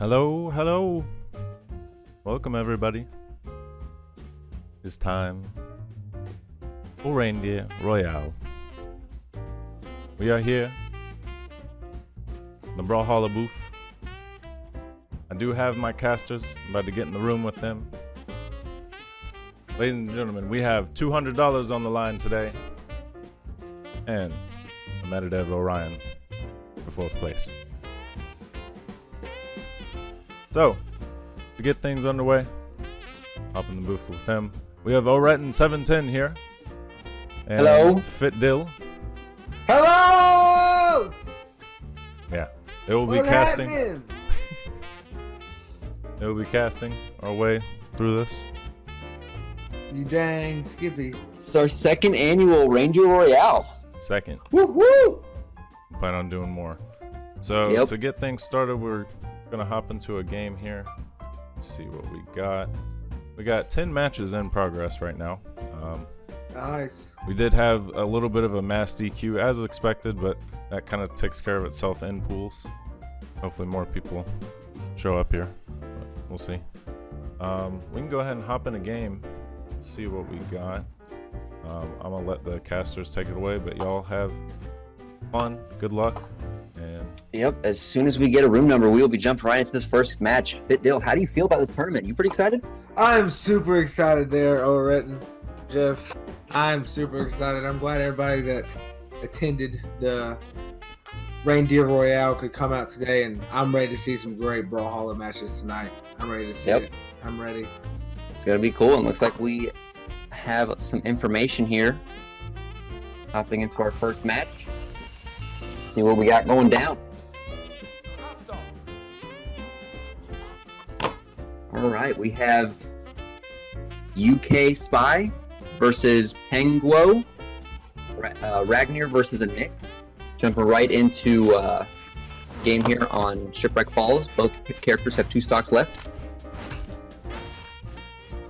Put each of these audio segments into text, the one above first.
Hello, hello. Welcome everybody. It's time for Reindeer Royale. We are here in the Brawlhalla booth. I do have my casters. I'm about to get in the room with them. Ladies and gentlemen, we have $200 on the line today. And a Meditative Orion for 4th place. So, to get things underway, hop in the booth with them. We have Oretten 710 here. And hello. Fit Dill. Hello! Yeah. They will be casting. They will be casting our way through this. You dang Skippy. It's our 2nd annual Reindeer Royale. Second. Woo woo! Plan on doing more. So to get things started, we're gonna hop into a game here. Let's see what we got. We got 10 matches in progress right now. Nice. We did have a little bit of a mass DQ as expected, but that kind of takes care of itself in pools. Hopefully more people show up here, but we'll see. We can go ahead and hop in a game. Let's see what we got. I'm gonna let the casters take it away, but y'all have fun. Good luck. And yep, as soon as we get a room number, we will be jumping right into this first match. Fit Dill, how do you feel about this tournament? You pretty excited? I'm super excited there, Oretten. Jeff, I'm super excited. I'm glad everybody that attended the Reindeer Royale could come out today, and I'm ready to see some great Brawlhalla matches tonight. I'm ready to see it. I'm ready. It's going to be cool, and looks like we have some information here. Hopping into our first match. See what we got going down. All right, we have UK Spy versus Penguo, Ragnar versus a Nyx. Jumping right into game here on Shipwreck Falls. Both characters have 2 stocks left.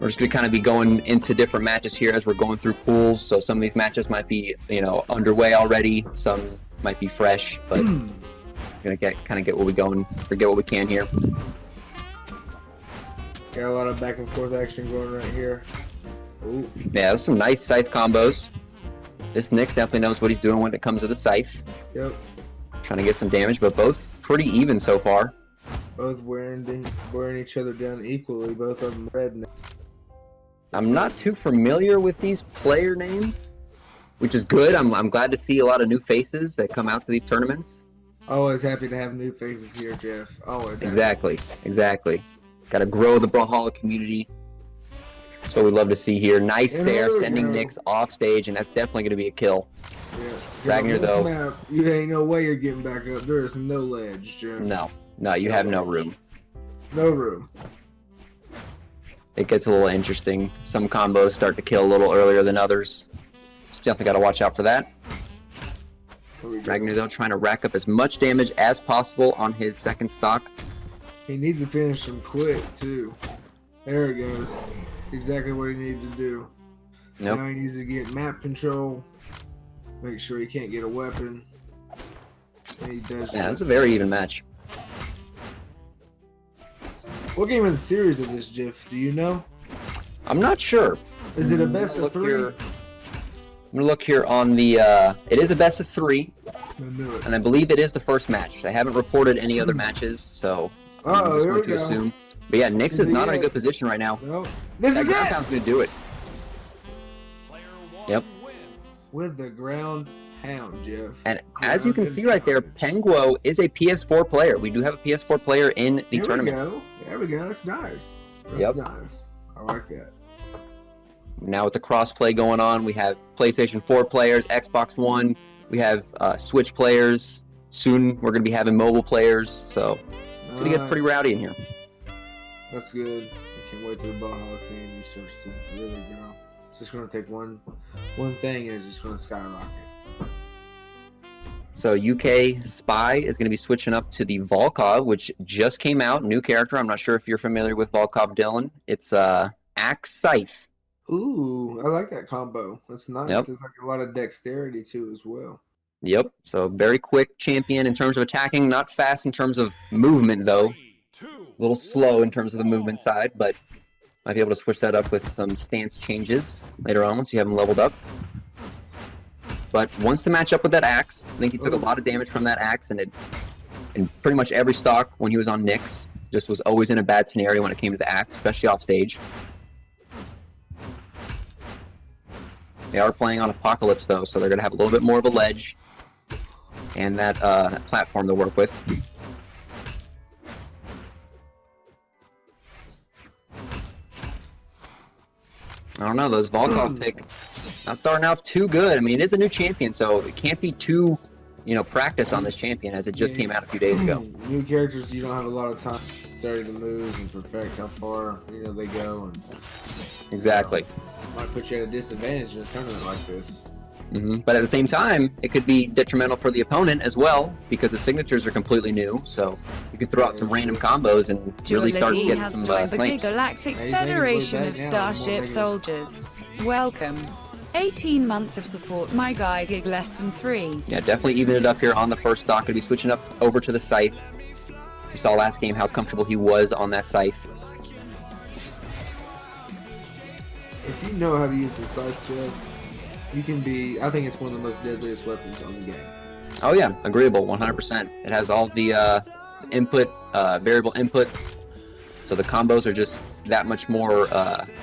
We're just going to kind of be going into different matches here as we're going through pools. So some of these matches might be, underway already. Some might be fresh, but we're going to get what we going or get what we can here. Got a lot of back and forth action going right here. Ooh. Yeah, there's some nice scythe combos. This Nyx definitely knows what he's doing when it comes to the scythe. Yep. Trying to get some damage, but both pretty even so far. Both wearing each other down equally. Both of them red now. I'm not too familiar with these player names, which is good. I'm glad to see a lot of new faces that come out to these tournaments. Always happy to have new faces here, Jeff. Always happy. Exactly. Got to grow the Brawlhalla community. That's what we love to see here. Nice Sarah sending Nyx off stage, and that's definitely going to be a kill. Yeah. Ragnar, though. Map, you ain't no way you're getting back up. There is no ledge, Jeff. No, you have no room. No room. It gets a little interesting. Some combos start to kill a little earlier than others. So definitely got to watch out for that. Ragnar, though, trying to rack up as much damage as possible on his 2nd stock. He needs to finish him quick, too. There he goes. Exactly what he needed to do. Yep. Now he needs to get map control. Make sure he can't get a weapon. And he does. Yeah, it's a very even match. What game of the series is this, Jeff? Do you know? I'm not sure. Is it a best of 3? I'm gonna look here on the. It is a best of 3, and I believe it is the first match. I haven't reported any other matches, so I'm just going to assume. But yeah, Nyx is not in a good position right now. No. This is it. Ground pound's gonna do it. Yep. With the ground pound, Jeff. And as you can see right there, Penguo is a PS4 player. We do have a PS4 player in the tournament. There we go. That's nice. That's nice. I like that. Now with the crossplay going on, we have PlayStation 4 players, Xbox One. We have Switch players. Soon we're going to be having mobile players. So it's going to get pretty rowdy in here. That's good. I can't wait till the Brawlhalla community starts to really grow. It's just going to take one thing, and it's just going to skyrocket. So UK Spy is going to be switching up to the Volkov, which just came out. New character. I'm not sure if you're familiar with Volkov, Dylan. It's Axe Scythe. Ooh, I like that combo. That's nice. Yep. There's like a lot of dexterity too as well. Yep. So very quick champion in terms of attacking, not fast in terms of movement though. A little slow in terms of the movement side, but might be able to switch that up with some stance changes later on once you have him leveled up. But wants to match up with that axe. I think he took a lot of damage from that axe, and pretty much every stock when he was on Nyx just was always in a bad scenario when it came to the axe, especially off stage. They are playing on Apocalypse though, so they're going to have a little bit more of a ledge and that platform to work with. I don't know, those Volkov pick not starting off too good. I mean, it is a new champion, so it can't be too, practice on this champion as it just came out a few days ago. New characters, you don't have a lot of time starting the moves and perfect how far they go. And exactly. Might put you at a disadvantage in a tournament like this. But at the same time, it could be detrimental for the opponent as well because the signatures are completely new. So you could throw out some random combos and really start getting some snipes. The Galactic Federation of Starship Soldiers. Welcome. 18 months of support, my guy. Gig less than 3. Yeah, definitely even it up here on the first stock. Gonna be switching up over to the scythe. We saw last game how comfortable he was on that scythe. If you know how to use the scythe, Jeff, you can be. I think it's one of the most deadliest weapons on the game. Oh yeah, agreeable, 100%. It has all the variable inputs, so the combos are just that much more.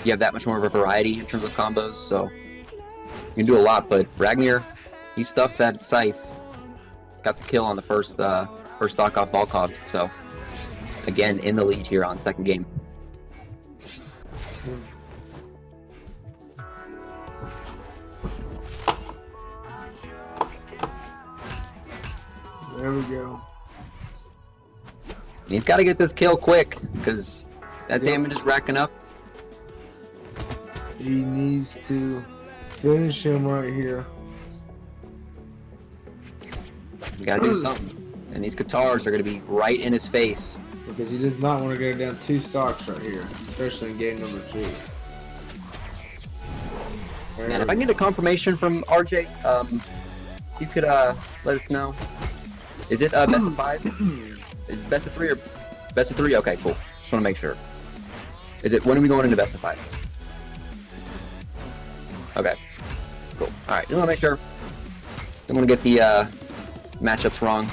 You have that much more of a variety in terms of combos, so you can do a lot. But Ragnir, he stuffed that scythe, got the kill on the first stock off Volkov. So again, in the lead here on second game. There we go. He's got to get this kill quick because that damage is racking up. He needs to finish him right here. You got to do something. And these guitars are going to be right in his face. Because he does not want to go down 2 stocks right here, especially in game number 2. Man, if I can get a confirmation from RJ, you could let us know. Is it best of 5? Is it best of 3 or best of 3? Okay, cool. Just want to make sure. Is it, when are we going into best of 5? Okay, cool. All right, just want to make sure. Don't want to get the matchups wrong.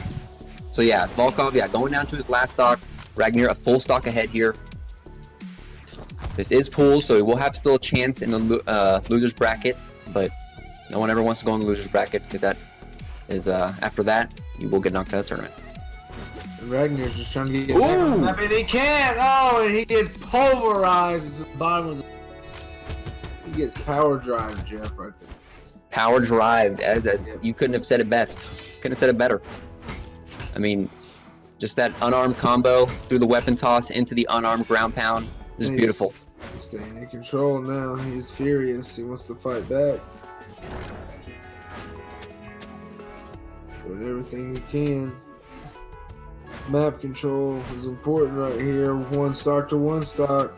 So yeah, Volkov, going down to his last stock. Ragnir a full stock ahead here. This is pool, so he will have still a chance in the loser's bracket, but no one ever wants to go in the loser's bracket because that is after that you will get knocked out of the tournament. Ragnar's just trying to get back, and he can't. Oh, and he gets pulverized into the bottom of the. He gets power drive, Jeff, right there. Power drive. You couldn't have said it best. Couldn't have said it better. I mean, just that unarmed combo through the weapon toss into the unarmed ground pound is beautiful. He's staying in control now. He's furious. He wants to fight back. Doing everything he can. Map control is important right here. 1 stock to 1 stock.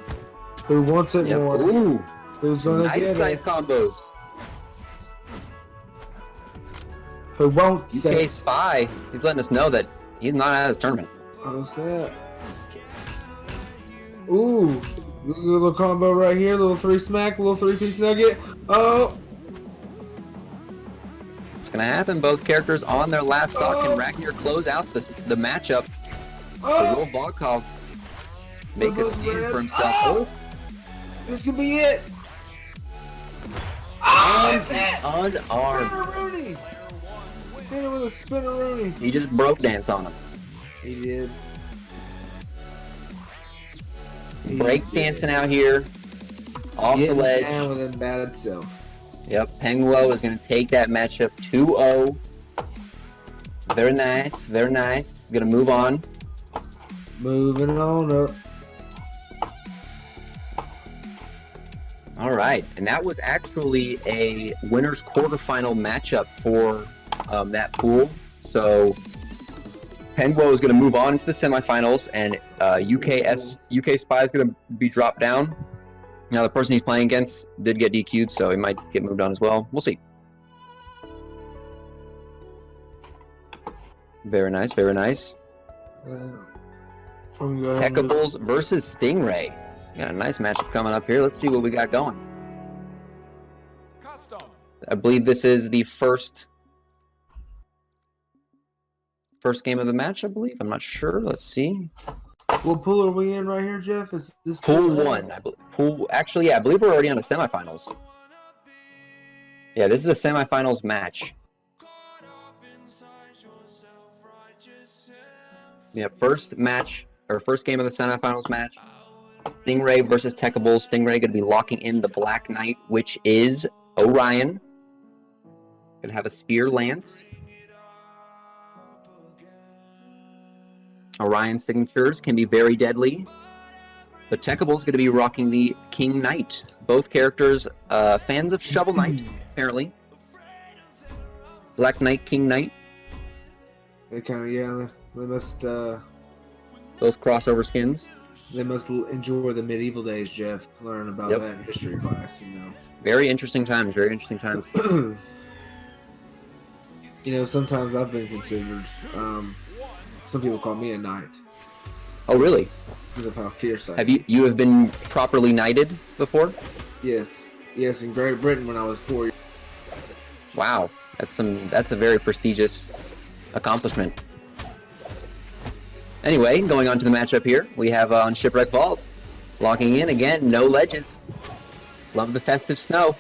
Who wants it more? Ooh, who's gonna nice get scythe it? combos. Who won't UK say? Spy, he's letting us know that he's not out of his tournament. How's that? Ooh, little combo right here. Little 3 smack, little 3-piece nugget. Oh. It's gonna happen. Both characters on their last stock. Can Ragnir close out the matchup? Will Volkov make a stand for himself? Oh. This could be it. Unarmed. Spinneroonie. Hit him with a spinneroonie. He just broke dance on him. He did. Break dancing out here. Off the ledge. Down with his bad self. Yep, Pengwo is going to take that matchup 2-0. Very nice, very nice. He's going to move on. Moving on up. All right, and that was actually a winner's quarterfinal matchup for that pool. So Pengwo is going to move on into the semifinals, and UK Spy is going to be dropped down. Now, the person he's playing against did get DQ'd, so he might get moved on as well. We'll see. Very nice, very nice. Techables versus Stingray. Got a nice matchup coming up here. Let's see what we got going. I believe this is the first game of the match, I believe. I'm not sure. Let's see. What pool are we in right here, Jeff? Is this Pool 1. Actually, yeah, I believe we're already on the semifinals. Yeah, this is a semifinals match. Yeah, first match, or first game of the semifinals match. Stingray versus Techables. Stingray going to be locking in the Black Knight, which is Orion. Going to have a Spear Lance. Orion signatures can be very deadly. But Techables going to be rocking the King Knight. Both characters fans of Shovel Knight, apparently. Black Knight, King Knight. They kind of, yeah, they must, both crossover skins. They must enjoy the medieval days, Jeff. Learn about that in history class, you know. Very interesting times, very interesting times. You know, sometimes I've been considered, some people call me a knight. Oh, really? Because of how fierce I am. Have you have been properly knighted before? Yes. Yes, in Great Britain when I was 4 years. Wow. That's a very prestigious accomplishment. Anyway, going on to the matchup here, we have on Shipwreck Falls. Locking in again, no ledges. Love the festive snow.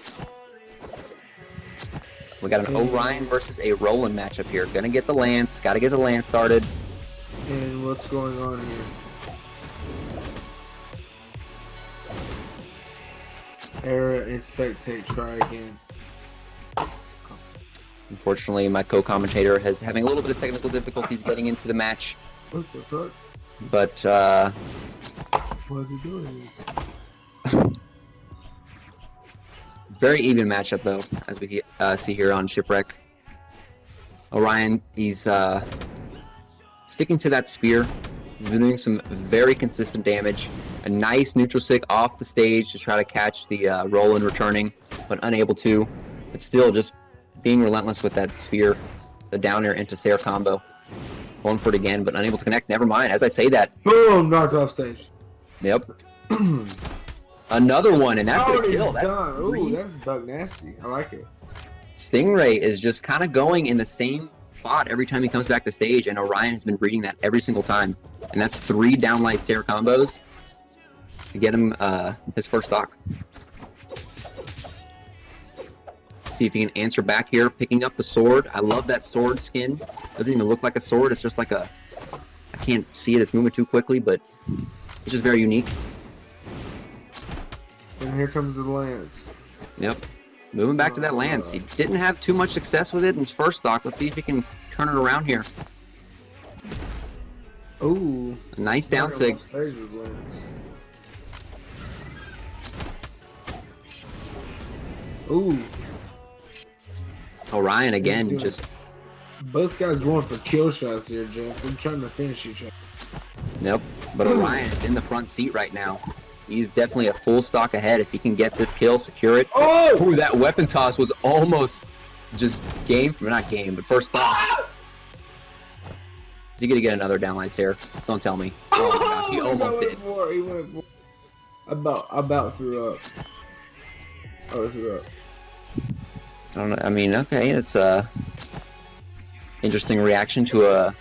We got an Orion versus a Roland matchup here. Gonna get the Lance, gotta get the Lance started. And what's going on here? Error, inspect, take, try again. Unfortunately, my co-commentator is having a little bit of technical difficulties getting into the match. What the fuck? But, Why is he doing this? very even matchup, though, as we see here on Shipwreck. Orion, he's sticking to that spear. He's been doing some very consistent damage. A nice neutral stick off the stage to try to catch the Roland returning, but unable to. But still just being relentless with that spear. The down air into Sair combo. Going for it again, but unable to connect. Never mind. As I say that. Boom! Knocked off stage. Yep. Another one, and that's going to kill. That's ooh, that's bug nasty. I like it. Stingray is just kind of going in the same spot every time he comes back to stage, and Orion has been reading that every single time. And that's 3 downlight Sair combos to get him his first stock. See if he can answer back here, picking up the sword. I love that sword skin. Doesn't even look like a sword. It's just like a... I can't see it. It's moving too quickly, but it's just very unique. And here comes the Lance. Yep. Moving back to that Lance. He didn't have too much success with it in his first stock. Let's see if he can turn it around here. Ooh. A nice down sig. Ooh. Orion again, just... Both guys going for kill shots here, Jeff. They're trying to finish each other. Nope. But Orion is in the front seat right now. He's definitely a full stock ahead. If he can get this kill, secure it. Oh! Ooh, that weapon toss was almost just game. Not game, but first stock. Is he going to get another downlights here? Don't tell me. Oh my gosh, he almost did. He went for... About threw up. Oh, threw up. I don't know. I mean, okay, it's a interesting reaction to a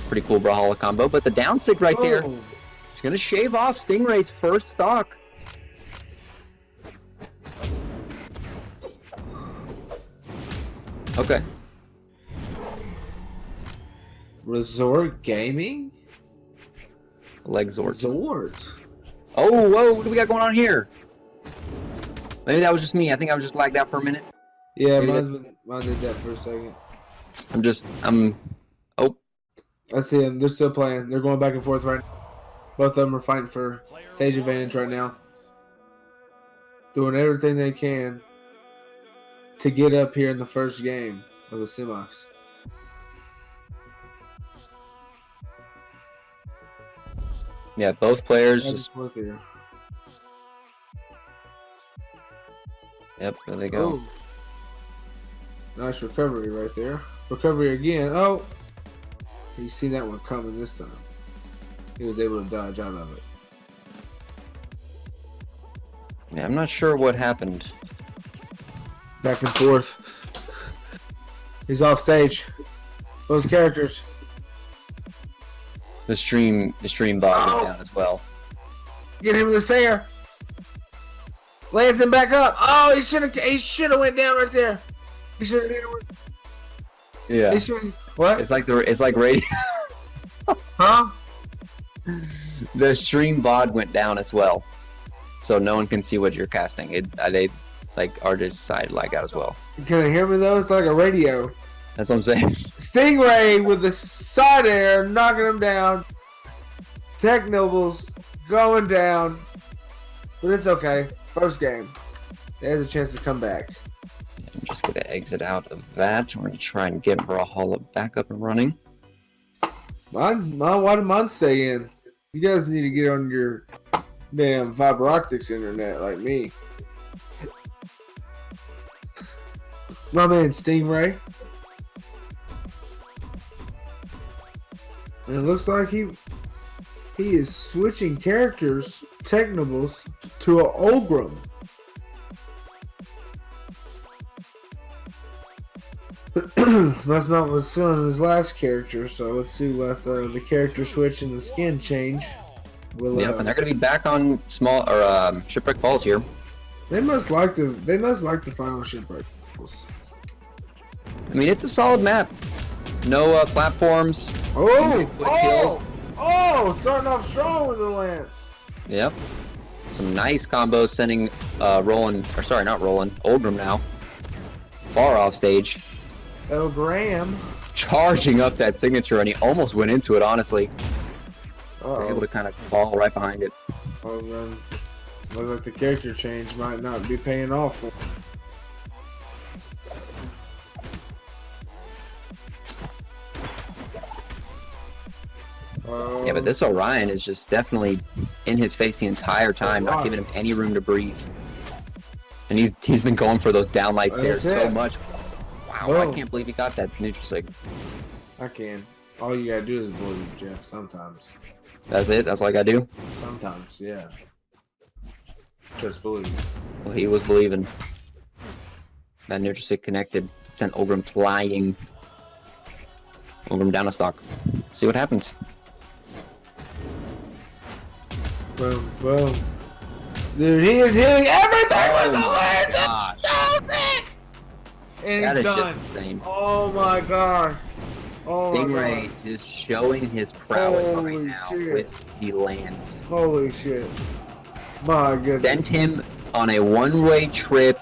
pretty cool Brawlhalla combo, but the down sig right there, it's gonna shave off Stingray's first stock. Okay. Resort Gaming? Legzord. Resort. Oh, whoa, what do we got going on here? Maybe that was just me. I think I was just lagged out for a minute. Yeah, mine did that for a second. Oh. I see them. They're still playing. They're going back and forth right now. Both of them are fighting for stage advantage right now. Doing everything they can to get up here in the first game of the semis. Yeah, both players just... Yep, there they go. Oh. Nice recovery right there. Recovery again. Oh! You see that one coming this time. he was able to dodge out of it. Yeah, I'm not sure what happened. Back and forth. He's off stage. Those characters. The stream bot went down as well. Get him in the center. Lands him back up. Oh, he should have went down right there. He should have. Yeah. He should. What? It's like radio. Huh? The stream bot went down as well, so no one can see what you're casting. They like artist side lag out as well. Can you hear me though? It's like a radio. That's what I'm saying. Stingray with the side air knocking him down. Tech Nobles going down. But it's okay. First game. There's a chance to come back. I'm just going to exit out of that. We're going to try and get Brawlhalla back up and running. Why did mine stay in? You guys need to get on your damn fiber optics internet like me. My man Stingray. And it looks like he is switching characters, Technobles, to an Ogrum. That's not what's still in his last character, so let's see what the character switch and the skin change will. Yep, and they're going to be back on Shipwreck Falls here. They must like the final Shipwreck Falls. I mean, it's a solid map. No platforms. Oh! Quick kills. Oh! Starting off strong with the lance. Yep. Some nice combos sending Olgrim now. Far off stage. El Graham. Charging up that signature, and he almost went into it, honestly. Uh-oh. Able to kind of fall right behind it. Oh, then. Looks like the character change might not be paying off for him. Yeah, but this Orion is just definitely in his face the entire time, not giving him any room to breathe. And he's been going for those downlight stairs so much. Wow, I can't believe he got that neutral sig. I can. All you gotta do is believe, Jeff, sometimes. That's it? That's all I gotta do? Sometimes, yeah. Just believe. Well, he was believing. That neutral sig connected. Sent Olgrim flying. Olgrim down a stock. See what happens. Boom, boom. Dude, he is hitting everything with the lance! Gosh. So sick! And That he's is done. just insane. Oh my gosh. Oh Stingray my is showing his prowess Holy right now shit. with the lance. Holy shit. My goodness. Sent him on a one-way trip,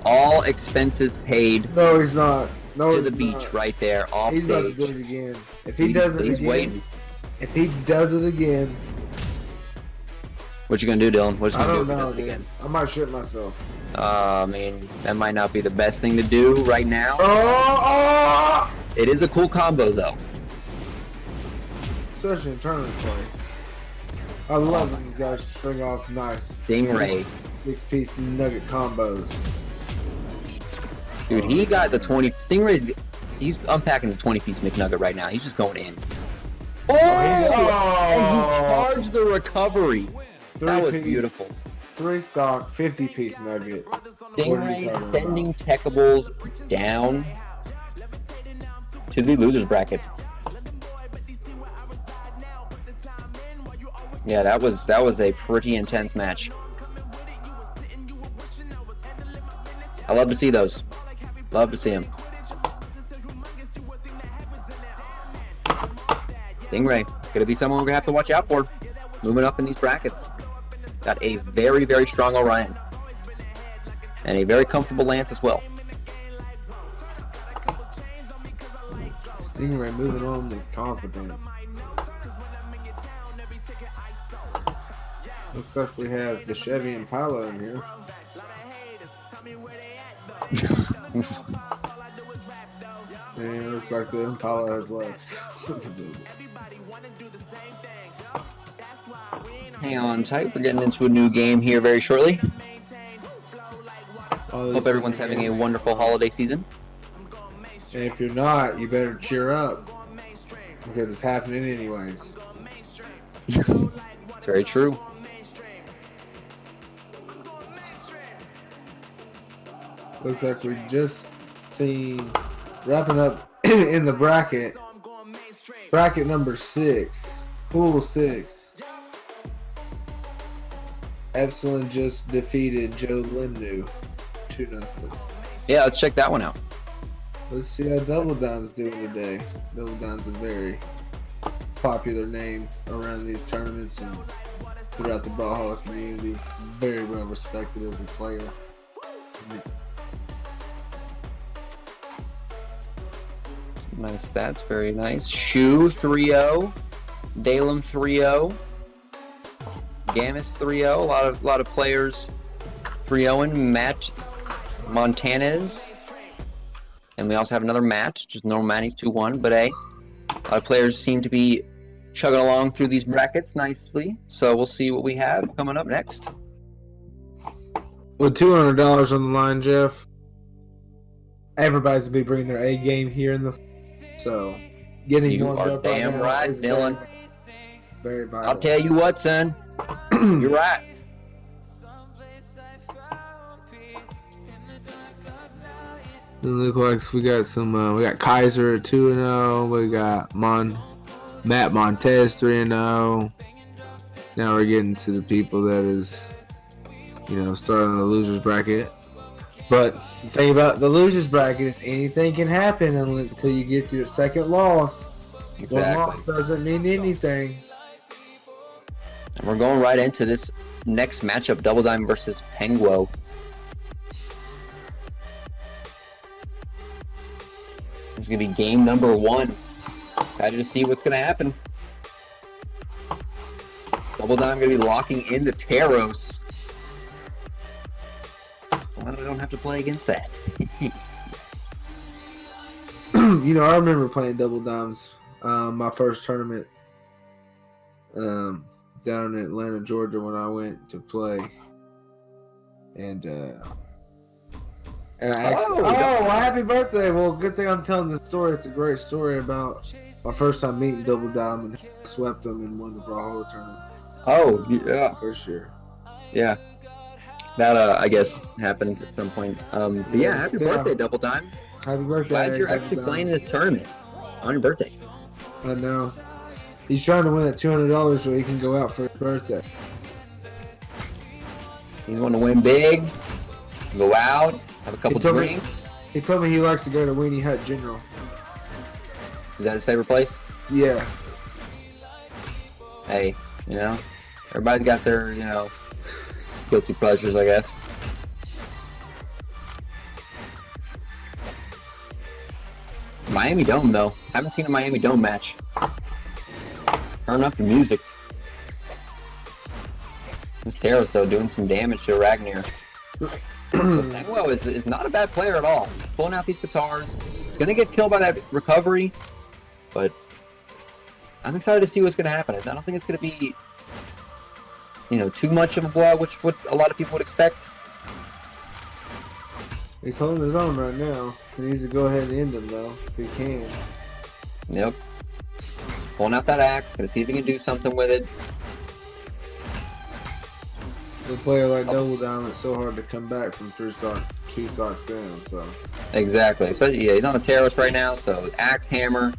all expenses paid, No, he's not. No, to he's the beach not. right there, off He's about to stage. do it again. If he does it He's again, waiting. if he does it again, What you gonna do, Dylan? What you I gonna don't do if he know, does it dude. again? I might shit myself. I mean, that might not be the best thing to do right now. Oh! It is a cool combo, though. Especially in tournament play. I love when these guys string off nice Stingray. 6-piece nugget combos. Dude, he got the 20... Stingray's... He's unpacking the 20-piece McNugget right now. He's just going in. Oh! And he charged the recovery. That was beautiful. 3-stock, 50-piece nugget. Stingray sending Techables down to the loser's bracket. Yeah, that was a pretty intense match. I love to see those. Love to see them. Stingray, gonna be someone we're gonna have to watch out for. Moving up in these brackets. Got a very, very strong Orion. And a very comfortable Lance as well. Stingray moving on with confidence. Looks like we have the Chevy Impala in here. And it looks like the Impala has left. Hang on tight. We're getting into a new game here very shortly. Hope everyone's having a wonderful holiday season. And if you're not, you better cheer up. Because it's happening anyways. It's very true. Looks like we just seen wrapping up in the bracket. Bracket number 6. Pool 6. Epsilon just defeated Joe Limnu 2-0. Yeah, let's check that one out. Let's see how Double Dime's doing today. Double Dime's a very popular name around these tournaments and throughout the Brawlhalla community. Very well respected as a player. Nice stats, very nice. Shoo 3-0, Dalem 3-0, Gamus 3-0. A lot of players 3-0. Matt Montanez, and we also have another Matt, just normal Matt. He's 2-1. But hey, a lot of players seem to be chugging along through these brackets nicely. So we'll see what we have coming up next. With $200 on the line, Jeff, everybody's gonna be bringing their A game here in the. So, getting You warmed are up damn now right, is Dylan. Very vital. I'll tell you what, son. You're right. It looks like we got some. We got Kaiser at 2-0. We got Matt Montez 3-0. Now we're getting to the people that is, starting the losers bracket. But the thing about the losers bracket is anything can happen until you get to your second loss. Exactly. One loss doesn't mean anything. And we're going right into this next matchup, Double Dime versus Penguo. This is going to be game number 1. Excited to see what's going to happen. Double Dime going to be locking in the Taros. Well, I don't have to play against that. I remember playing Double Dimes. My first tournament down in Atlanta, Georgia, when I went to play. And I actually, happy birthday! Well, good thing I'm telling this story. It's a great story about my first time meeting Double Dime and swept them in one of the Brawlhalla tournaments. Oh, yeah. First year. Yeah. That, I guess, happened at some point. But yeah, happy birthday, Double Dime. Happy birthday. Glad you're actually playing in this tournament on your birthday. I know. He's trying to win that $200 so he can go out for his birthday. He's wanting to win big, go out, have a couple drinks. He told me he likes to go to Weenie Hut General. Is that his favorite place? Yeah. Hey, everybody's got their, guilty pleasures, I guess. Miami Dome, though. Haven't seen a Miami Dome match. Turn up the music. This Taros, though, doing some damage to Ragnar. Penguo is not a bad player at all. He's pulling out these guitars. He's going to get killed by that recovery, but I'm excited to see what's going to happen. I don't think it's going to be, too much of a blow, which what a lot of people would expect. He's holding his own right now. He needs to go ahead and end him, though, if he can. Yep. Pulling out that axe, gonna see if he can do something with it. A player like Double Dime, it's so hard to come back from two stocks down, so. Exactly. Especially, he's on the Taros right now, so axe, hammer.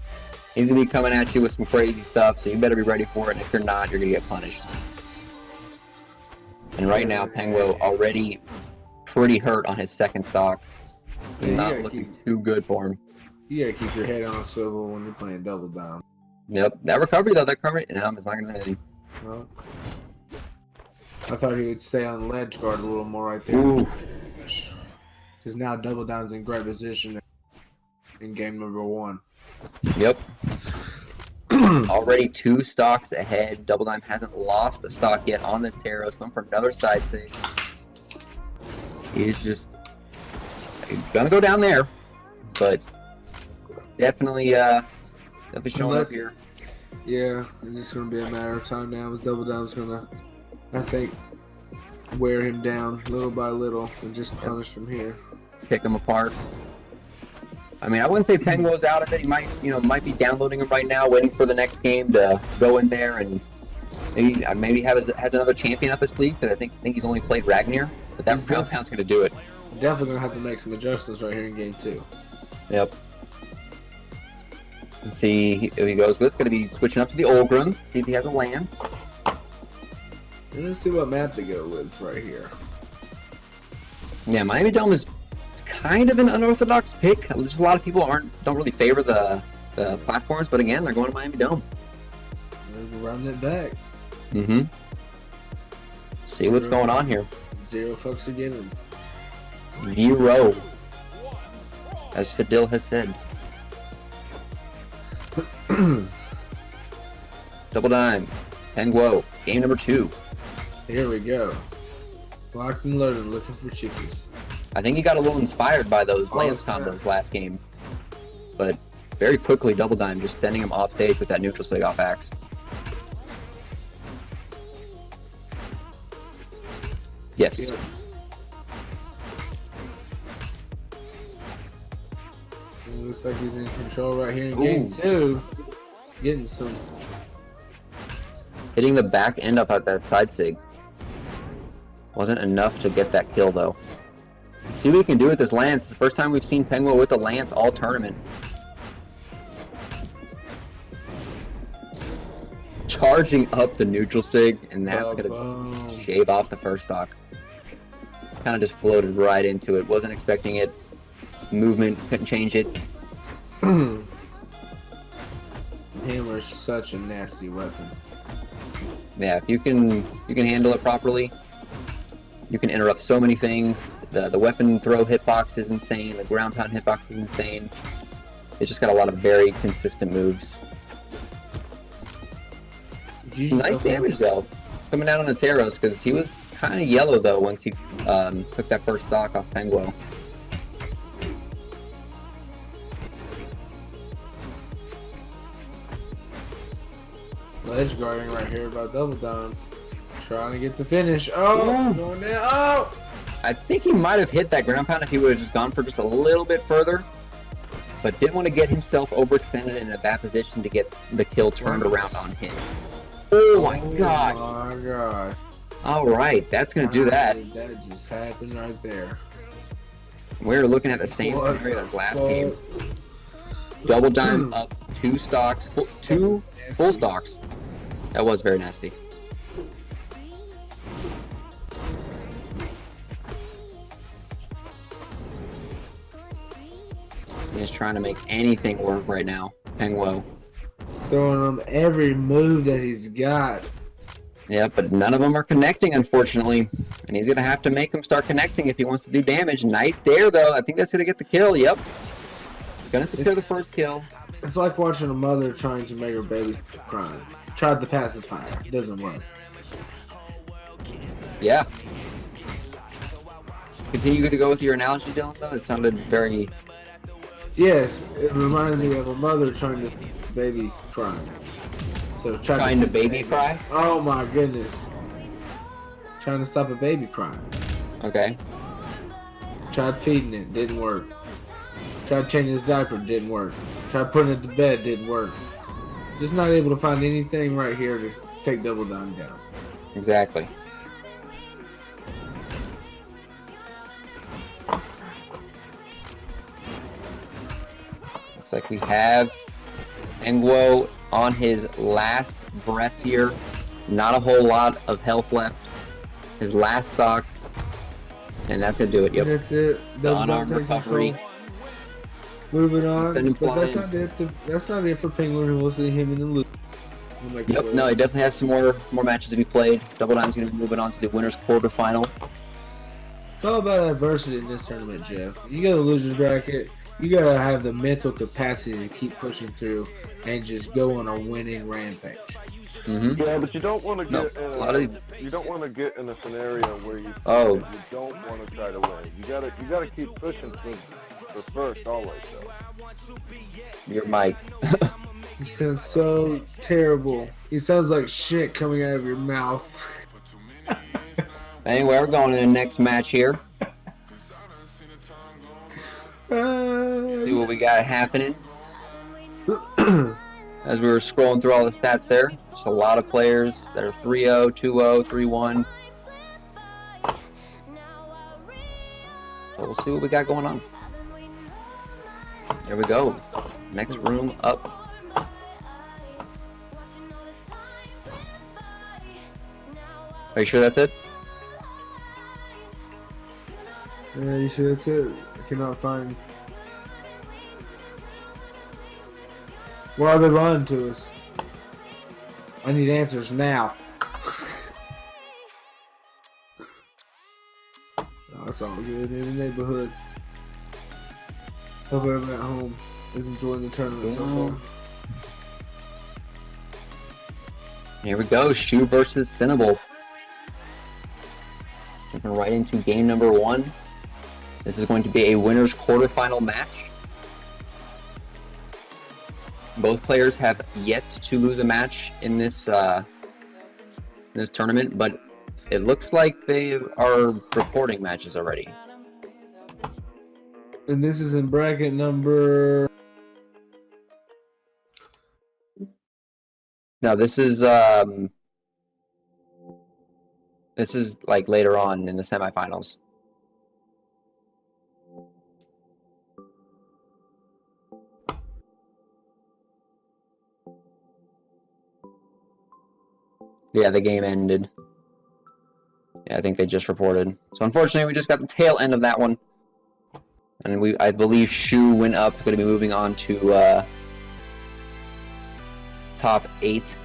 He's gonna be coming at you with some crazy stuff, so you better be ready for it, and if you're not, you're gonna get punished. And right now, Penguo already pretty hurt on his second stock. It's not looking too good for him. You gotta keep your head on a swivel when you're playing Double Dime. Yep. That recovery, though, it's not gonna do anything. Well, I thought he would stay on ledge guard a little more right there. Because now Double Dime's in great position in game number 1. Yep. Already 2 stocks ahead. Double Dime hasn't lost a stock yet on this Taros. Going for another side save. He's just gonna go down there, but definitely showing up here. Yeah, it's just gonna be a matter of time now. As Double Dime's gonna, I think, wear him down little by little and just punish him here. Pick him apart. I mean, I wouldn't say Penguo's out of it. He might be downloading him right now, waiting for the next game to go in there and Maybe has another champion up his sleeve, because I think he's only played Ragnar, but that ground pound's gonna do it. Definitely gonna have to make some adjustments right here in game 2. Yep. Let's see if he goes with. Gonna be switching up to the Olgrim. See if he has a land. And let's see what map to go with right here. Yeah, Miami Dome is kind of an unorthodox pick. Just a lot of people don't really favor the platforms, but again, they're going to Miami Dome. They're running it back. Mm-hmm. See what's going on here. 0 fucks are given. 0. As Fidel has said. Double Dime. Penguo. Game number 2. Here we go. Locked and loaded, looking for chickies. I think he got a little inspired by those Lance combos last game. But very quickly, Double Dime just sending him off stage with that neutral sig off axe. Yes. Yeah. It looks like he's in control right here in game 2. Getting some. Hitting the back end of that side sig. Wasn't enough to get that kill though. Let's see what he can do with this lance. It's the first time we've seen Penguo with a lance all tournament. Charging up the neutral sig, and that's gonna shave off the first stock. Kind of just floated right into it. Wasn't expecting it. Movement, couldn't change it. Hammer's such a nasty weapon. Yeah, if you can handle it properly, you can interrupt so many things. The weapon throw hitbox is insane. The ground pound hitbox is insane. It's just got a lot of very consistent moves. Nice damage though, coming down on the Taros, because he was kind of yellow though once he took that first stock off Penguo. Ledge guarding right here by Double Dime. Trying to get the finish. Oh, going down. Oh! I think he might have hit that ground pound if he would have just gone for just a little bit further, but didn't want to get himself overextended in a bad position to get the kill turned around on him. Oh my gosh. Oh my gosh. Alright, that's going to do that. That just happened right there. We're looking at the same scenario as last game. Double Dime up 2 stocks, 2 full stocks. That was very nasty. He's trying to make anything work right now. Penguo. Throwing him every move that he's got. Yeah, but none of them are connecting, unfortunately. And he's going to have to make them start connecting if he wants to do damage. Nice dare, though. I think that's going to get the kill. Yep. It's going to secure the first kill. It's like watching a mother trying to make her baby cry. Tried the pacifier. It doesn't work. Yeah. Continue to go with your analogy, Dylan, though. It sounded very... Yes, it reminded me of a mother trying to baby cry. So trying to baby cry? Oh my goodness. Trying to stop a baby crying. Okay. Tried feeding it, didn't work. Tried changing his diaper, didn't work. Tried putting it to bed, didn't work. Just not able to find anything right here to take Double Dime down. Exactly. Looks like we have Penguo on his last breath here. Not a whole lot of health left. His last stock. And that's going to do it. Yep. That's it. The unarmed recovery. Moving on. But that's not it. That's not it for Penguin. We'll see him in the loop. Yep. No, he definitely has some more matches to be played. Double Dime's going to be moving on to the winners quarterfinal. It's all about adversity in this tournament, Jeff. You got a loser's bracket. You gotta have the mental capacity to keep pushing through and just go on a winning rampage. Mm-hmm. Yeah, but you don't want to get a lot of these... you don't want to get in a scenario where you you don't want to try to win. You gotta keep pushing for first always. Though. Your mic. He sounds so terrible. He sounds like shit coming out of your mouth. Anyway, we're going to the next match here. See what we got happening. as we were scrolling through all the stats there. Just a lot of players that are 3-0, 2-0, 3-1. So we'll see what we got going on. There we go. Next room up. Are you sure that's it? Yeah, you sure that's it? I cannot find. Why are they lying to us? I need answers now. Oh, it's all good in the neighborhood. Hope everyone at home is enjoying the tournament so far. Here we go. Shoo versus Cinnable. Jumping right into game number 1. This is going to be a winner's quarterfinal match. Both players have yet to lose a match in this tournament, but it looks like they are reporting matches already. And this is in bracket number. No, this is like later on in the semifinals. Yeah, the game ended. Yeah, I think they just reported. So unfortunately, we just got the tail end of that one. And I believe Shoo went up, going to be moving on to top 8.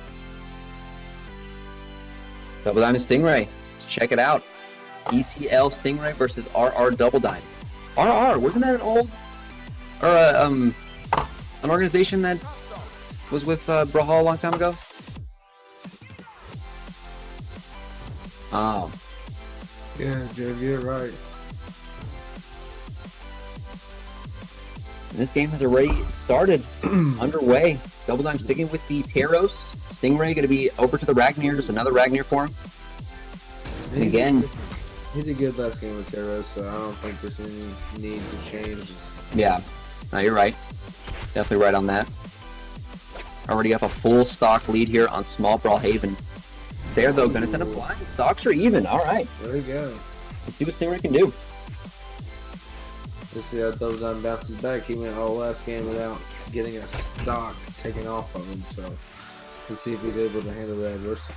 Double Diamond Stingray. Let's check it out. ECL Stingray versus RR Double Diamond. RR, wasn't that an old, or an organization that was with Brawlhalla a long time ago? Oh. Yeah, Jeff, you're right. And this game has already started. Underway. Double Dime sticking with the Taros. Stingray going to be over to the Ragnir. Just another Ragnir for him. And again, he did good last game with Taros, so I don't think there's any need to change. Yeah. No, you're right. Definitely right on that. Already up a full stock lead here on Small Brawlhaven. Sayre, though, going to send him flying. Stocks are even. All right. There we go. Let's see what Stingray can do. Let's see how Double Dime bounces back. He went all last game without getting a stock taken off of him, so let's see if he's able to handle the adversity.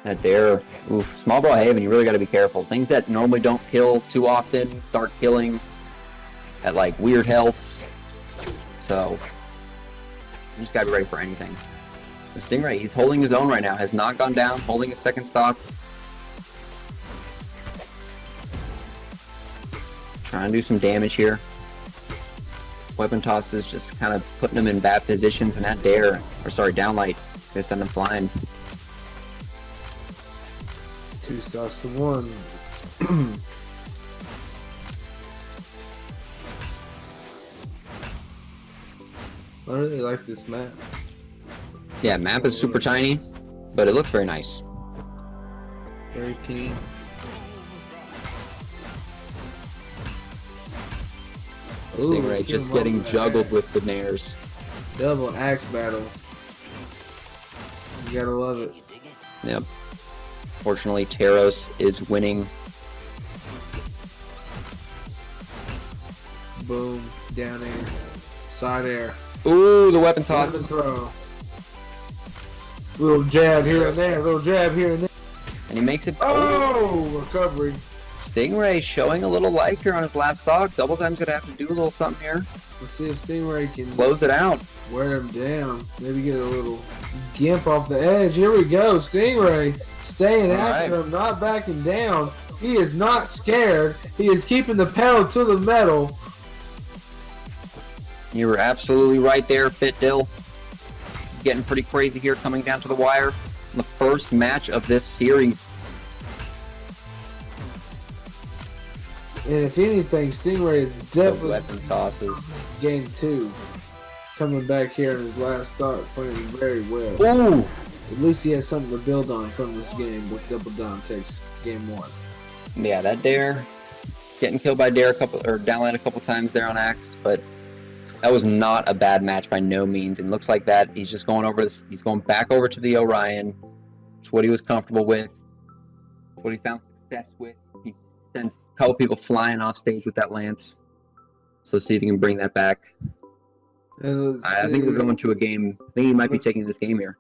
That there, oof, Small Brawlhaven, you really got to be careful. Things that normally don't kill too often start killing at like weird healths. So you just got to be ready for anything. The Stingray, he's holding his own right now, has not gone down, holding his second stock. Trying to do some damage here. Weapon toss is just kind of putting him in bad positions, and that dare, or sorry, downlight, they send him flying. 2 stocks to 1. I really like this map. Yeah, map is super tiny, but it looks very nice. Very keen. Stingray just getting juggled with the nares. Double axe battle. You gotta love it. Yep. Fortunately, Taros is winning. Boom. Down air. Side air. Ooh, the weapon toss. Throw. Little jab here and there. Little jab here and there. And he makes it. Oh! Recovery. Stingray showing a little life here on his last stock. Double Time's gonna have to do a little something here. Let's see if Stingray can close it out. Wear him down. Maybe get a little gimp off the edge. Here we go. Stingray staying after him, not backing down. He is not scared. He is keeping the pedal to the metal. You were absolutely right there, Fit Dill. This is getting pretty crazy here, coming down to the wire. The first match of this series. And if anything, Stingray is definitely weapon tosses. Game 2. Coming back here in his last start, playing very well. Ooh! At least he has something to build on from this game. This Double Dime takes game 1. Yeah, that dare. getting killed by Dare downline a couple times there on Axe, but that was not a bad match by no means. And looks like that he's just going over this. He's going back over to the Orion. It's what he was comfortable with. It's what he found success with. He sent a couple people flying off stage with that lance. So let's see if he can bring that back. I think we're going to a game. I think he might be taking this game here.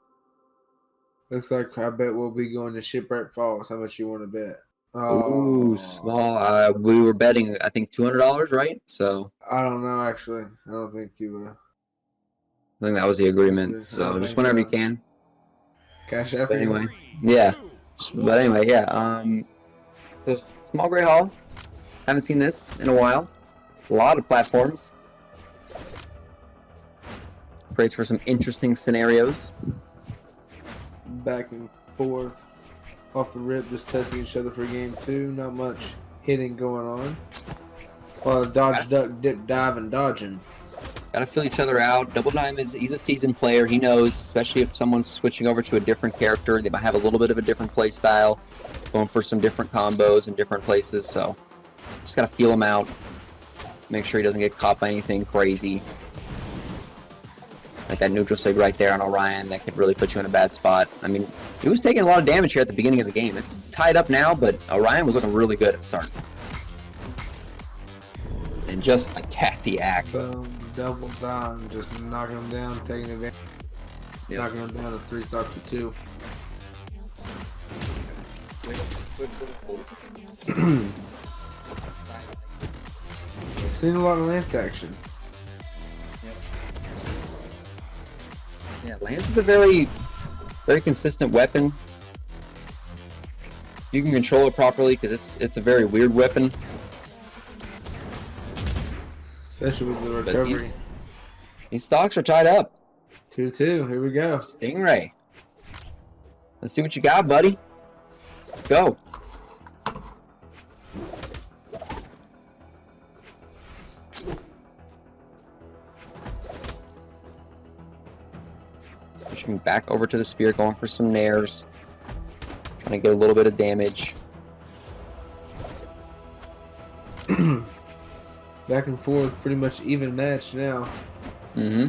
Looks like I bet we'll be going to Shipwreck Falls. How much you want to bet? Ooh, small. We were betting, I think, $200, right? So I don't know, actually. I don't think you. I think that was the agreement. So just whenever you can. Cash app. But anyway, yeah. But anyway, yeah. So Small Gray Hall. Haven't seen this in a while. A lot of platforms. Creates for some interesting scenarios. Back and forth. Off the rip, just testing each other for game 2. Not much hitting going on. A lot of dodge, duck, dip, dive, and dodging. Gotta fill each other out. Double Dime he's a seasoned player. He knows, especially if someone's switching over to a different character, they might have a little bit of a different play style, going for some different combos in different places. So just gotta feel him out. Make sure he doesn't get caught by anything crazy. Like that neutral sig right there on Orion, that could really put you in a bad spot. I mean, he was taking a lot of damage here at the beginning of the game. It's tied up now, but Orion was looking really good at the start. And just attack the Axe. Double down, just knocking him down, taking advantage. Yep. Knocking him down to 3 stocks to 2. I've seen a lot of Lance action. Yeah, Lance is a very consistent weapon. You can control it properly because it's a very weird weapon. Especially with the recovery. These stocks are tied up. 2-2. Here we go. Stingray. Let's see what you got, buddy. Let's go. Pushing back over to the spear, going for some nairs. Trying to get a little bit of damage. Back and forth, pretty much even match now. Mm-hmm.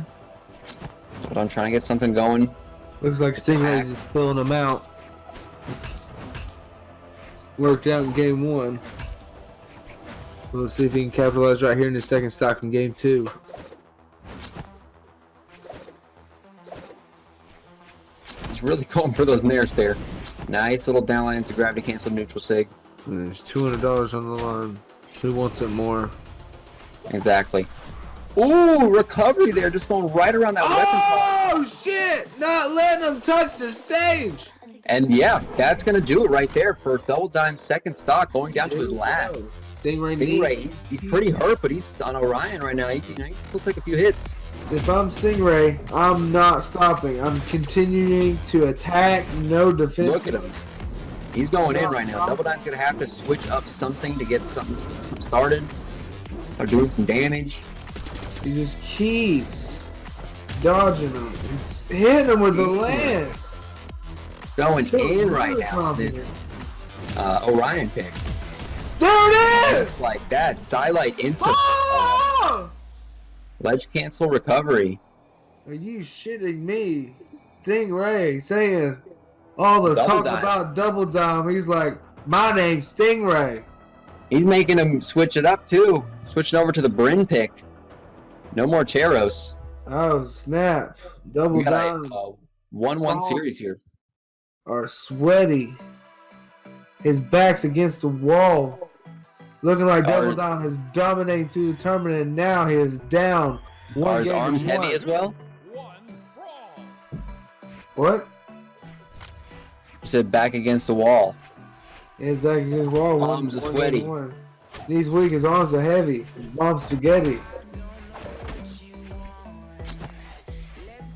But I'm trying to get something going. Looks like Stingray's is pulling them out. Worked out in game 1. We'll see if he can capitalize right here in the second stock in game 2. He's really going for those nairs there. Nice little downline to gravity cancel neutral sig. And there's $200 on the line. Who wants it more? Exactly. Ooh, recovery there, just going right around that weapon pod. Oh shit! Not letting him touch the stage. And yeah, that's gonna do it right there for Double Dime's second stock, going down to his last. Stingray, he's pretty hurt, but he's on Orion right now. He can still take a few hits. If I'm Stingray, I'm not stopping. I'm continuing to attack, no defense. Look at him. He's going in right now. Double Dime's gonna have to switch up something to get something started. Or doing some damage. He just keeps dodging him. He's hitting him with the lance. Going in right now. This Orion pick. There it is! Just like that. Silite into ledge cancel recovery. Are you shitting me? Stingray saying all the talk about Double Dime. He's like, my name's Stingray. He's making him switch it up too. Switching over to the Bryn pick. No more Cheros. Oh snap! Double Dime. 1-1 series here. Are sweaty. His back's against the wall. Looking like Double Dime is dominating through the tournament, and now he is down. Are his arms heavy as well? What? You said back against the wall. His back against the wall. Arms are sweaty. These weak, his arms are heavy. Mom's spaghetti.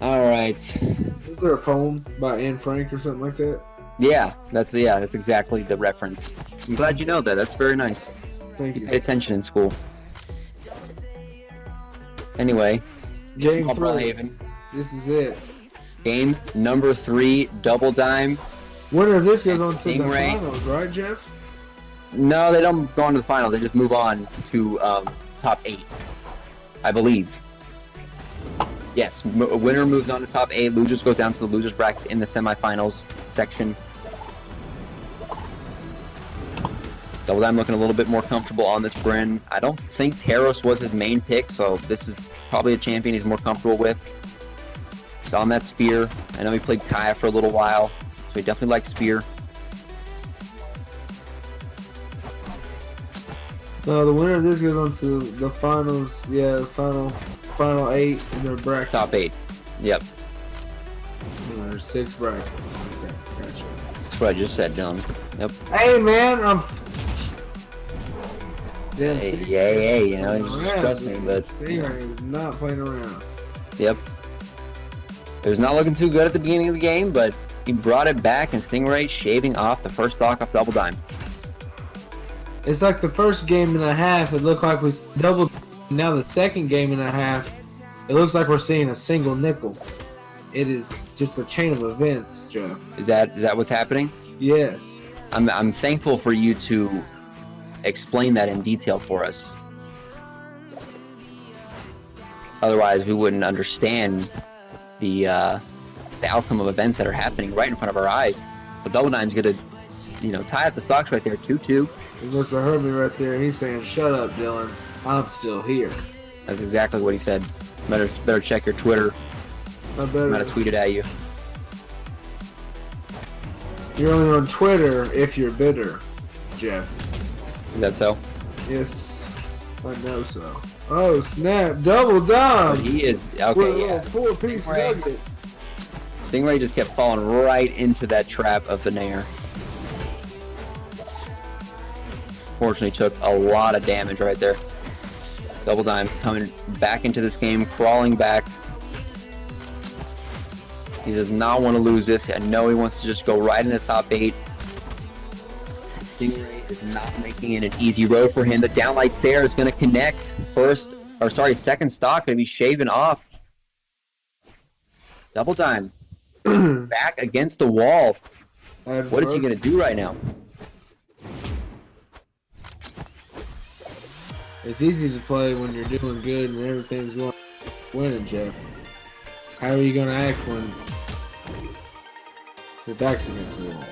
Alright. Is there a poem by Anne Frank or something like that? Yeah, that's exactly the reference. I'm glad you know that. That's very nice. Thank you. Pay attention in school. Anyway, Game 3. Brawlhaven. This is it. Game number 3, Double Dime. Winner of this goes on to the Stingray. finals, right, Jeff? No, they don't go on to the final. They just move on to top 8, I believe. Yes, winner moves on to top 8. Losers goes down to the losers bracket in the semifinals section. Double Dime looking a little bit more comfortable on this Bryn. I don't think Taros was his main pick, so this is probably a champion he's more comfortable with. He's on that Spear. I know he played Kaya for a little while, so he definitely likes Spear. No, the winner of this goes on to the finals. Yeah, the final 8 in their bracket. Top 8. Yep. There's 6 brackets. Okay, gotcha. That's what I just said, Dylan. Yep. Hey, man, Hey, you know, just trust me, but... Stingray is not playing around. Yep. It was not looking too good at the beginning of the game, but he brought it back, and Stingray shaving off the first stock off Double Dime. It's like the first game and a half, it looked like we doubled. Now the second game and a half, it looks like we're seeing a single nickel. It is just a chain of events, Jeff. Is that what's happening? Yes. I'm thankful for you to explain that in detail for us. Otherwise, we wouldn't understand the outcome of events that are happening right in front of our eyes. But Double Dime's gonna, tie up the stocks right there, 2-2. He must have heard me right there. He's saying, "Shut up, Dylan. I'm still here." That's exactly what he said. Better check your Twitter. I'm gonna tweet it at you. You're only on Twitter if you're bitter, Jeff. Is that so? Yes, I know so. Oh snap! Double Dime. He is okay. Yeah. 4-piece nugget. Stingray just kept falling right into that trap of the Nair. Fortunately, took a lot of damage right there. Double Dime coming back into this game, crawling back. He does not want to lose this. I know he wants to just go right into top 8. Stingray is not making it an easy road for him. The downlight Sarah is going to connect. Second stock going to be shaven off. Double Dime back against the wall. What is he going to do right now? It's easy to play when you're doing good and everything's going winning, Jeff. How are you going to act when your back's against the wall?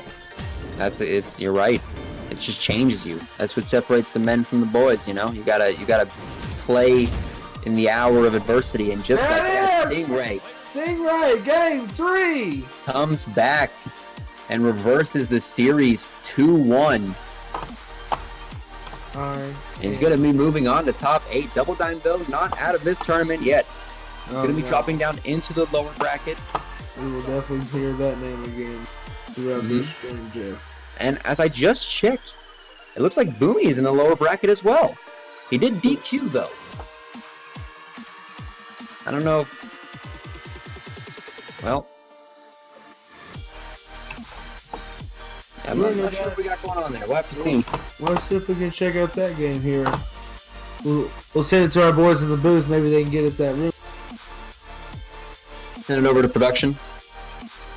You're right. It just changes you. That's what separates the men from the boys, You gotta play in the hour of adversity, and just like that, Stingray, game 3! Comes back and reverses the series 2-1. He's going to be moving on to top 8. Double Dime, though, not out of this tournament yet. Going to be dropping down into the lower bracket. We will definitely hear that name again throughout this stream, Jeff. And as I just checked, it looks like Boomy is in the lower bracket as well. He did DQ, though. I don't know. Well, I'm not sure what we got going on there. We'll have to see. Let's see if we can check out that game here. We'll send it to our boys in the booth. Maybe they can get us that room. Send it over to production.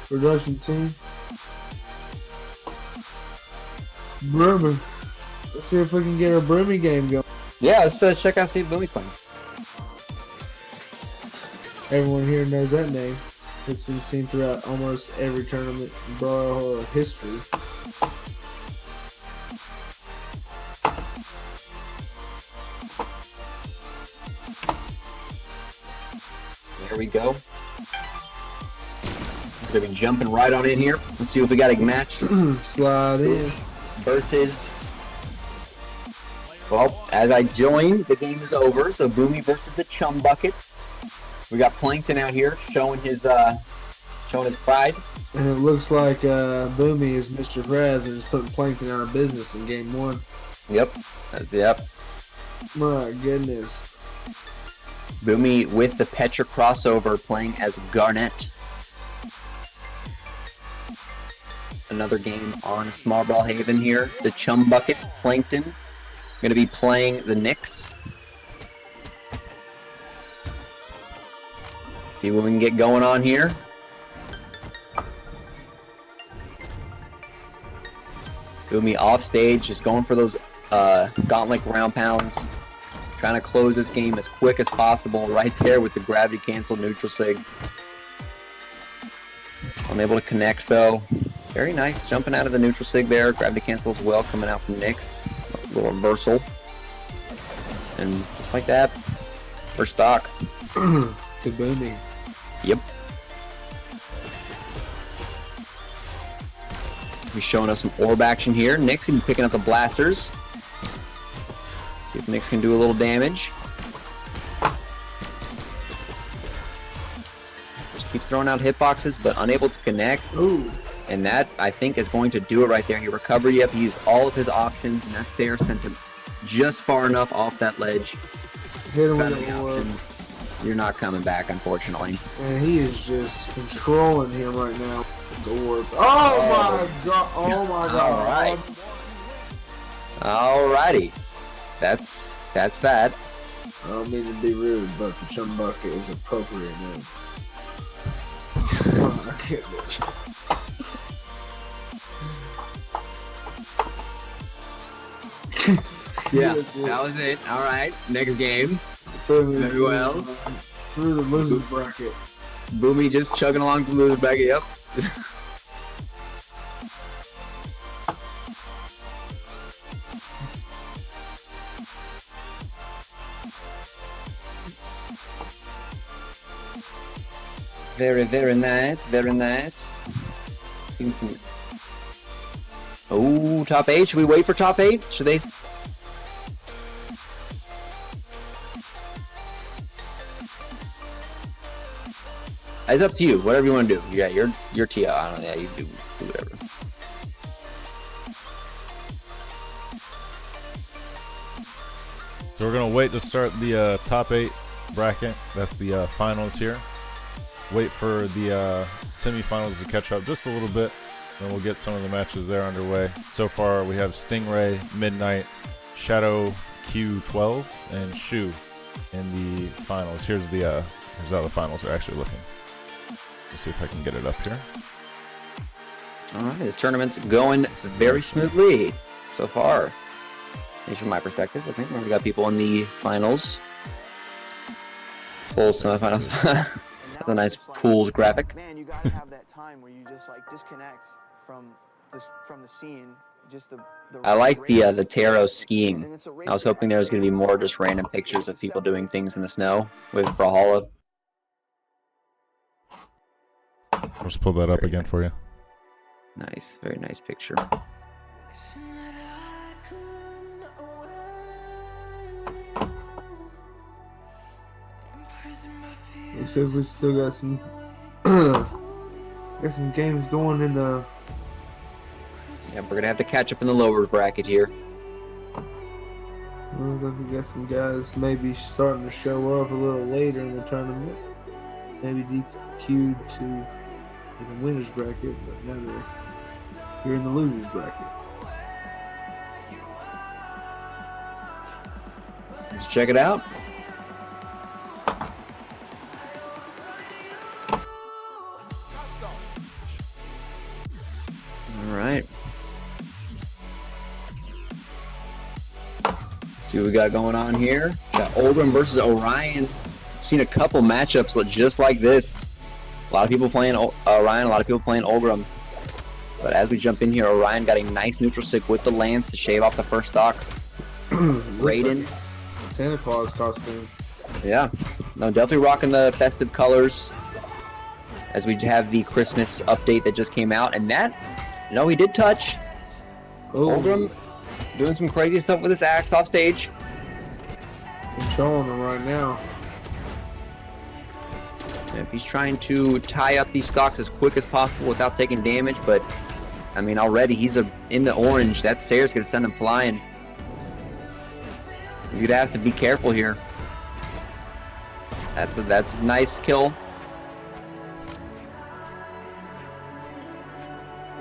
Production team. Broomy. Let's see if we can get our Broomy game going. Yeah, let's check out, see if Boomy's playing. Everyone here knows that name. It's been seen throughout almost every tournament in Brawlhalla history. There we go. We're gonna be jumping right on in here. Let's see if we got a match. Slide in. Versus. Well, as I joined, the game is over. So Boomy versus the Chum Bucket. We got Plankton out here showing his pride. And it looks like Boomy is Mr. Krabs and is putting Plankton out of business in game 1. Yep. Yep. My goodness. Boomy with the Petra crossover playing as Garnet. Another game on Small Brawlhaven here. The Chum Bucket, Plankton, going to be playing the Knicks. See what we can get going on here. Boomy off stage, just going for those gauntlet ground pounds. Trying to close this game as quick as possible. Right there with the gravity cancel neutral sig. Unable to connect though. Very nice jumping out of the neutral sig there. Gravity cancel as well coming out from Nyx. A little reversal. And just like that, first stock. To Boomy. Yep. He's showing us some orb action here. Nyx even picking up the blasters. See if Nyx can do a little damage. Just keeps throwing out hitboxes, but unable to connect. Ooh. And that, I think, is going to do it right there. He recovered. Yep, he used all of his options, and that Sarah sent him just far enough off that ledge. Hit him Found with the the orb. option. You're not coming back, unfortunately. And he is just controlling him right now with the orb. Oh my god! Oh my god! Alrighty. That's that. I don't mean to be rude, but the chum bucket is appropriate now. Oh my goodness. Yeah, that was it. Alright, next game. Very well. Through the losers bracket. Boomy just chugging along the loser bracket, yep. Very, very nice, very nice. Seems some... Oh, top 8. Should we wait for top 8? Should they... It's up to you. Whatever you want to do. Yeah, you're Tia. I don't know. Yeah, you do whatever. So we're gonna wait to start the top 8 bracket. That's the finals here. Wait for the semifinals to catch up just a little bit, and we'll get some of the matches there underway. So far, we have Stingray, Midnight, Shadow, Q12, and Shoo in the finals. Here's how the finals are actually looking. Let's see if I can get it up here. Alright, this tournament's going very smoothly so far. At least from my perspective. I think we got people in the finals. Full semifinals. That's a nice pooled graphic. Man, you gotta have that time where you just like disconnect from the scene. Just the I like the tarot skiing. I was hoping there was going to be more just random pictures of people doing things in the snow with Brawlhalla. I'll just pull that up again for you. Nice, very nice picture. Looks like we still got some games going in the... Yeah, we're gonna have to catch up in the lower bracket here. Looks like we got some guys maybe starting to show up a little later in the tournament. Maybe DQ'd to the winners bracket, but now they're here in the losers bracket. Let's check it out. Alright. See what we got going on here. Got Olbram versus Orion. Seen a couple matchups just like this. A lot of people playing Orion, a lot of people playing Olbram. But as we jump in here, Orion got a nice neutral stick with the lance to shave off the first stock. Raiden. Santa Claus costume. Yeah. No, definitely rocking the festive colors. As we have the Christmas update that just came out. And that, no, he did touch. Olbram doing some crazy stuff with his axe off stage. I'm showing him right now. If he's trying to tie up these stocks as quick as possible without taking damage, but I mean already he's in the orange. That Sayer's gonna send him flying. He's gonna have to be careful here. That's a nice kill.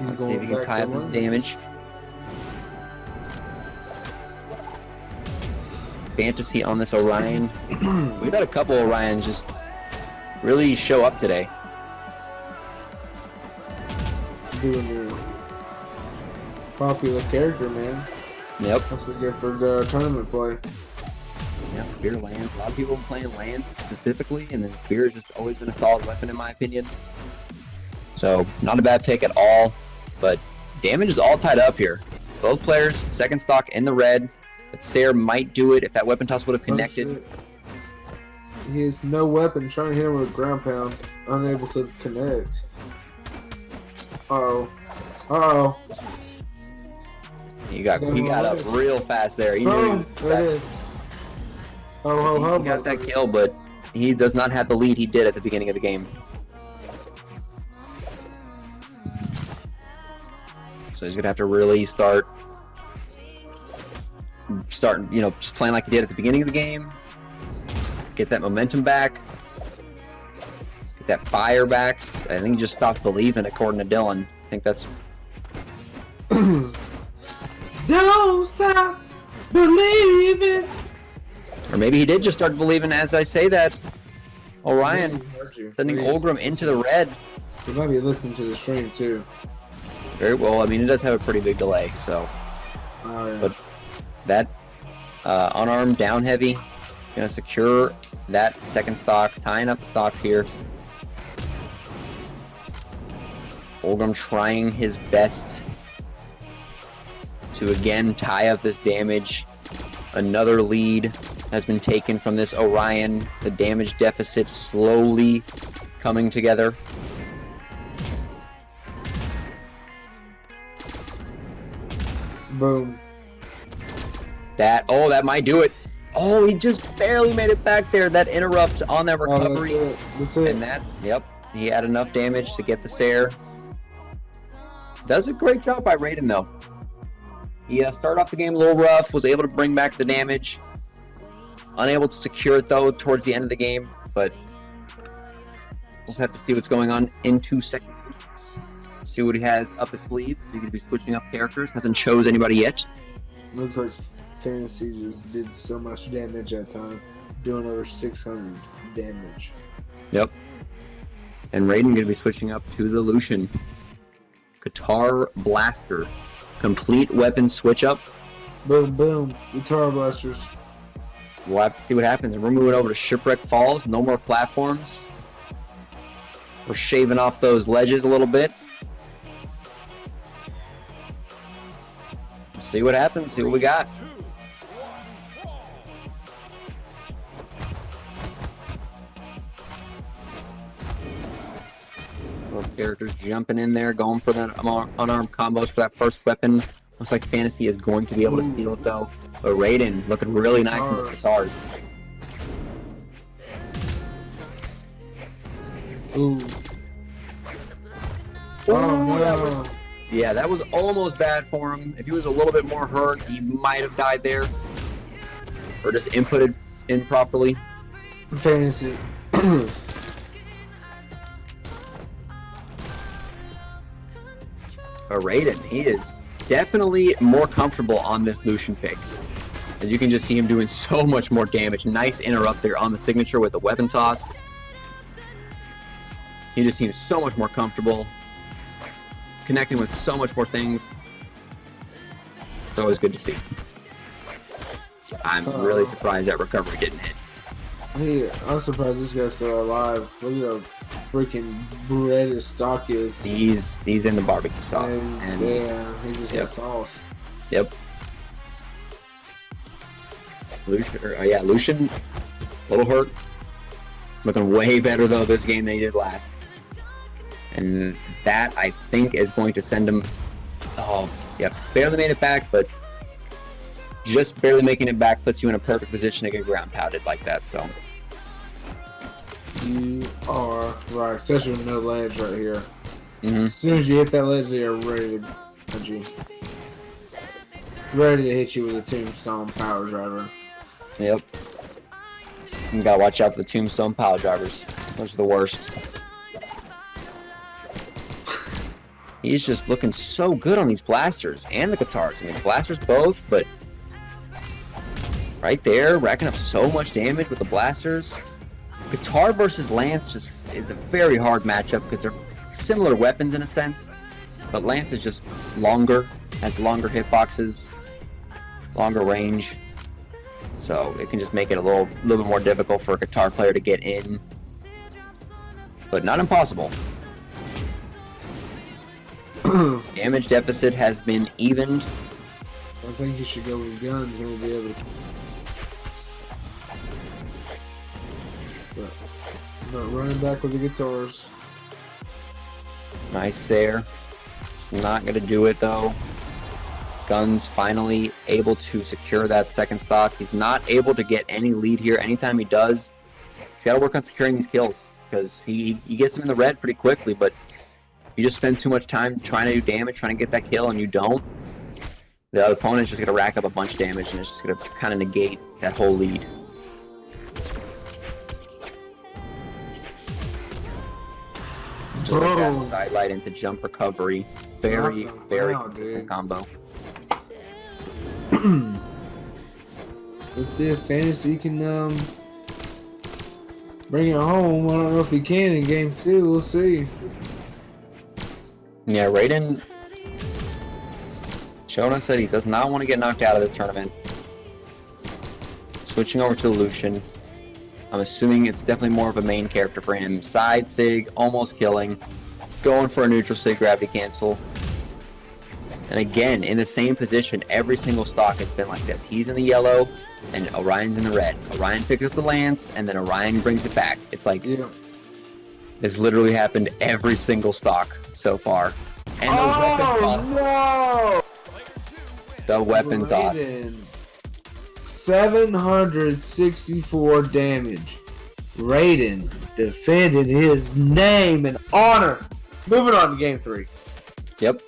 Let's see if he can tie up his damage. Fantasy on this Orion. We've had a couple Orions just really show up today. popular character, man. Yep. That's what good for the tournament play. Yeah, spear lands. A lot of people playing lands specifically, and then spear has just always been a solid weapon in my opinion. So not a bad pick at all, but damage is all tied up here. Both players, second stock in the red. But Sayre might do it if that weapon toss would have connected. He has no weapon. Trying to hit him with a ground pound, unable to connect. Uh oh. He got up real fast there. He knew There it is. Oh, he got that kill, but he does not have the lead he did at the beginning of the game. So he's gonna have to really start, just playing like he did at the beginning of the game. Get that momentum back. Get that fire back. I think he just stopped believing, according to Dylan. I think that's. Don't stop believing. Or maybe he did just start believing as I say that. Orion sending Olgrim into the red. He might be listening to the stream too. Very well. I mean, it does have a pretty big delay, so. Oh, yeah. But that unarmed down heavy, gonna secure that second stock, tying up the stocks here. Olgrim trying his best to again tie up this damage. Another lead has been taken from this Orion. The damage deficit slowly coming together. Boom. That might do it. Oh, he just barely made it back there. That interrupt on that recovery. Oh, that's it. And he had enough damage to get the Sayre. Does a great job by Raiden though. He started off the game a little rough, was able to bring back the damage. Unable to secure it though towards the end of the game, but we'll have to see what's going on in 2 seconds. See what he has up his sleeve. He's going to be switching up characters. Hasn't chose anybody yet. Looks like Fantasy just did so much damage that time, doing over 600 damage. Yep. And Raiden going to be switching up to the Lucian. Guitar Blaster. Complete weapon switch up. Boom, boom. Guitar blasters. We'll have to see what happens. We're moving over to Shipwreck Falls. No more platforms. We're shaving off those ledges a little bit. See what happens. See what we got. Both characters jumping in there, going for that unarmed combos for that first weapon. Looks like Fantasy is going to be able to steal it though. But Raiden looking really nice with the guitars. Ooh. Oh no. Yeah, that was almost bad for him. If he was a little bit more hurt, he might have died there. Or just inputted improperly. Fantasy. Raiden, he is definitely more comfortable on this Lucian pick. As you can just see him doing so much more damage. Nice interrupt there on the signature with the weapon toss. He just seems so much more comfortable. Connecting with so much more things. It's always good to see. I'm really surprised that recovery didn't hit. Hey, I'm surprised this guy's still alive. Look at how freaking bread his stock is. He's in the barbecue sauce. And yeah, he just got sauce. Yep. Lucian, a little hurt. Looking way better though this game than he did last. And that, I think, is going to send him... Oh, yeah, barely made it back, but just barely making it back puts you in a perfect position to get ground pounded like that, so... You are right, especially with no ledge right here. Mm-hmm. As soon as you hit that ledge, they are ready to hit you. Ready to hit you with a tombstone power driver. Yep. You gotta watch out for the tombstone power drivers. Those are the worst. He's just looking so good on these blasters and the guitars. I mean, the blasters both, but right there, racking up so much damage with the blasters. Guitar versus Lance just is a very hard matchup because they're similar weapons in a sense. But Lance is just longer, has longer hitboxes, longer range. So it can just make it a little bit more difficult for a guitar player to get in. But not impossible. Damage deficit has been evened. I think you should go with guns and we'll be able to. But running back with the guitars. Nice there. It's not going to do it though. Guns finally able to secure that second stock. He's not able to get any lead here. Anytime he does, he's got to work on securing these kills because he gets them in the red pretty quickly, but you just spend too much time trying to do damage, trying to get that kill, and you don't. The opponent's just going to rack up a bunch of damage, and it's just going to kind of negate that whole lead. Just like that sidelight into jump recovery. Very, very consistent combo. Let's see if Fantasy can bring it home. I don't know if he can in game 2. We'll see. Yeah, Raiden showing us that he does not want to get knocked out of this tournament. Switching over to Lucian. I'm assuming it's definitely more of a main character for him. Side Sig, almost killing. Going for a neutral Sig gravity cancel. And again, in the same position, every single stock has been like this. He's in the yellow, and Orion's in the red. Orion picks up the lance, and then Orion brings it back. It's like, this literally happened every single stock so far. And the weapon toss. No! The weapon toss. 764 damage. Raiden defended his name and honor. Moving on to game 3. Yep.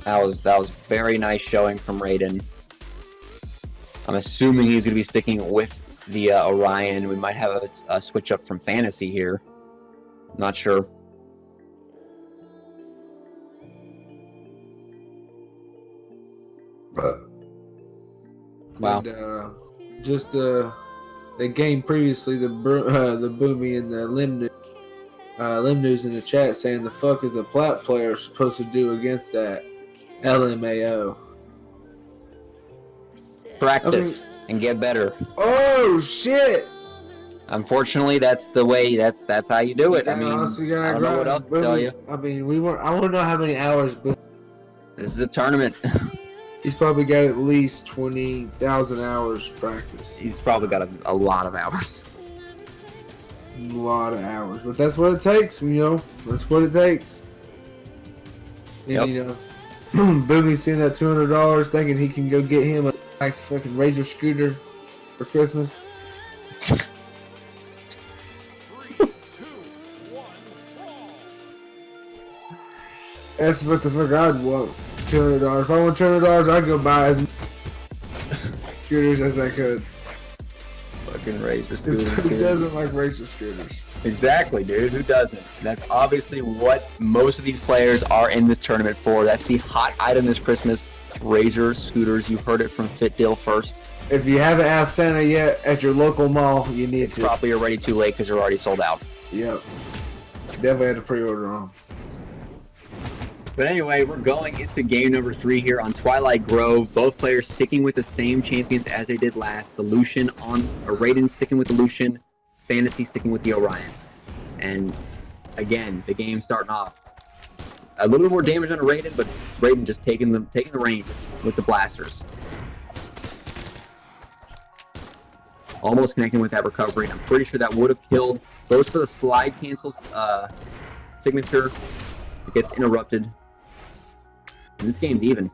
That was very nice showing from Raiden. I'm assuming he's going to be sticking with the Orion. We might have a switch up from Fantasy here. Not sure. Wow. And, just the game previously, the Boomy and the Limnews in the chat saying the fuck is a plat player supposed to do against that LMAO? Practice and get better. Oh shit! Unfortunately, that's the way. That's how you do it. I mean, I don't know what else to tell you. I mean, I want to know how many hours. But this is a tournament. He's probably got at least 20,000 hours practice. He's probably got a lot of hours. A lot of hours, but that's what it takes. You know, that's what it takes. And, yep. You know, Boomie's seeing that $200, thinking he can go get him a nice fucking Razor scooter for Christmas. 3, 2, 1, brawl. That's what the fuck I'd want. $200. If I want $200, I'd go buy as many scooters as I could. Fucking Razor scooters. Who doesn't like Razor scooters? Exactly, dude. Who doesn't? That's obviously what most of these players are in this tournament for. That's the hot item this Christmas. Razor scooters. You heard it from Fit Deal first. If you haven't asked Santa yet at your local mall, you need it's to. Probably already too late because they're already sold out. Yep. Definitely had to pre-order them. But anyway, we're going into game number 3 here on Twilight Grove. Both players sticking with the same champions as they did last. The Lucian on Raiden sticking with the Lucian, Fantasy sticking with the Orion. And again, the game starting off. A little bit more damage on Raiden, but Raiden just taking the reins with the blasters. Almost connecting with that recovery. I'm pretty sure that would have killed. Goes for the slide cancels signature. It gets interrupted. And this game's even.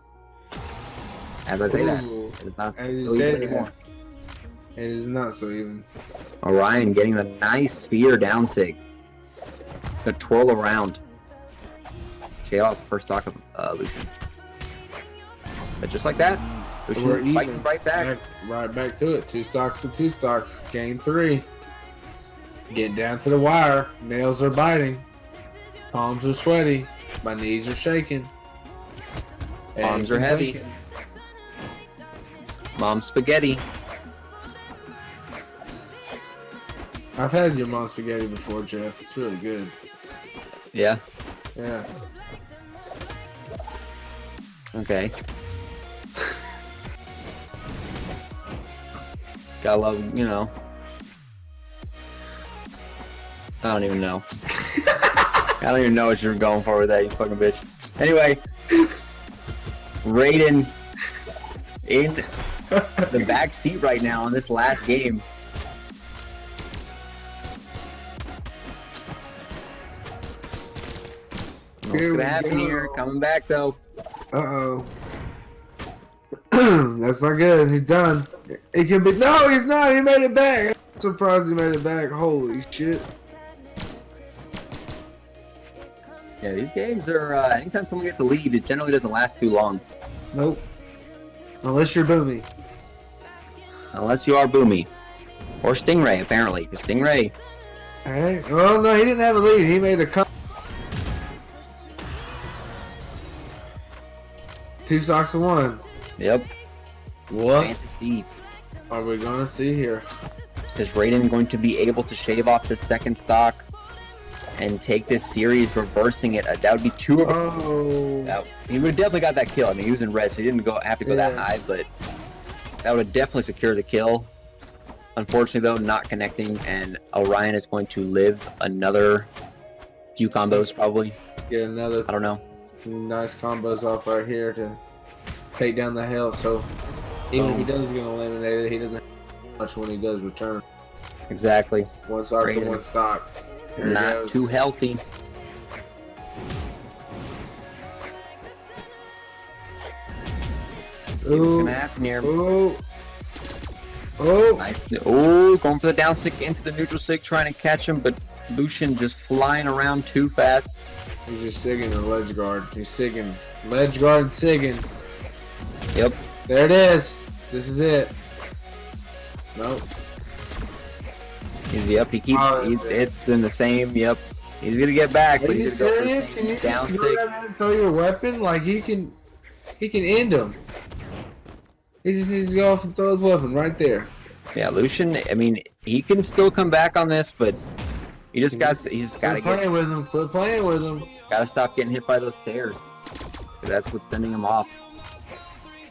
As I say that, it is not so even anymore. It is not so even. Orion getting the nice spear down sig. The twirl around. Shade off the first stock of Lucian. But just like that, Lucian fighting right back. Right back to it. 2 stocks to 2 stocks. Game 3. Getting down to the wire. Nails are biting. Palms are sweaty. My knees are shaking. Palms are heavy. Thinking. Mom spaghetti. I've had your mom spaghetti before, Jeff. It's really good. Yeah. Yeah. Okay. Gotta love, you know. I don't even know. I don't even know what you're going for with that, you fucking bitch. Anyway, Raiden in the back seat right now in this last game. What's gonna happen here? Coming back though. Uh-oh. That's not good. He's done. It can be. No, he's not. He made it back. I'm surprised he made it back. Holy shit. Yeah, these games are, anytime someone gets a lead, it generally doesn't last too long. Nope. Unless you're Boomy. Unless you are Boomy. Or Stingray, apparently. Because Stingray... Alright. Well, no, he didn't have a lead. He made a cut. 2 stocks to 1. Yep. What Fantasy. are we going to see here? Is Raiden going to be able to shave off the second stock and take this series, reversing it? That would be 2 of them. Oh. He would have definitely got that kill. I mean, he was in red, so he didn't have to go that high, but that would have definitely secured the kill. Unfortunately, though, not connecting, and Orion is going to live another few combos, probably. Get another I don't know. nice combos off right here to take down the health. So even if he does get eliminated, he doesn't have much when he does return. Exactly. 1 stock to Raiden. 1 stock. There he Not goes. too healthy. Let's see what's Ooh. gonna happen here. Oh. Oh. Nice. Oh, going for the down sig into the neutral sig, trying to catch him, but Lucian just flying around too fast. He's just sigging the ledge guard. He's sigging. Ledge guard and sigging. Yep. There it is. This is it. Nope. Yep. He keeps. Oh, that's it. It's in the same. Yep. He's gonna get back, Are but you he's gonna go for the serious? same Can you down just sig. go down and throw your weapon? Like he can end him. He just needs to go off and throw his weapon right there. Yeah, Lucian. I mean, he can still come back on this, but he just got. He's just gotta Quit playing with him. Quit playing with him. Gotta stop getting hit by those stairs. That's what's sending him off.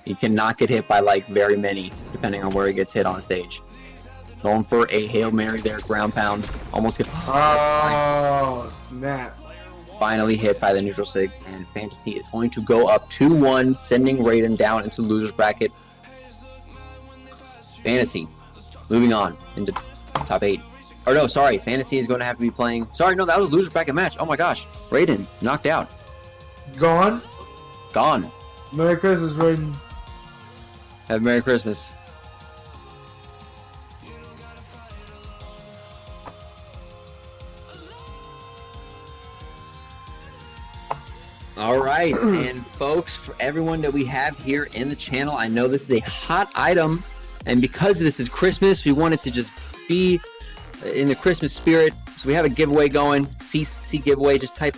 He cannot get hit by like very many, depending on where he gets hit on stage. Going for a Hail Mary there, ground pound. Almost get Oh, snap. finally hit by the neutral sig, and Fantasy is going to go up 2-1, sending Raiden down into loser's bracket. Fantasy moving on into top 8. Or no, sorry, Fantasy is going to have to be playing. Sorry, no, that was a loser's bracket match. Oh my gosh, Raiden knocked out, Gone. gone. Merry Christmas, Raiden. Have a Merry Christmas. All right, and folks, for everyone that we have here in the channel, I know this is a hot item, and because this is Christmas, we wanted to just be in the Christmas spirit. So we have a giveaway going, CC giveaway. Just type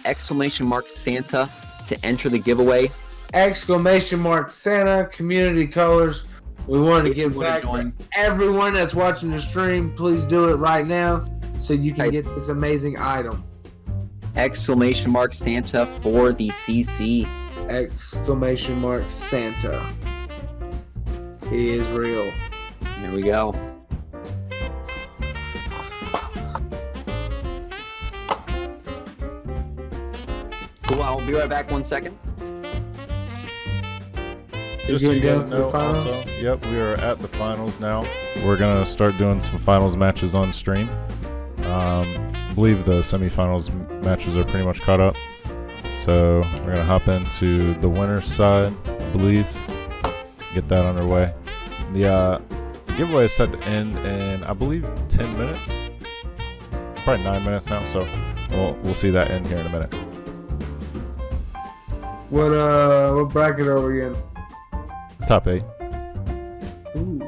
!Santa to enter the giveaway. !Santa community colors. We want to If you give wanna back join. to everyone that's watching the stream. Please do it right now so you can Type- get this amazing item. !Santa for the CC. !Santa. He is real. There we go. Cool, I'll be right back 1 second. Just so you getting guys down to the know, finals? also, yep, we are at the finals now. We're gonna start doing some finals matches on stream. I believe the semifinals matches are pretty much caught up, so we're gonna hop into the winner's side, I believe, get that underway. The giveaway is set to end in, I believe, 10 minutes, probably 9 minutes now. So we'll see that end here in a minute. What bracket are we in? Top 8. Ooh.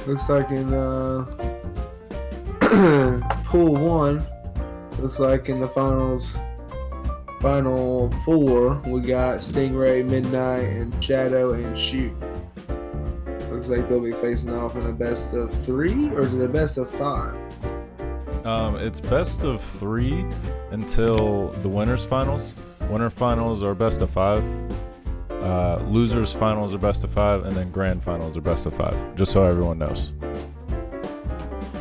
Looks like in pool 1, looks like in the final 4, we got Stingray, Midnight, and Shadow and Shoo. Looks like they'll be facing off in a best of 3, or is it a best of 5? It's best of 3 until the winners finals. Winner finals are best of 5. Losers finals are best of 5, and then grand finals are best of 5. Just so everyone knows.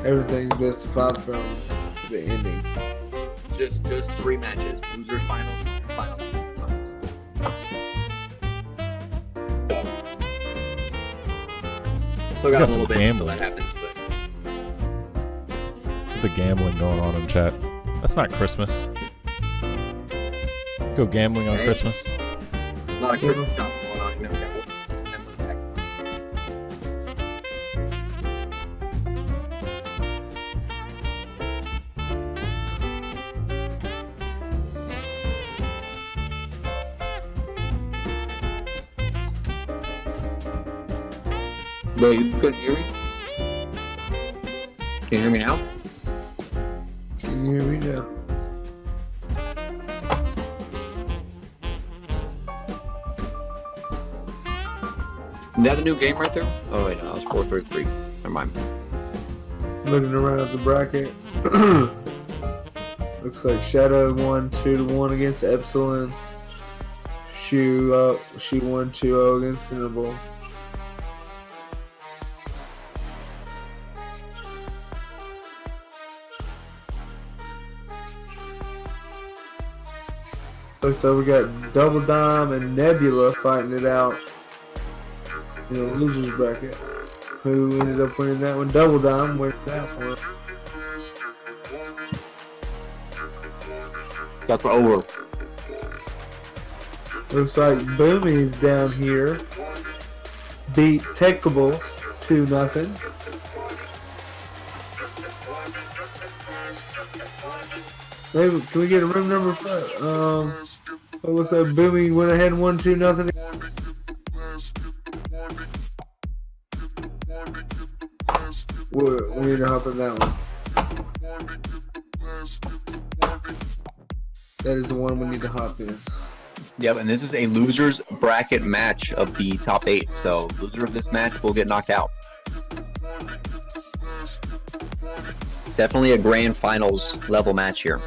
Everything's best of 5 from the ending. Just 3 matches. Losers finals, winners finals, finals. Still got a little bit until that happens, but the gambling going on in chat. That's not Christmas. Go gambling on Christmas. a lot of Christmas stuff going on. You know, that was back. Wait, you couldn't hear me? Can you hear me now? Can you hear me now? Is that a new game right there? Oh wait, no, it's 433. Never mind. Looking around at the bracket. Looks like Shadow won 2-1 against Epsilon. Shoo won 2-0 against Cinnabon. Looks like we got Double Dime and Nebula fighting it out in the losers bracket. Who ended up winning that one? Double Dime wins that one. Got the over. Looks like Boomie's down here. Beat Techables 2-0. Maybe, can we get a room number 5? It looks like Boomie went ahead and won 2-0. We need to hop on that one. That is the one we need to hop in. Yep, and this is a losers bracket match of the top 8. So, loser of this match will get knocked out. Definitely a grand finals level match here.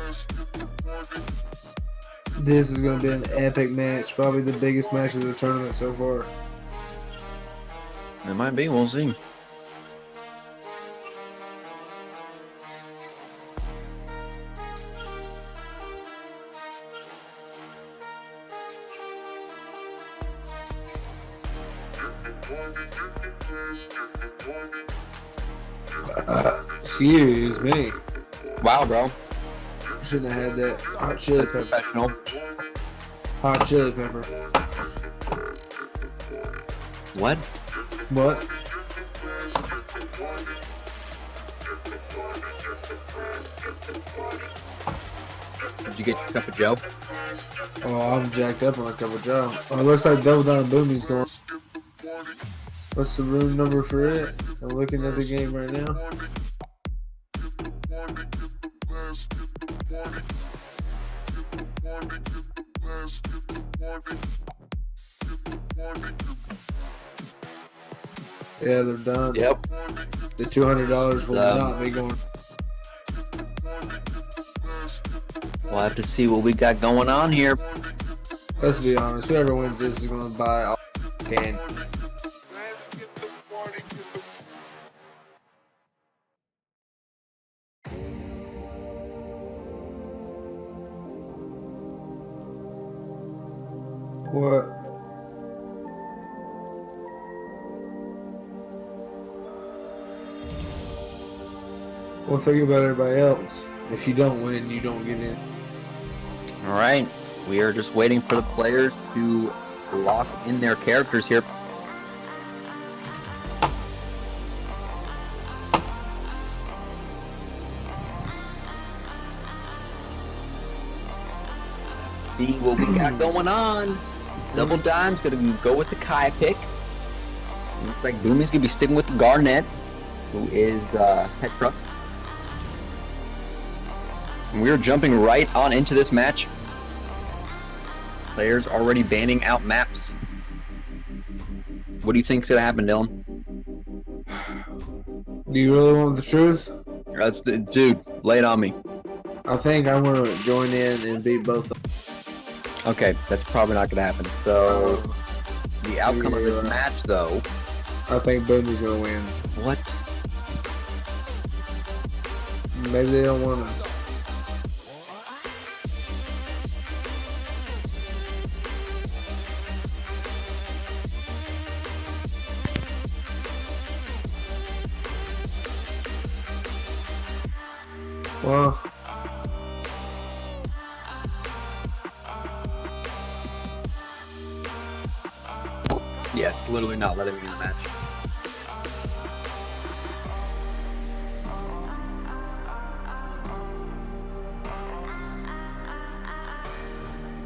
This is going to be an epic match. Probably the biggest match of the tournament so far. It might be, we'll see. Excuse me. Wow, bro. Shouldn't have had that hot chili That's pepper. professional. Hot chili pepper. What? What? Did you get your cup of Joe? Oh, I'm jacked up on a cup of Joe. Oh, it looks like Double Down Boomie's going. What's the room number for it? I'm looking at the game right now. Yeah, they're done. Yep. The $200 will not be going. We'll have to see what we got going on here. Let's be honest. Whoever wins this is going to buy all can. What? Well, think about everybody else. If you don't win, you don't get in. All right. We are just waiting for the players to lock in their characters here. See what we got going on. Double Dime's gonna go with the Kai pick. Looks like Boomie's gonna be sticking with the Garnet, who is Petra. And we're jumping right on into this match. Players already banning out maps. What do you think's gonna happen, Dylan? Do you really want the truth? Dude, Lay it on me. I think I'm gonna join in and beat both of them. Okay, that's probably not gonna happen. So, the outcome of this Yeah. match, though. I think Boomie's gonna win. What? Maybe they don't want to. Well, Yes, literally not letting me in the match.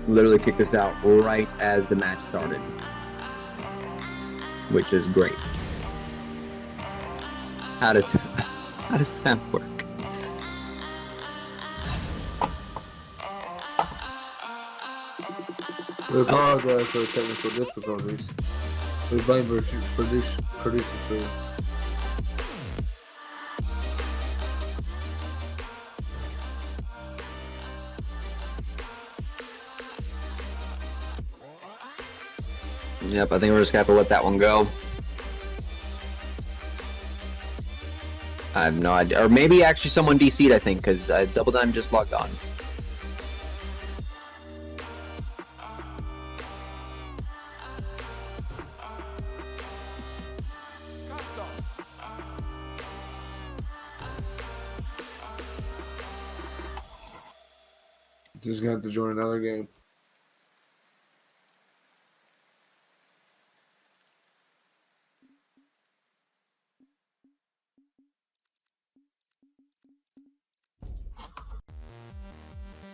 Literally kicked us out right as the match started, which is great. How does that work? we apologize for the technical difficulties. We blame producer for it. Yep, I think we're just gonna have to let that one go. I have no idea, or maybe actually someone DC'd. I think because Double Dime just logged on. Just gonna have to join another game.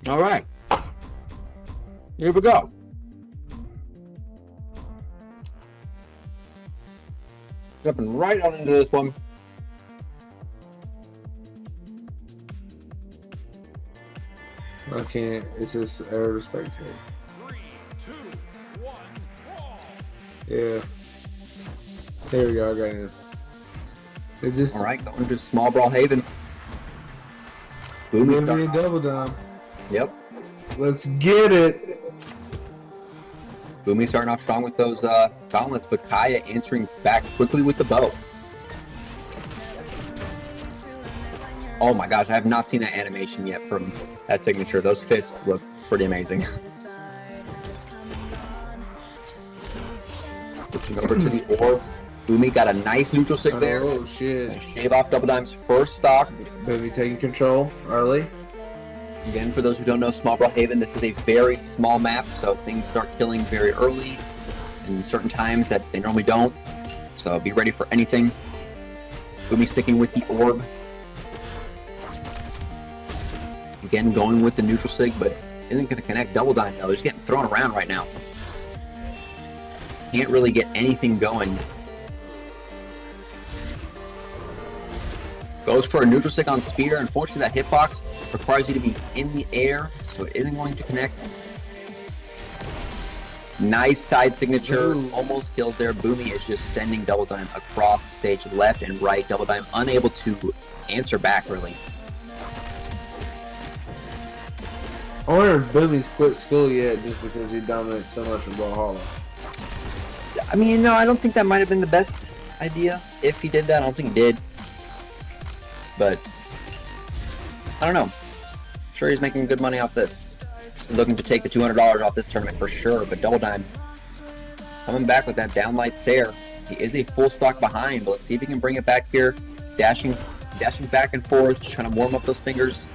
All right, here we go. Jumping right on into this one. I can't. It's just error respect here. 3, 2, 1, brawl. Yeah. There we go. I got it. Is this All right, going to Small Brawl Haven. Boomy Boomie starting and off. Double Dime? Yep, Let's get it. Boomy starting off strong with those gauntlets, but Kaya answering back quickly with the bow. Oh my gosh, I have not seen that animation yet from that signature. Those fists look pretty amazing. Switching over to the orb. Boomy got a nice neutral sig there. Oh shit. Gonna shave off Double Dime's first stock. Boomie taking control early. Again, for those who don't know Small Brawl Haven, this is a very small map, so things start killing very early in certain times that they normally don't. So be ready for anything. Boomy sticking with the orb. Again, going with the neutral sig, but isn't going to connect Double Dime though. They're just getting thrown around right now. Can't really get anything going. Goes for a neutral stick on Spear. Unfortunately, that hitbox requires you to be in the air, so it isn't going to connect. Nice side signature. Ooh. Almost kills there. Boomy is just sending Double Dime across the stage left and right. Double Dime unable to answer back, really. I wonder if Boomie's quit school yet just because he dominates so much in Brawlhalla. I mean, no, I don't think that might have been the best idea. If he did that, I don't think he did. But I don't know. I'm sure he's making good money off this. He's looking to take the $200 off this tournament for sure. But Double Dime coming back with that downlight Sair. He is a full stock behind, but let's see if he can bring it back here. He's dashing back and forth, just trying to warm up those fingers.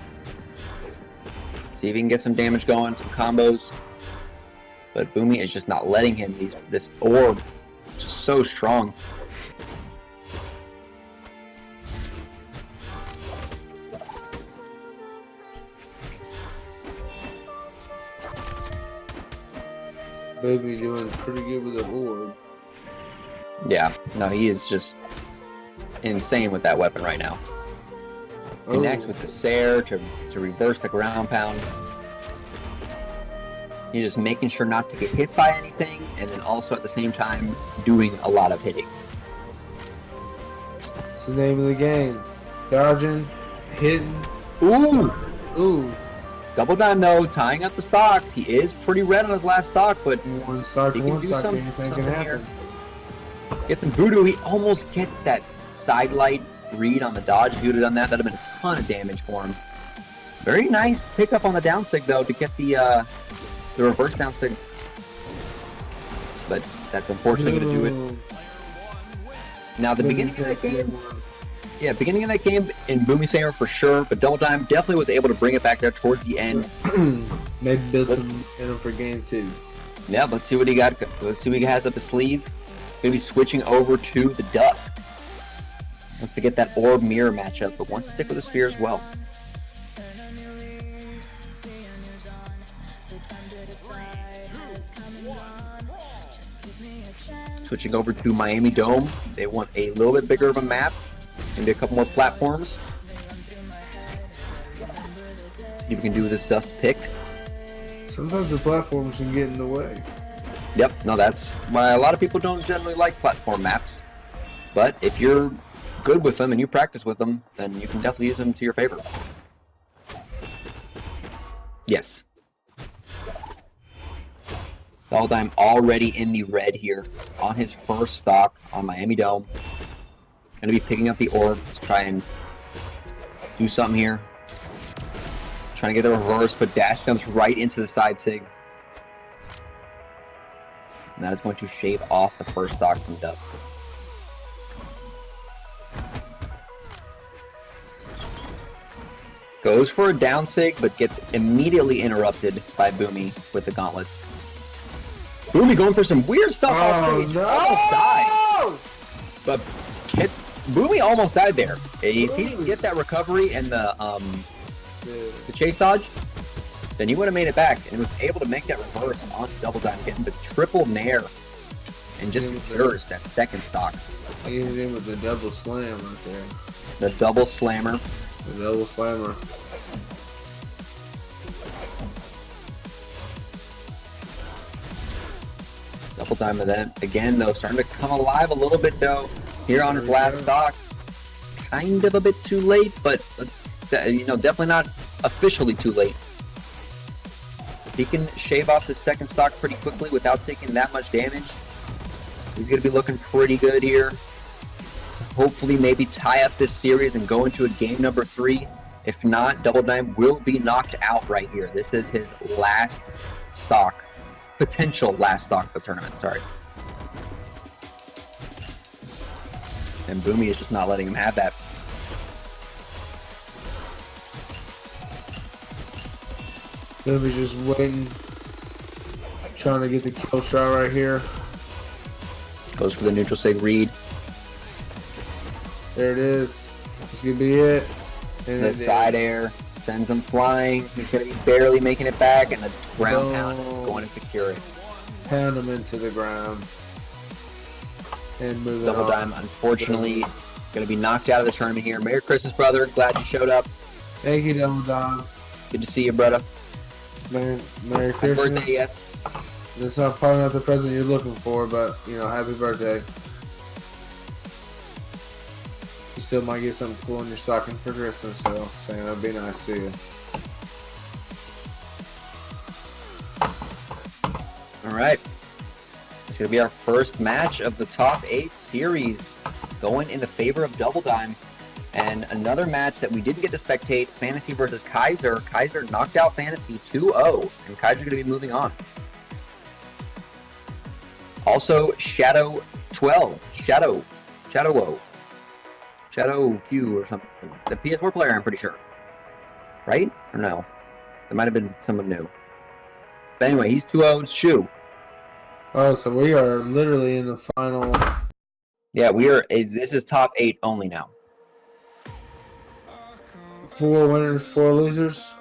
See if he can get some damage going, some combos. But Boomy is just not letting him. This orb just so strong. Boomie doing pretty good with the orb. Yeah, no, he is just insane with that weapon right now. Connects with the Sair to reverse the ground pound. He's just making sure not to get hit by anything, and then also at the same time doing a lot of hitting. It's the name of the game. Dodging, hitting, Ooh! Ooh. Double Dime though, tying up the stocks. He is pretty red on his last stock, but One stock, he can do anything can something here. happen. Get some voodoo. He almost gets that side light read on the dodge. If he would have done that, that'd have been a ton of damage for him. Very nice pickup on the down sig though to get the reverse down sig. But that's unfortunately going to do it. Now the beginning of that game, beginning of that game in Boomie's favor for sure, but Double Dime definitely was able to bring it back there towards the end. Maybe build some momentum for game 2. Yeah, let's see what he got. Let's see what he has up his sleeve. Going to be switching over to the Dusk. Wants to get that orb mirror matchup, but wants to stick with the spear as well. Switching over to Miami Dome. They want a little bit bigger of a map. Maybe a couple more platforms. See if we can do this Dust pick. Sometimes the platforms can get in the way. Yep, no, that's why a lot of people don't generally like platform maps. But if you're good with them and you practice with them, then you can definitely use them to your favor. Yes. Double Dime already in the red here on his first stock on Miami Dome. Gonna be picking up the orb to try and do something here. Trying to get the reverse, but dash jumps right into the side sig. And that is going to shave off the first stock from Dusk. Goes for a down sig, but gets immediately interrupted by Boomy with the gauntlets. Boomy going for some weird stuff off stage. No. Almost died. But Boomy almost died there. If he didn't get that recovery and the chase dodge, then he would have made it back and was able to make that reverse on Double Dime, getting the triple nair and just secures that second stock. He hit him with the double slam right there. The double slammer. The double slammer. Double Dime of that again though, starting to come alive a little bit though here on his last stock. Kind of a bit too late, but definitely not officially too late. If he can shave off the second stock pretty quickly without taking that much damage, he's going to be looking pretty good here. Hopefully maybe tie up this series and go into a game number 3. If not, Double Dime will be knocked out right here. This is his last stock. Potential last stock of the tournament, sorry. And Boomy is just not letting him have that. Boomy's just waiting. Trying to get the kill shot right here. Goes for the neutral sig read. There it is. This could be it. And The side air sends him flying. He's going to be barely making it back, and the ground pound is going to secure it. Pound him into the ground. And move it on. Double Dime, unfortunately, going to be knocked out of the tournament here. Merry Christmas, brother. Glad you showed up. Thank you, Double Dime. Good to see you, brother. Merry Happy Christmas. birthday, yes. This is probably not the present you're looking for, but, happy birthday. You still might get something cool in your stocking for Christmas, so saying that'd be nice to you. All right. It's going to be our first match of the top 8 series, going in the favor of Double Dime. And another match that we didn't get to spectate, Fantasy versus Kaiser. Kaiser knocked out Fantasy 2-0, and Kaiser's going to be moving on. Also, Shadow 12, Shadow Q or something. The PS4 player, I'm pretty sure. Right? Or no? There might have been someone new. But anyway, he's 2-0, Shoo. Oh, so we are literally in the final. Yeah, this is top 8 only now. 4 winners, 4 losers.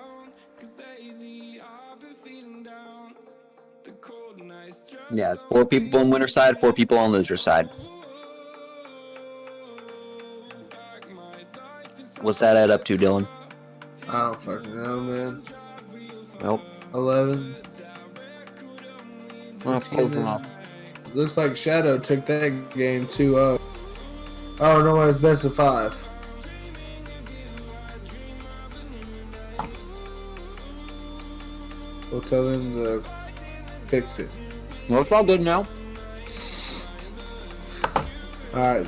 Yeah, it's 4 people on winner side, 4 people on loser side. What's that add up to, Dylan? I don't fucking know, man. Nope. 11. Well, close enough. Looks like Shadow took that game 2-0. Oh, no, it's best of 5. We'll tell them to fix it. Well, it's all good now. Alright.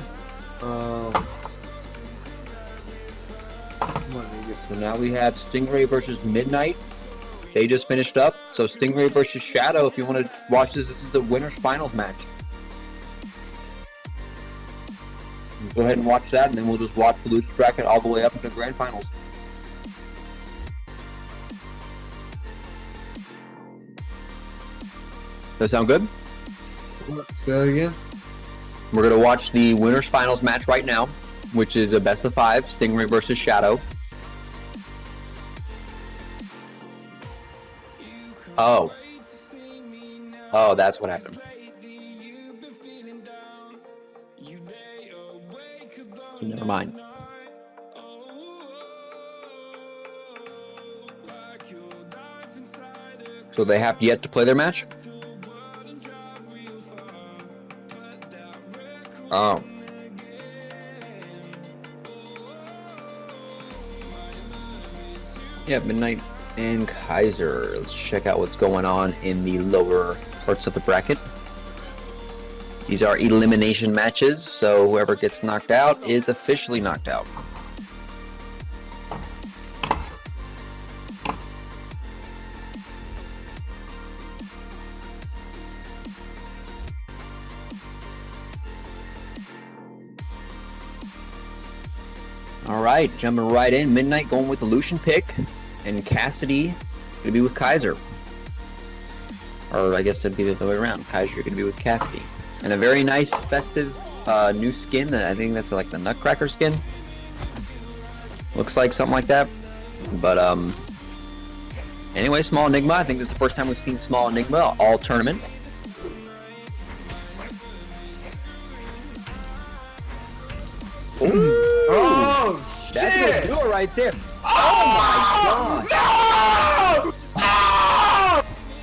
So now we have Stingray versus Midnight. They just finished up. So Stingray versus Shadow. If you want to watch this, this is the winners finals match. Let's go ahead and watch that, and then we'll just watch the loser bracket all the way up into the grand finals. Does that sound good? Say that again. We're going to watch the winners finals match right now, which is a best of 5, Stingray versus Shadow. Oh. Oh, that's what happened. So never mind. So they have yet to play their match? Oh. Yeah, Midnight and Kaiser. Let's check out what's going on in the lower parts of the bracket. These are elimination matches, so whoever gets knocked out is officially knocked out. Alright, jumping right in. Midnight going with the Lucian pick, and Cassidy gonna be with Kaiser. Or I guess it'd be the other way around. Kaiser gonna be with Cassidy. And a very nice festive new skin. I think that's like the Nutcracker skin. Looks like something like that. But anyway, Small Enigma. I think this is the first time we've seen Small Enigma all tournament. Ooh. Oh, shit! That's gonna do it right there. Oh my god!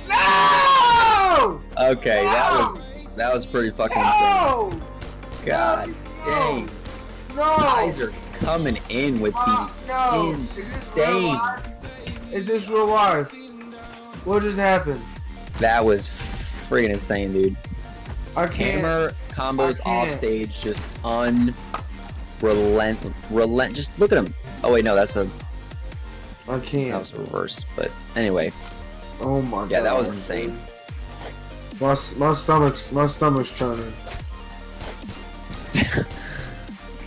No! No! Okay, that was pretty fucking insane. God dang. No! Kaiser coming in with these No! insane. Is this real life? What just happened? That was freaking insane, dude. I can't. Hammer combos I can't. off stage, just relent. Just look at him. Oh wait, no, that's a I can't. that was a reverse. But anyway, Oh my god. yeah, that was insane. My stomach's turning.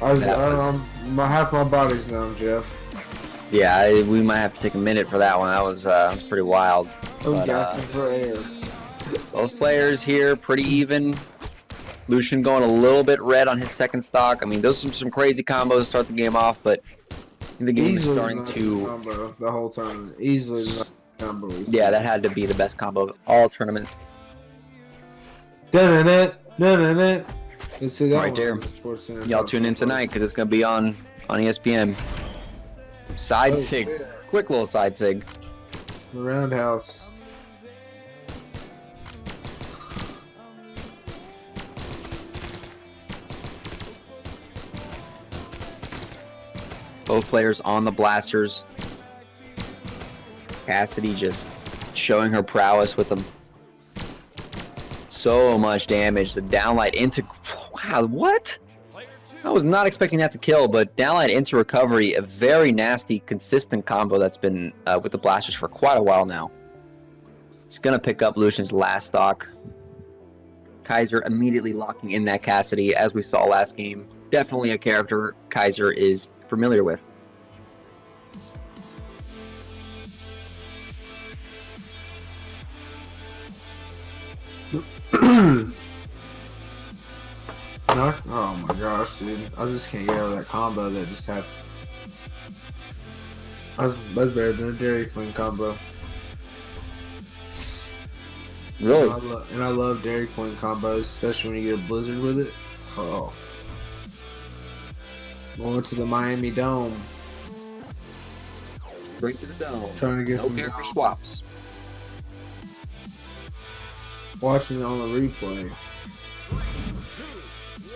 My half my body's numb, Jeff. Yeah, we might have to take a minute for that one. That was pretty wild. I'm But, gasping for air. both players here pretty even. Lucian going a little bit red on his second stock. I mean, those are some crazy combos to start the game off, but the game is starting to. Combo the whole time. Easily the nicest combo. Yeah, that had to be the best combo of all tournament. Let's see that Right there. one. Y'all tune in tonight because it's gonna be on ESPN. Side sig, quick little side sig. The roundhouse. Both players on the blasters. Cassidy just showing her prowess with them. So much damage. The downlight into... Wow, what? I was not expecting that to kill, but downlight into recovery, a very nasty, consistent combo that's been with the blasters for quite a while now. It's going to pick up Lucian's last stock. Kaiser immediately locking in that Cassidy, as we saw last game. Definitely a character Kaiser is familiar with. Oh my gosh, dude. I just can't get over that combo that just happened. That's better than a Dairy Queen combo. Really? And I love Dairy Queen combos, especially when you get a blizzard with it. Oh. Going to the Miami Dome. Straight to the dome. Trying to get No some character swaps. watching it on the replay.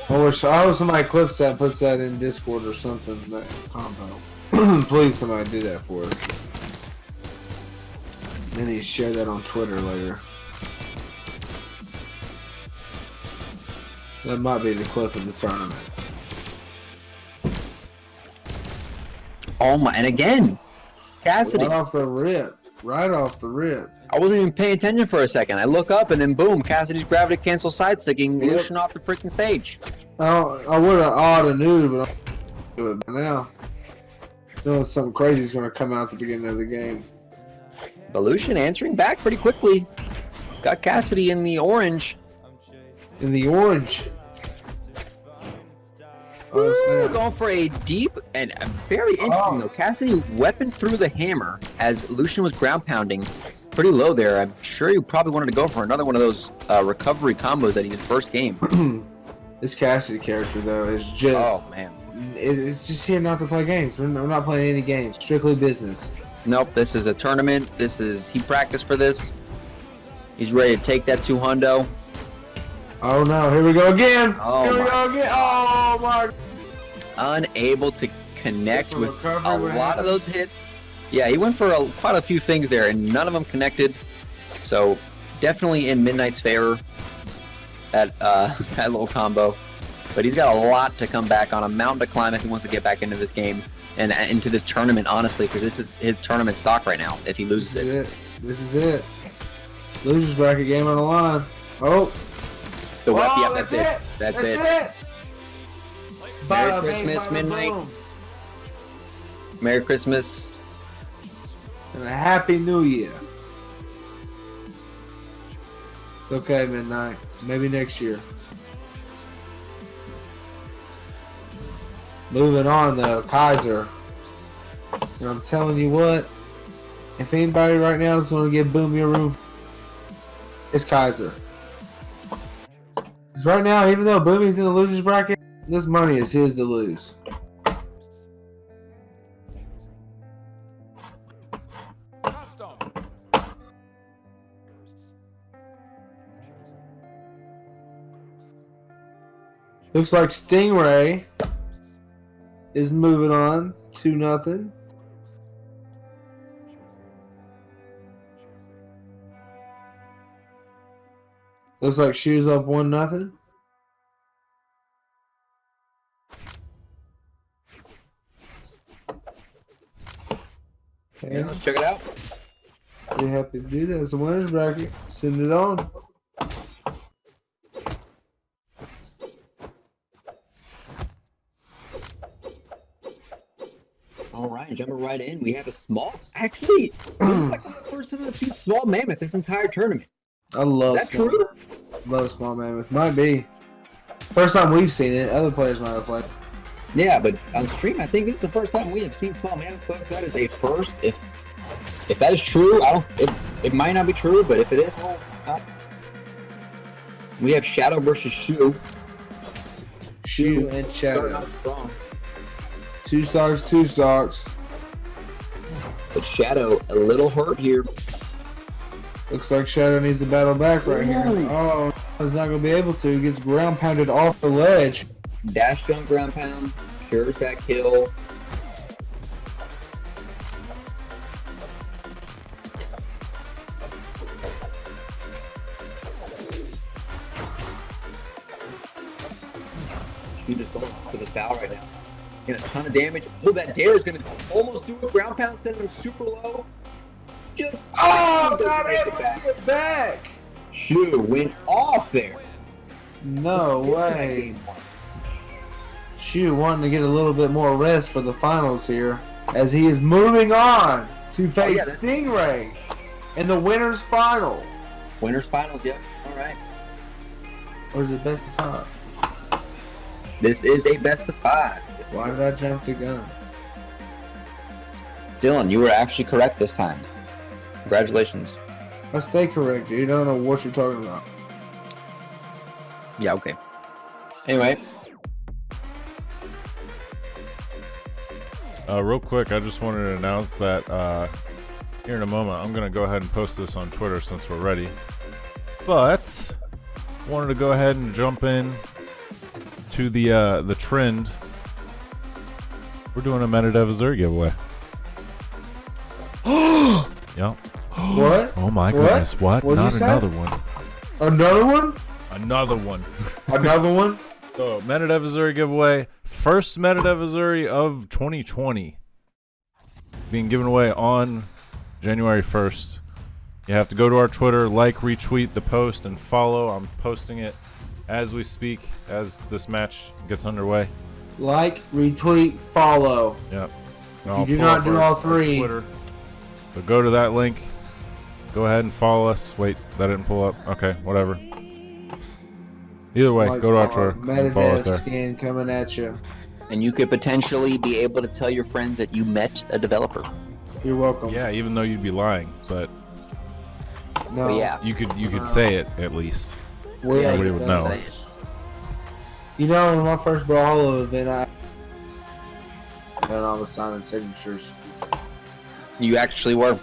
I hope somebody clips that, puts that in Discord or something. That combo. Please, somebody do that for us. Then he shared that on Twitter later. That might be the clip of the tournament. Oh my! And again, Cassidy. Right off the rip. Right off the rip. I wasn't even paying attention for a second. I look up and then boom, Cassidy's gravity cancel side sticking, Yep. Lucian off the freaking stage. I would have ought to knew, but I'm do it by now. No, something crazy is going to come out at the beginning of the game. But Lucian answering back pretty quickly. He's got Cassidy in the orange. In the orange. Ooh, Oh, snap. going for a deep and very interesting though. Cassidy weapon through the hammer as Lucian was ground pounding pretty low there. I'm sure you probably wanted to go for another one of those recovery combos that he did first game. This Cassidy character, though, is just... Oh, man. It's just here not to play games. We're not playing any games. Strictly business. Nope, this is a tournament. He practiced for this. He's ready to take that 200. Oh, no. Here we go again. Oh, here we my go again. Oh, my... Unable to connect with recovery, a what lot of happened? those hits. Yeah, he went for quite a few things there, and none of them connected. So definitely in Midnight's favor, that little combo. But he's got a lot to come back on, a mountain to climb if he wants to get back into this game and into this tournament, honestly, because this is his tournament stock right now if he loses it. This is it. Losers bracket game on the line. Oh. The web, Oh, yeah, that's it. That's it. Merry Merry Christmas, Midnight. Merry Christmas. And a Happy New Year. It's okay, Midnight. Maybe next year. Moving on, though, Kaiser. And I'm telling you what, if anybody right now is going to give Boomy a room, it's Kaiser. Because right now, even though Boomy's in the losers bracket, this money is his to lose. Custom. Looks like Stingray is moving on 2-0. Looks like Shoo's up 1-0. Yeah, let's check it out. Be happy to do that. It's a winner's bracket. Send it on. All right, jumping right in. We have a small. Actually, this is like the first time I've seen small mammoth this entire tournament. I love Is that small. true? Love small mammoth. Might be. First time we've seen it. Other players might have played. Yeah, but on stream, I think this is the first time we have seen small mammoth, folks. That is a first. If that is true, it might not be true, but if it is, well, we have Shadow versus Shoo. Shoo and Shadow. Strong. 2 stocks, 2 stocks. But Shadow a little hurt here. Looks like Shadow needs to battle back right here. Oh, he's not going to be able to. He gets ground pounded off the ledge. Dash jump ground pound, cures that kill. She just going for the foul right now. Getting a ton of damage. Oh, that dare is going to almost do a ground pound, send him super low. Just Oh, doesn't not make able it to back. get back. Shoo went off there. No way. Shoo wanting to get a little bit more rest for the finals here as he is moving on to face that's- Stingray in the winner's final. Winners finals, yep. All right. Or is it best of 5? This is a best of 5. Why did I jump the gun? Dylan, you were actually correct this time. Congratulations. I stay correct, dude. I don't know what you're talking about. Yeah, okay. Anyway, Real quick, I just wanted to announce that here in a moment, I'm going to go ahead and post this on Twitter since we're ready. But wanted to go ahead and jump in to the trend. We're doing a MetaDev Azure giveaway. Yep. What? Oh my What? goodness! What? What'd you Not say? another one. Another one? Another one. Another one? So, Meta Advisory giveaway. First Meta Advisory of 2020. Being given away on January 1st. You have to go to our Twitter, like, retweet the post, and follow. I'm posting it as we speak, as this match gets underway. Like, retweet, follow. Yep. If you do not do all three. Twitter. So go to that link. Go ahead and follow us. Wait, that didn't pull up. Okay, whatever. Either way, Like, go to our Twitter and follow us Metadata there. skin coming at you. And you could potentially be able to tell your friends that you met a developer. You're welcome. Yeah, even though you'd be lying, but No. But yeah. you could say it at least. We're Yeah, Nobody you would can know. say it. You know, in my first Brawlhalla event, and I was signing signatures. You actually were.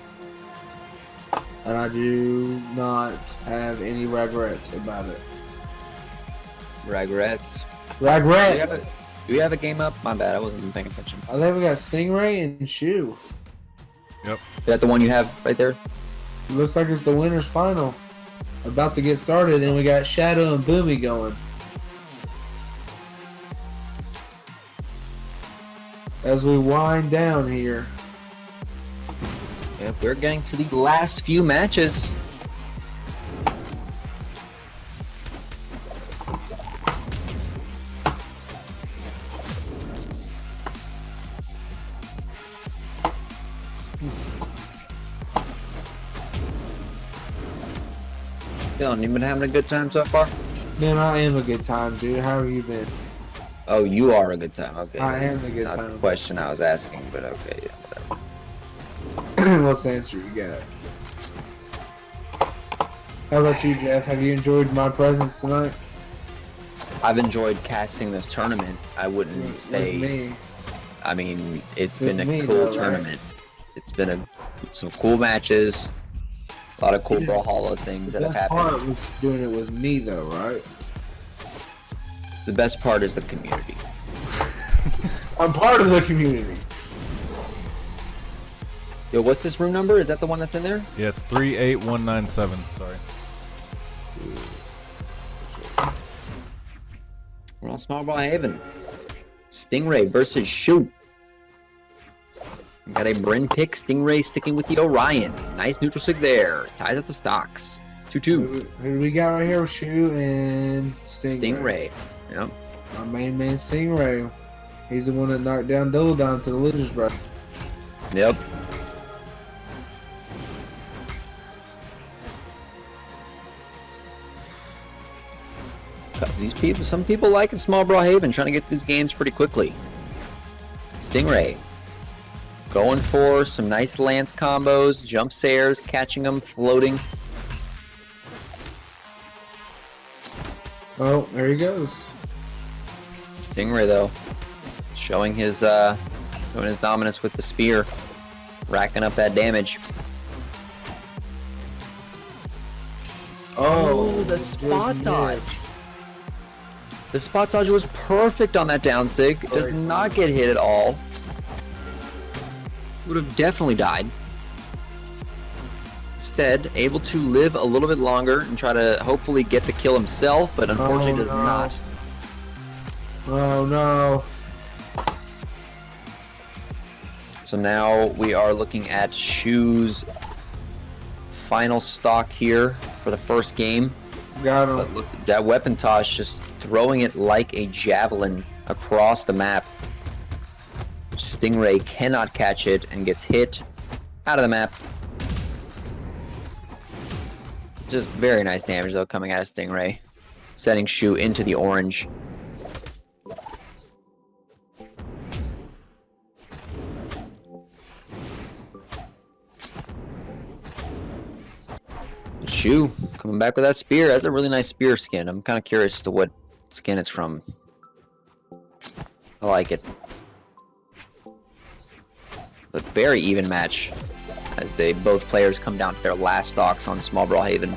And I do not have any regrets about it. Regrets. Regrets! Do we have a game up? My bad, I wasn't even paying attention. I think we got Stingray and Shoo. Is that the one you have right there? It looks like it's the winner's final. About to get started, and we got Shadow and Boomy going. As we wind down here. Yep, we're getting to the last few matches. Dylan, you been having a good time so far? Man, I am a good time, dude. How have you been? Oh, you are a good time. Okay. I that's am a good not time. the question I was asking, but okay. Yeah, whatever. What's the answer you got? How about you, Jeff? Have you enjoyed my presence tonight? I've enjoyed casting this tournament. I wouldn't With say. me. I mean, it's With been a me, cool though, right? tournament. It's been some cool matches. A lot of cool Brawlhalla things The that have best happened. part was doing it with me, though, right? The best part is the community. I'm part of the community. Yo, what's this room number? Is that the one that's in there? Yeah, it's 38197. Sorry. We're on Small Brawl Haven. Stingray versus Shoo. Got a Bryn pick. Stingray sticking with the Orion. Nice neutral sig there. Ties up the stocks. 2-2. Who do we got right here? Shoo and Stingray. Yep. Our main man, Stingray. He's the one that knocked down Double Down to the losers bracket. Yep. These people, some people like in Small Brawl Haven, trying to get these games pretty quickly. Stingray going for some nice lance combos, jump airs, catching them, floating. Oh, there he goes. Stingray though, showing his dominance with the spear, racking up that damage. Oh, the spot good dodge. miss. The spot dodge was perfect on that down sig. Does Very not get hit at all. Would have definitely died. Instead, able to live a little bit longer and try to hopefully get the kill himself, but unfortunately does no. not. Oh no. So now we are looking at Shoo's final stock here for the first game. Got him. But look, that weapon toss, just throwing it like a javelin across the map. Stingray cannot catch it and gets hit out of the map. Just very nice damage though coming out of Stingray, setting Shoo into the orange. Shoo coming back with that spear. That's a really nice spear skin. I'm kind of curious as to what skin it's from. I like it. A very even match as both players come down to their last stocks on Small Brawl Haven.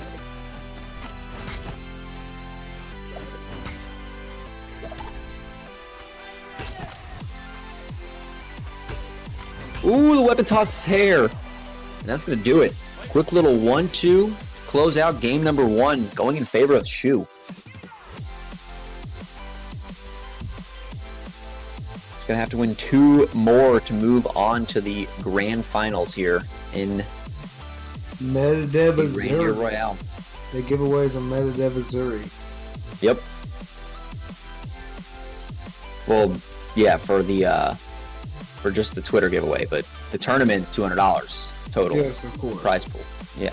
Ooh, the weapon tosses hair. And that's going to do it. Quick little 1-2. Close out game number 1. Going in favor of Shoo. He's going to have to win 2 more to move on to the grand finals here in Medvedev, Reindeer Royale. The giveaways on Medvedev, Missouri. Yep. Well, yeah, for the for just the Twitter giveaway, but the tournament's $200 total. Yes, of course. Prize pool. Yeah.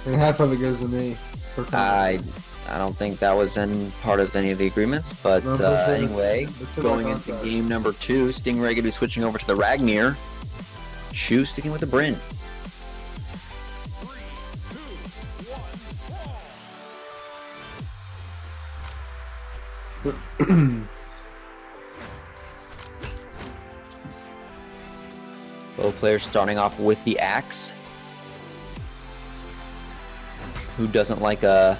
And half of it goes to me. I don't think that was in part of any of the agreements, but No, sure. anyway, It's in going my into contract. game number 2, Stingray going to be switching over to the Ragnir. Shoo sticking with the Bryn. Both players starting off with the axe. Who doesn't like a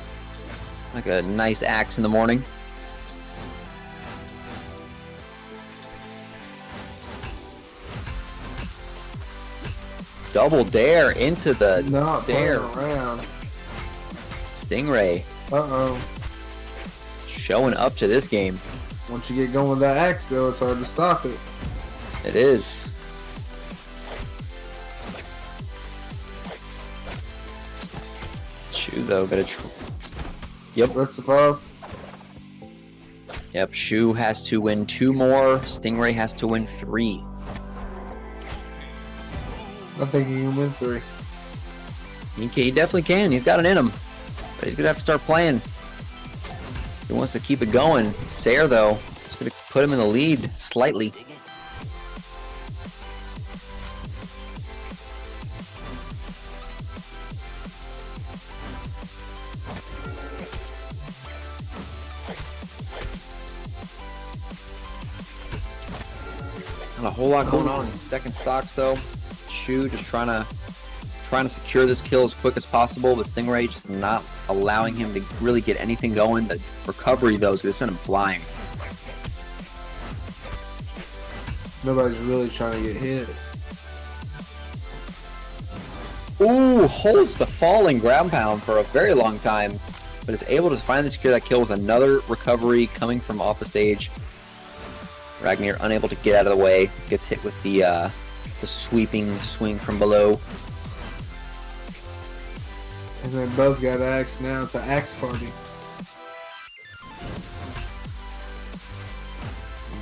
nice axe in the morning? Double dare into the Not playing Sare. around. Stingray Uh-oh. showing up to this game. Once you get going with that axe, though, it's hard to stop it. It is. Shoo though, Yep. That's the problem. Yep, Shoo has to win 2 more. Stingray has to win 3. I think he can win 3. He definitely can. He's got it in him. But he's going to have to start playing. He wants to keep it going. Sare, though, is going to put him in the lead slightly. Not a whole lot going on in the second stocks, though. Shoo just trying to secure this kill as quick as possible, but Stingray just not allowing him to really get anything going. The recovery, though, is going to send him flying. Nobody's really trying to get hit. Ooh, holds the falling ground pound for a very long time, but is able to finally secure that kill with another recovery coming from off the stage. Ragnir unable to get out of the way, gets hit with the sweeping swing from below. And they both got axe now. It's an axe party.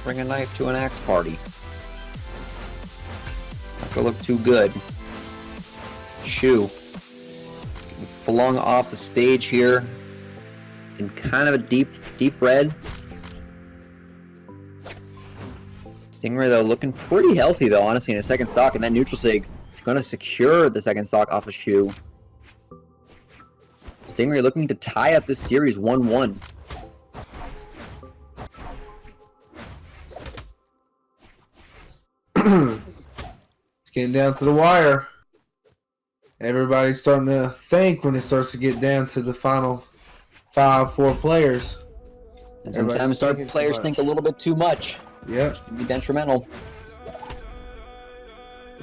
Bring a knife to an axe party. Not gonna look too good. Shoo flung off the stage here in kind of a deep red. Stingray, though, looking pretty healthy, though, honestly, in a second stock, and that neutral sig is going to secure the second stock off of Shoo. Stingray looking to tie up this series 1-1. It's getting down to the wire. Everybody's starting to think when it starts to get down to the final 5-4 players. And sometimes our players think a little bit too much. Yep. It can be detrimental.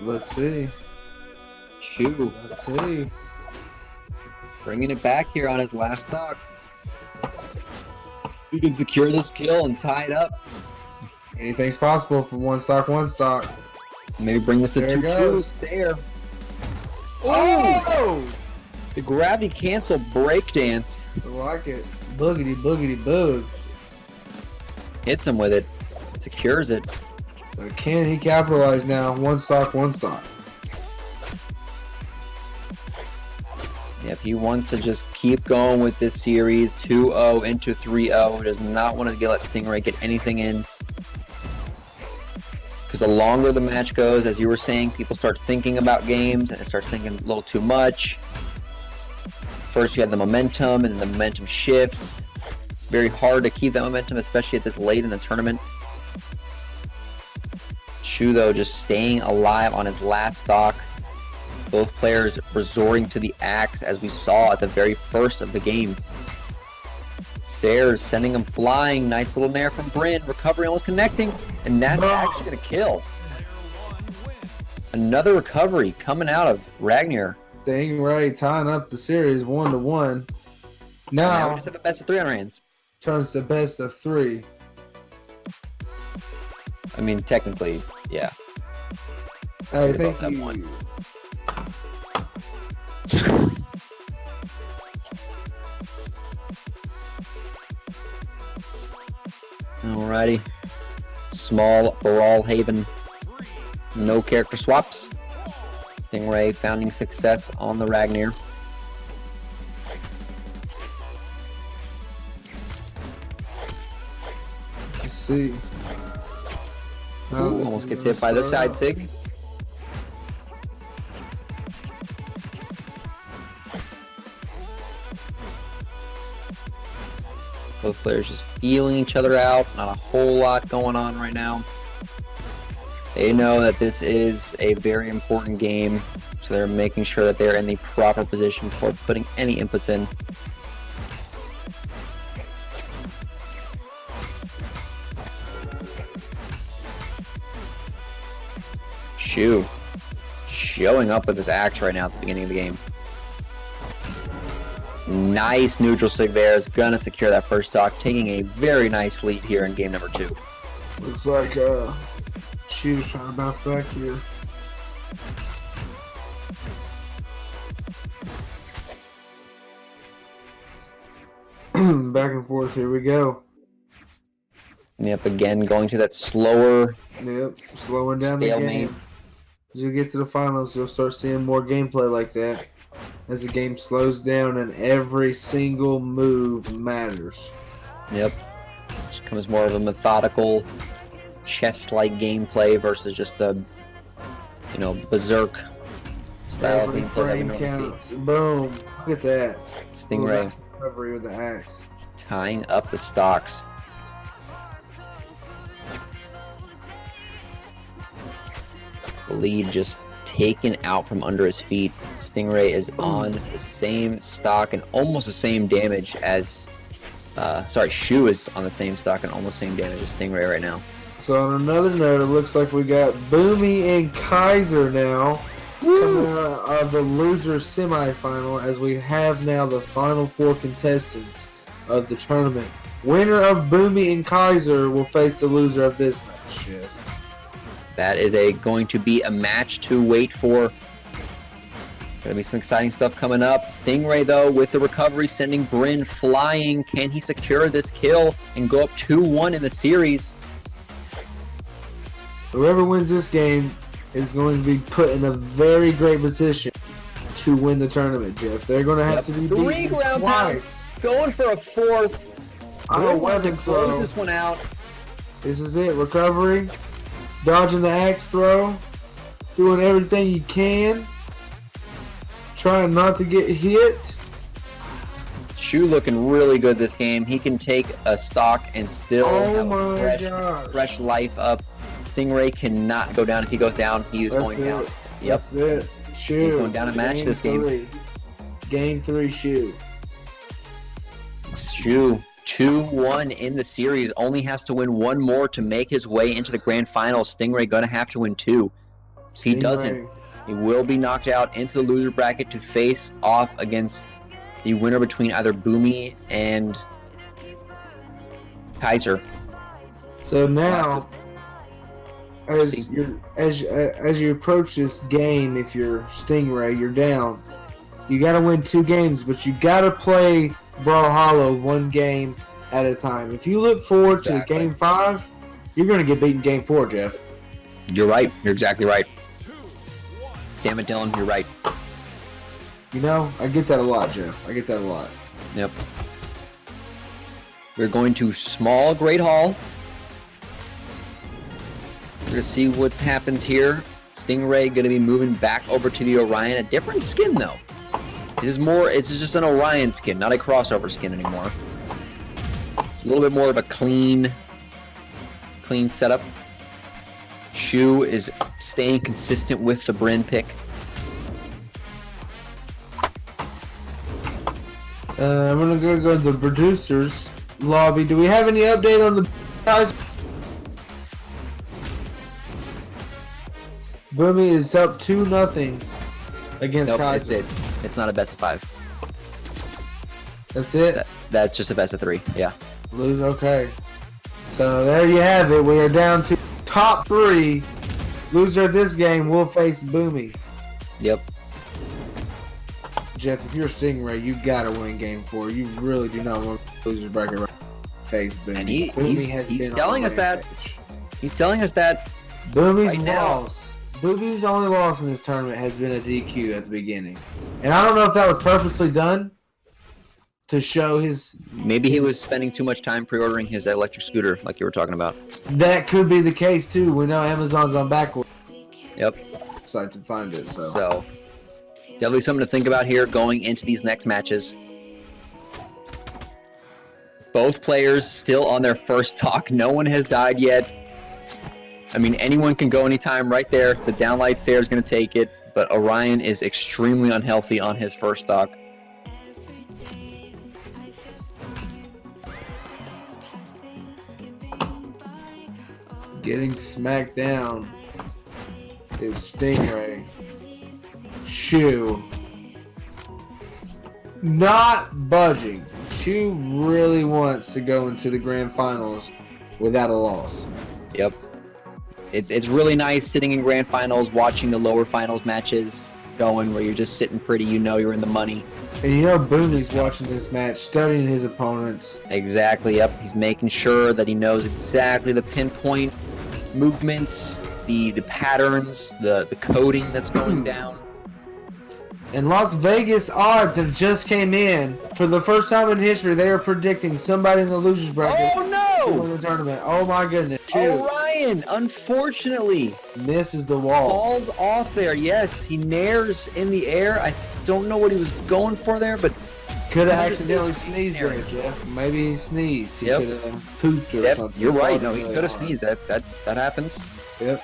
Let's see. Shoo Let's see. bringing it back here on his last stock. He can secure this kill and tie it up. Anything's possible for one stock. Maybe bring this to There it 2-2. goes. There. Oh! The gravity cancel breakdance I like it. Boogity, boogity, boog. hits him with it. Secures it. But can he capitalize now? One stock. Yep, he wants to just keep going with this series. 2-0 into 3-0. Does not want to let Stingray get anything in. Because the longer the match goes, as you were saying, people start thinking about games and it starts thinking a little too much. First you have the momentum and then the momentum shifts. It's very hard to keep that momentum, especially at this late in the tournament. Shoo, though, just staying alive on his last stock. Both players resorting to the axe as we saw at the very first of the game. Sayers sending him flying. Nice little nair from Bryn. Recovery almost connecting. And that's actually going to kill. Another recovery coming out of Ragnir. Stingray tying up the series 1-1. Now we Now just have a best of 3 on our hands. turns to best of 3. I mean, technically, yeah. I They think both have you. one. Alrighty. Small Brawlhaven. No character swaps. Stingray founding success on the Ragnar. Let's see. Ooh, almost gets hit by the side sig. Both players just feeling each other out. Not a whole lot going on right now. They know that this is a very important game, so they're making sure that they're in the proper position before putting any inputs in. Shoo showing up with his axe right now at the beginning of the game. Nice neutral sig there. Is gonna secure that first stock, taking a very nice lead here in game number 2. Looks like Shoo's trying to bounce back here. Back and forth, here we go. Yep, again going to that slower Yep, slowing down the stalemate. game. As you get to the finals, you'll start seeing more gameplay like that. As the game slows down and every single move matters. Yep. Just becomes more of a methodical, chess-like gameplay versus just the, berserk style of Every gameplay that we frame normally counts. see. Boom. Look at that. Stingray Recovery with the axe. tying up the stocks. Lead just taken out from under his feet. Stingray is on the same stock and almost the same damage as Shoo is on the same stock and almost same damage as Stingray right now. So on another note, it looks like we got Boomy and Kaiser now coming out of the loser semifinal, as we have now the final 4 contestants of the tournament. Winner of Boomy and Kaiser will face the loser of this match. Yes. That is going to be a match to wait for. There's going to be some exciting stuff coming up. Stingray, though, with the recovery, sending Bryn flying. Can he secure this kill and go up 2-1 in the series? Whoever wins this game is going to be put in a very great position to win the tournament, Jeff. They're going to have to be 3 beaten ground twice. pounds, going for a 4th. Oh, Wanted to weapon close throw. this one out. This is it. Recovery. Dodging the axe throw. Doing everything you can. Trying not to get hit. Shoo looking really good this game. He can take a stock and still have a fresh life up. Stingray cannot go down. If he goes down, he is going down. Yep. That's it. Shoo. He's going down to match this game. Game 3, Shoo. Shoo, 2-1 in the series. Only has to win 1 more to make his way into the grand final. Stingray gonna have to win 2. If he doesn't, he will be knocked out into the loser bracket to face off against the winner between either Boomy and Kaiser. So now, as you approach this game, if you're Stingray, you're down. You got to win 2 games, but you got to play Brawlhalla 1 game at a time. If you look forward to game 5, you're going to get beaten game 4, Jeff. You're right. You're exactly right. Damn it, Dylan. You're right. You know, I get that a lot, Jeff. I get that a lot. Yep. We're going to small Great Hall. We're going to see what happens here. Stingray going to be moving back over to the Orion. A different skin, though. This is just an Orion skin, not a crossover skin anymore. It's a little bit more of a clean setup. Shoo is staying consistent with the Bryn pick. I'm gonna go to the producers lobby. Do we have any update on the guys? Boomy is up 2-0 against Nope, Kaiser. that's it. It's not a best of 5. That's it. That's just a best of 3. Yeah. Lose. Okay. So there you have it. We are down to top 3. Loser of this game will face Boomy. Yep. Jeff, if you're Stingray, you gotta win game 4. You really do not want losers bracket right face Boomy. And Boomy has he's been telling on us that. rampage. He's telling us that. Boomy's right now. loss. Boomy's only loss in this tournament has been a DQ at the beginning, and I don't know if that was purposely done to show his. Maybe he was spending too much time pre-ordering his electric scooter, like you were talking about. That could be the case too. We know Amazon's on backward Yep. site to find it. So definitely something to think about here going into these next matches. Both players still on their first stock. No one has died yet. I mean, anyone can go anytime right there. The downlight stair is going to take it, but Orion is extremely unhealthy on his first stock. Getting smacked down is Stingray. Shoo. Not budging. Shoo really wants to go into the grand finals without a loss. Yep. It's really nice sitting in grand finals, watching the lower finals matches going where you're just sitting pretty, you know you're in the money. And you know Boomie's watching this match, studying his opponents. Exactly, yep. He's making sure that he knows exactly the pinpoint movements, the patterns, the coding that's going down. And Las Vegas odds have just came in. For the first time in history, they are predicting somebody in the losers bracket Oh to win no! the tournament. Oh my goodness. Shoo Orion, unfortunately, misses the wall. falls off there. Yes, he nares in the air. I don't know what he was going for there, but Could have accidentally sneezed there, Jeff. Maybe he sneezed. He Yep. could have pooped or yep, something. you're right. No, Probably he really could have hard. sneezed. That happens. Yep.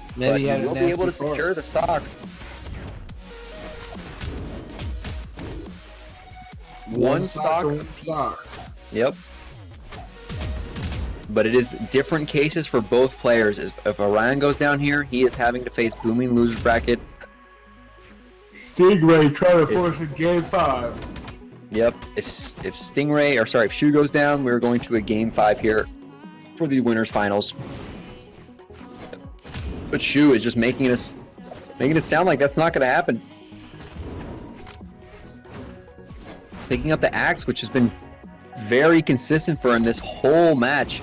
But Maybe he he had a will be able to nasty fart. secure the stock. One stock. one apiece. stock. Yep. But it is different cases for both players. If Orion goes down here, he is having to face Boomy in losers bracket. Stingray trying to force a game 5. Yep. If Shoo goes down, we're going to a game 5 here for the winners finals. But Shoo is just making it sound like that's not going to happen. Picking up the axe, which has been very consistent for him this whole match.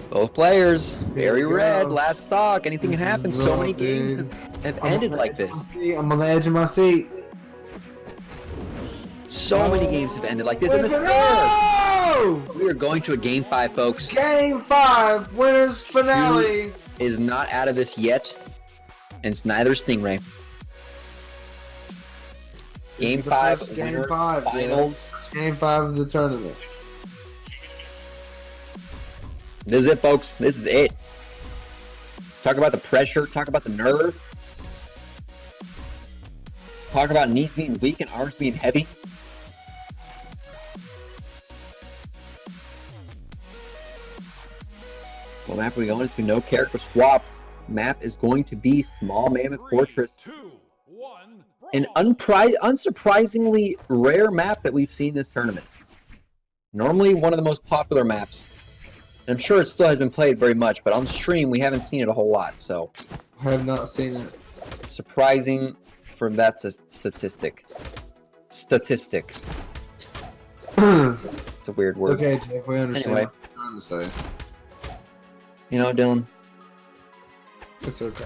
Both players, very red, last stock, anything can happen. So many games have ended like this. I'm on the edge of my seat. So many games have ended like this. And the serve! No! We are going to a game 5, folks. Game 5, winners finale. Is not out of this yet, and it's neither Stingray. Game 5, Game winners 5, finals. Game 5 of the tournament. This is it, folks. This is it. Talk about the pressure. Talk about the nerves. Talk about knees being weak and arms being heavy. What map are we going to? No character swaps. Map is going to be Small Mammoth Fortress. 3, 2, 1, An unsurprisingly rare map that we've seen this tournament. Normally one of the most popular maps. And I'm sure it still has been played very much, but on stream we haven't seen it a whole lot, so I have not seen it. surprising for that statistic. It's a weird word. Okay, Jeff, we understand Anyway. what you're trying to say. You know, Dylan, It's okay.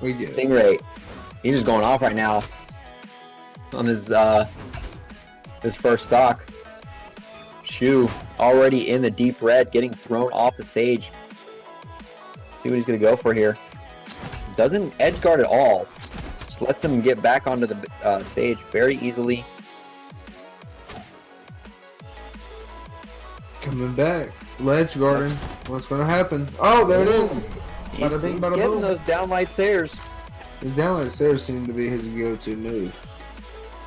We get it. Stingray, he's just going off right now on his first stock. Shoo already in the deep red, getting thrown off the stage. See what he's gonna go for here. Doesn't edge guard at all. Just lets him get back onto the stage very easily. Coming back. Ledge guarding. What's going to happen? Oh, there it is. He's Bada bing, bada getting boom. those downlight stairs. His downlight stairs seem to be his go-to move.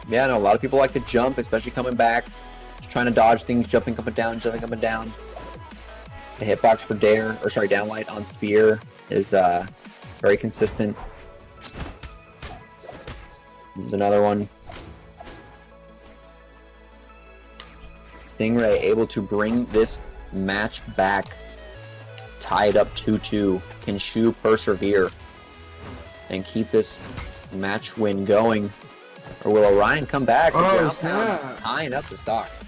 Yeah, no, a lot of people like to jump, especially coming back. Just trying to dodge things, jumping up and down, jumping up and down. The hitbox for downlight on Spear is very consistent. There's another one. Stingray able to bring this match back. Tied up 2-2. Can Shoo persevere and keep this match win going? Or will Orion come back? Oh, snap. Tying up the stocks.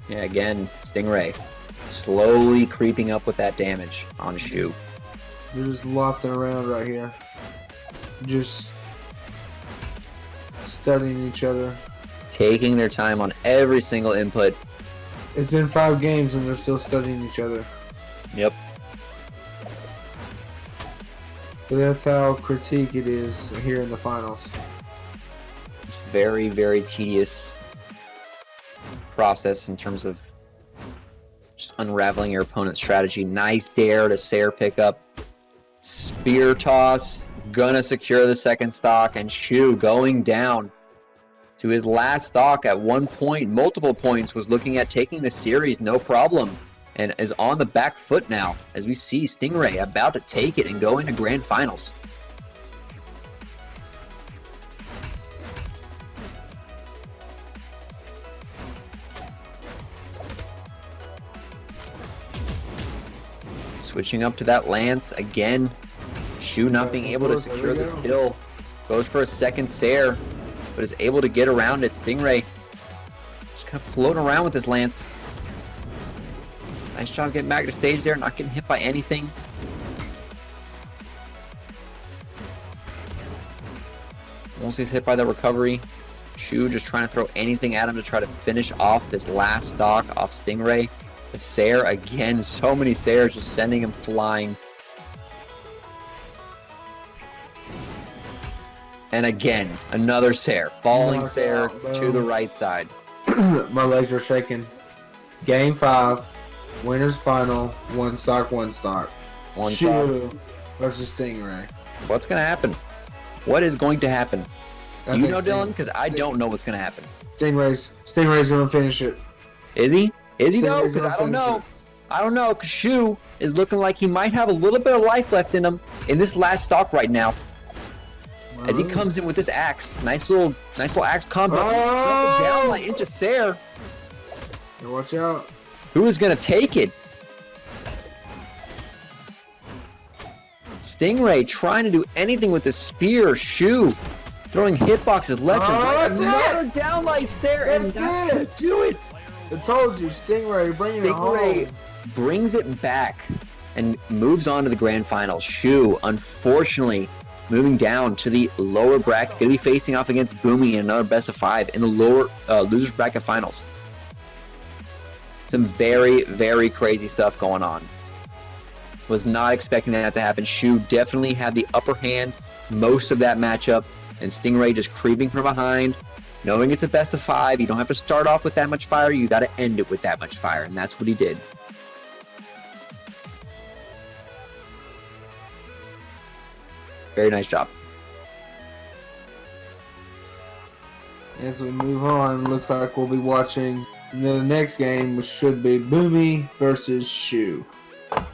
Yeah, again, Stingray slowly creeping up with that damage on Shoo. They're just lofting around right here. Just studying each other. Taking their time on every single input. It's been 5 games and they're still studying each other. Yep. But that's how critique it is here in the finals. It's very, very tedious process in terms of just unraveling your opponent's strategy. Nice dare to Sair pickup. Spear toss. Gonna secure the second stock. And Shoo going down to his last stock at one point. Multiple points. Was looking at taking the series. No problem. And is on the back foot now. As we see Stingray about to take it and go into grand finals. Switching up to that Lance again. Shoo not being able to secure this kill. Goes for a second Sair, but is able to get around it. Stingray just kind of floating around with his Lance. Nice job getting back to stage there, not getting hit by anything. Once he's hit by the recovery, Shoo just trying to throw anything at him to try to finish off this last stock off Stingray. The Sair again, so many Sairs just sending him flying. And again, another Sair, falling Sair to the right side. My legs are shaking. Game 5, winners final, one stock. One stock. Shoo versus Stingray. What's going to happen? What is going to happen? Do you know, Dylan? Because I don't know what's going to happen. Stingray's going to finish it. Is he? Is he though? Because I don't know. I don't know. Because Shoo is looking like he might have a little bit of life left in him in this last stock right now. As he comes in with this axe, nice little axe combo. Down like into Sair. Watch out. Who is gonna take it? Stingray trying to do anything with the spear. Shoo throwing hitboxes left and right. Another downlight Sair, and that's gonna do it. I told you, Stingray bringing it home. Stingray brings it back and moves on to the grand finals. Shoo, unfortunately, moving down to the lower bracket. Going to be facing off against Boomy in another best of 5 in the lower losers bracket finals. Some very, very crazy stuff going on. Was not expecting that to happen. Shoo definitely had the upper hand most of that matchup, and Stingray just creeping from behind. Knowing it's a best of 5, you don't have to start off with that much fire, you got to end it with that much fire, and that's what he did. Very nice job. As we move on, looks like we'll be watching the next game, which should be Boomy versus Shoo.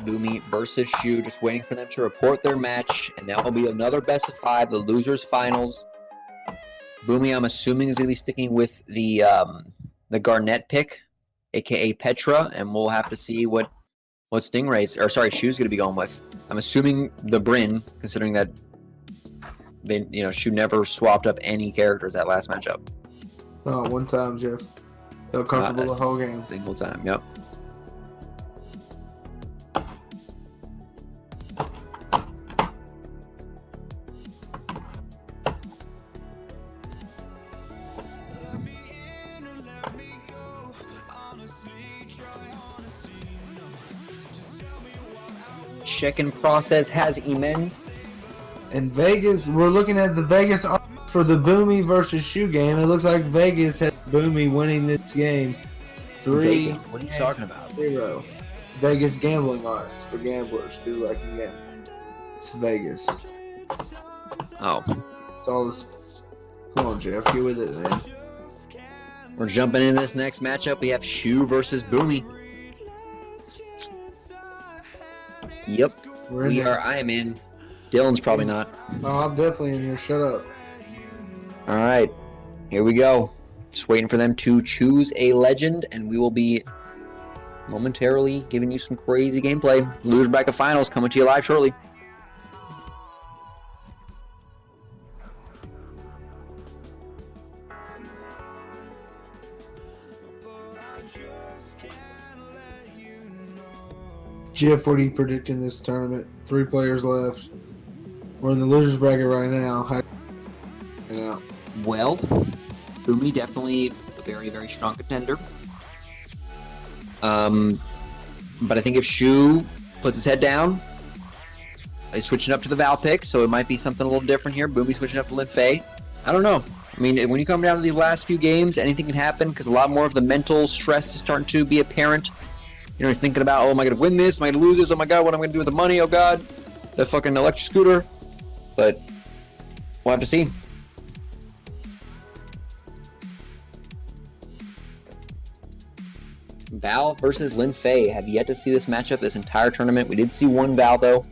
Boomy versus Shoo, just waiting for them to report their match, and that will be another best of 5, the losers finals. Boomy, I'm assuming, is going to be sticking with the Garnet pick, aka Petra, and we'll have to see what Stingray's, or sorry, Shoo's going to be going with. I'm assuming the Bryn, considering that they, Shoo never swapped up any characters that last matchup. Oh, one time, Jeff. Felt comfortable the whole game. Single time, yep. Check-in process has immense. In Vegas, we're looking at the Vegas for the Boomy versus Shoo game, it looks like Vegas has Boomy winning this game. Vegas? What are you talking about? 0. Vegas gambling odds for gamblers who like the game. It's Vegas. Oh. It's all this. Come on, Jeff, get with it, man. We're jumping into this next matchup. We have Shoo versus Boomy. Yep. We are. I am in. Dylan's probably not. No, I'm definitely in here. Shut up. All right. Here we go. Just waiting for them to choose a legend, and we will be momentarily giving you some crazy gameplay. Loser bracket finals coming to you live shortly. Jeff, what are you predicting this tournament? 3 players left. We're in the losers bracket right now. Well, Boomy definitely a very, very strong contender. But I think if Shoo puts his head down, he's switching up to the Val pick, so it might be something a little different here. Boomy switching up to Lin Fei. I don't know. I mean, when you come down to these last few games, anything can happen because a lot more of the mental stress is starting to be apparent. You know, you're thinking about, oh, am I going to win this? Am I going to lose this? Oh my god, what am I going to do with the money? Oh god, the fucking electric scooter. But we'll have to see. Val versus Lin Fei. Have yet to see this matchup this entire tournament. We did see one Val, though.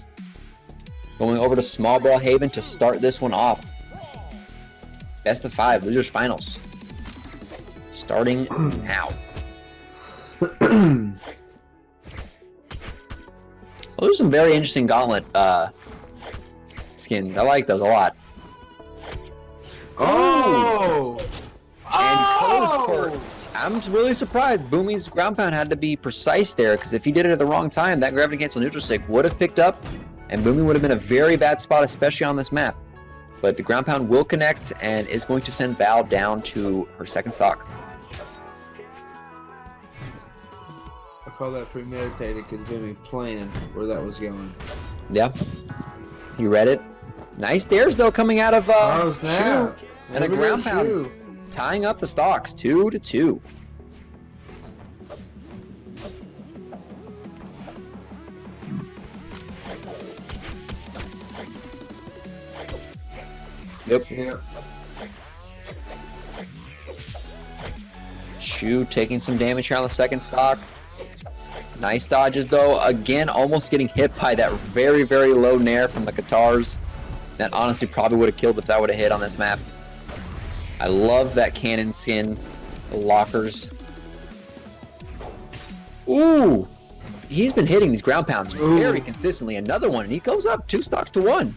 Going over to Small Brawlhaven to start this one off. Best of 5, losers finals. Starting now. Well, there's some very interesting gauntlet skins. I like those a lot. Oh! And I'm really surprised Boomy's ground pound had to be precise there, because if he did it at the wrong time, that gravity cancel neutral stick would have picked up, and Boomy would have been a very bad spot, especially on this map. But the ground pound will connect and is going to send Val down to her second stock. I call that premeditated because Boomy planned where that was going. Yeah. You read it. Nice dares, though, coming out of Shoo. And a ground pound tying up the stocks 2-2. Yep. Shoo taking some damage here on the second stock. Nice dodges, though. Again, almost getting hit by that very, very low nair from the Katars. That honestly probably would have killed if that would have hit on this map. I love that cannon skin. The lockers. Ooh! He's been hitting these ground pounds very consistently. Another one, and he goes up 2 stocks to 1.